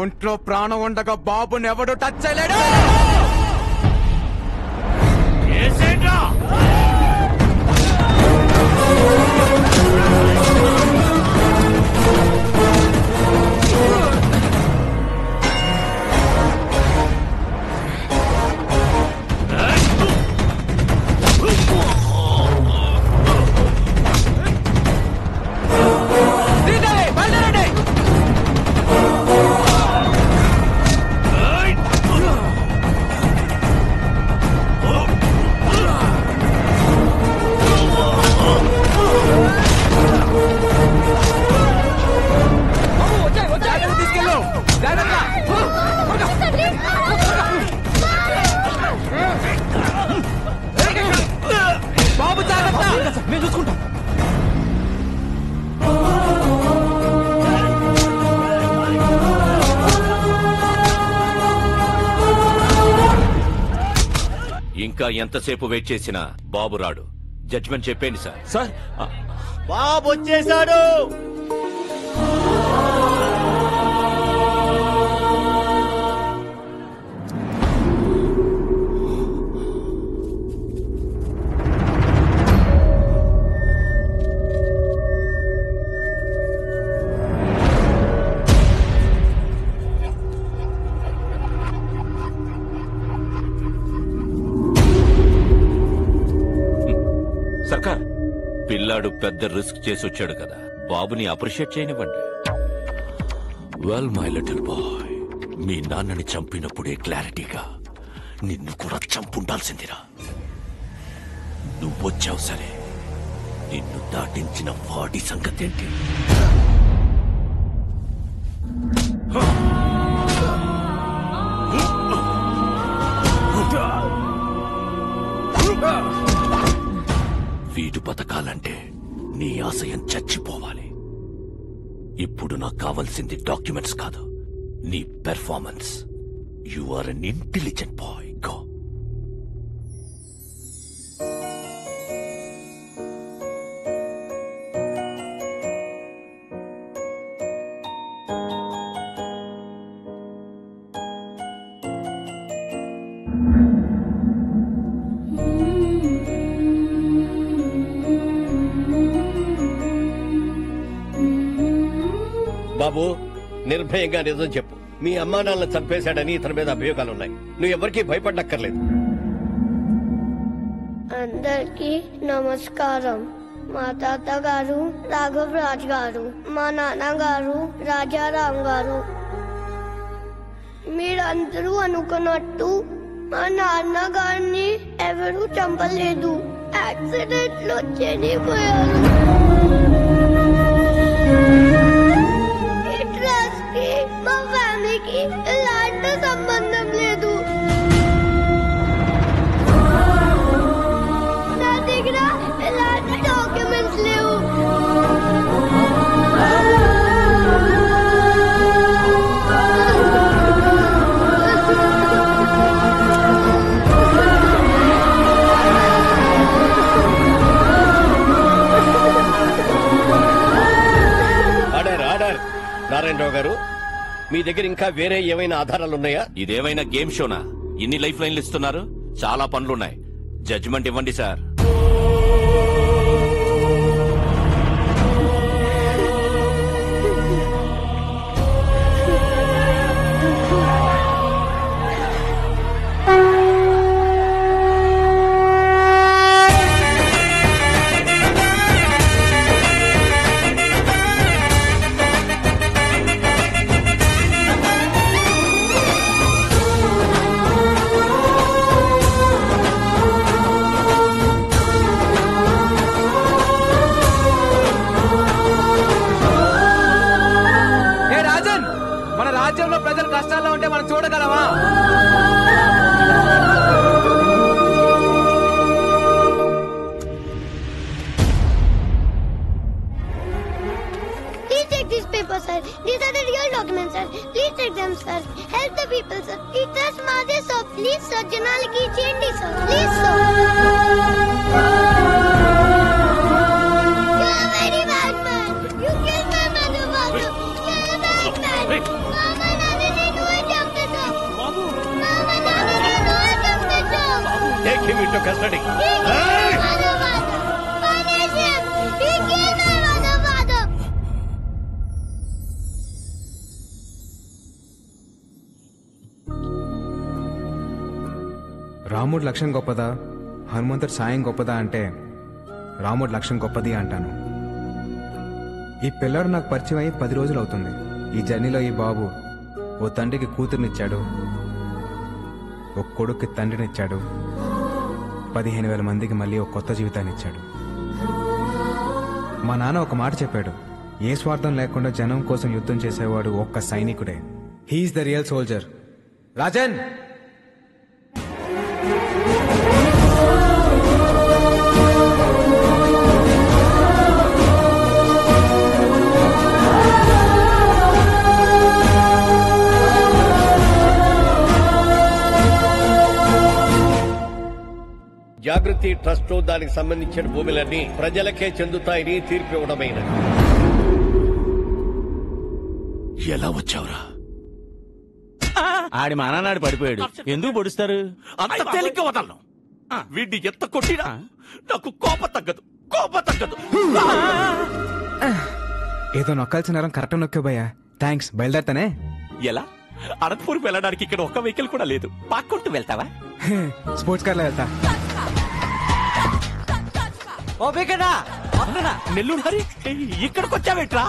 ఒంట్లో ప్రాణం ఉండగా బాబుని ఎవడు టచ్ చేయలేడు. బాబు జాగ్రత్త, మేము చూసుకుంటాం. ఇంకా ఎంతసేపు వెయిట్ చేసినా బాబు రాడు. జడ్జిమెంట్ చెప్పేయండి సార్. సార్ బాబు వచ్చేసాడు. సర్కార్ పిల్లాడు పెద్ద రిస్క్ చేసి వచ్చాడు కదా, బాబుని అప్రిషియేట్ చేయనివ్వండి. వెల్ మై లిటిల్ బాయ్, మీ నాన్నని చంపినప్పుడే క్లారిటీగా నిన్ను కూడా చంపుండాల్సిందిరా. నువ్వొచ్చావు సరే, నిన్ను దాటించిన వాడి సంగతి ఏంటి? వీడు బతకాలంటే నీ ఆశయం చచ్చిపోవాలి. ఇప్పుడు నాకు కావాల్సింది డాక్యుమెంట్స్ కాదు, నీ performance. You are an intelligent boy. Go. బాబు నిర్భయంగా నిజం చెప్పు. మీ అమ్మా నాన్నలను చంపేశాడని ఇతని మీద అభియోగాలున్నాయి. నువ్వు ఎవరికీ భయపడక్కర్లేదు. అందరికి నమస్కారం. మా తాతగారు రాఘవ్ రాజ్ గారు, మా నాన్నగారు రాజారాం గారు. మీరందరూ అనుకున్నట్టు మా నాన్నగారిని ఎవరూ చంపలేదు. యాక్సిడెంట్ లో చనిపోయారు. మా ఫ్యామిలీకి ఎలాంటి సంబంధం లేదు. నా దగ్గర ఎలాంటి డాక్యుమెంట్స్ లేవు. నారాయణరావు గారు, మీ దగ్గర ఇంకా వేరే ఏమైనా ఆధారాలున్నాయా? ఇదేమైనా గేమ్ షోనా? ఇన్ని లైఫ్ లైన్లు ఇస్తున్నారు. చాలా పనులున్నాయి. జడ్జిమెంట్ ఇవ్వండి సార్. ప్రజలు కష్టాల్లో ఉంటే మనం చూడగలమా? Please take these papers, sir. These are the real documents, sir. Please take them, sir. Help the people, sir. It is Madhe, sir. Please, sir. Janaliki change, sir. Please, sir. You are a very bad man. You killed my mother, father. You are a bad man. Mama, Nandini, do it, jump it up. Mama, Nandini, do it, jump it up. Take him into custody. He killed my mother, father. Punish him. He killed my mother, father. రాముడి లక్ష్యం గొప్పదా, హనుమంతుడి సాయం గొప్పదా అంటే రాముడి లక్ష్యం గొప్పది అంటాను. ఈ పిల్లడు నాకు పరిచయం అయ్యి 10 రోజులు అవుతుంది. ఈ జర్నీలో ఈ బాబు ఓ తండ్రికి కూతురునిచ్చాడు, ఓ కొడుక్కి తండ్రినిచ్చాడు, 15,000 మందికి మళ్ళీ ఒక కొత్త జీవితాన్ని ఇచ్చాడు. మా నాన్న ఒక మాట చెప్పాడు, ఏ స్వార్థం లేకుండా జనం కోసం యుద్ధం చేసేవాడు ఒక్క సైనికుడే. He is the real soldier. Rajan, Jagruti trust దానికి సంబంధించిన భూములన్నీ ప్రజలకే చెందుతాయని తీర్పు ఇవ్వడమైనది. ఎలా వచ్చావురా? ఆడి మానాడు పడిపోయాడు. ఎందుకు పొడుస్తారు? అంత తేలిగ్గా వదలను. వీడిని ఎంత కొట్టినా నాకు కోపం తగ్గదు. ఏదో నొక్కాల్సిన నరం కరెక్ట్ నొక్కా భయ్యా. థ్యాంక్స్. బయలుదేరతానే. ఎలా? అనంతపూర్ వెళ్ళడానికి ఇక్కడ ఒక్క వెహికల్ కూడా లేదు. పాక్కుంటూ వెళ్తావా? స్పోర్ట్స్ కార్లో వెళ్తా. నెల్లూరు హరి, ఇక్కడికి వచ్చావేట్రా?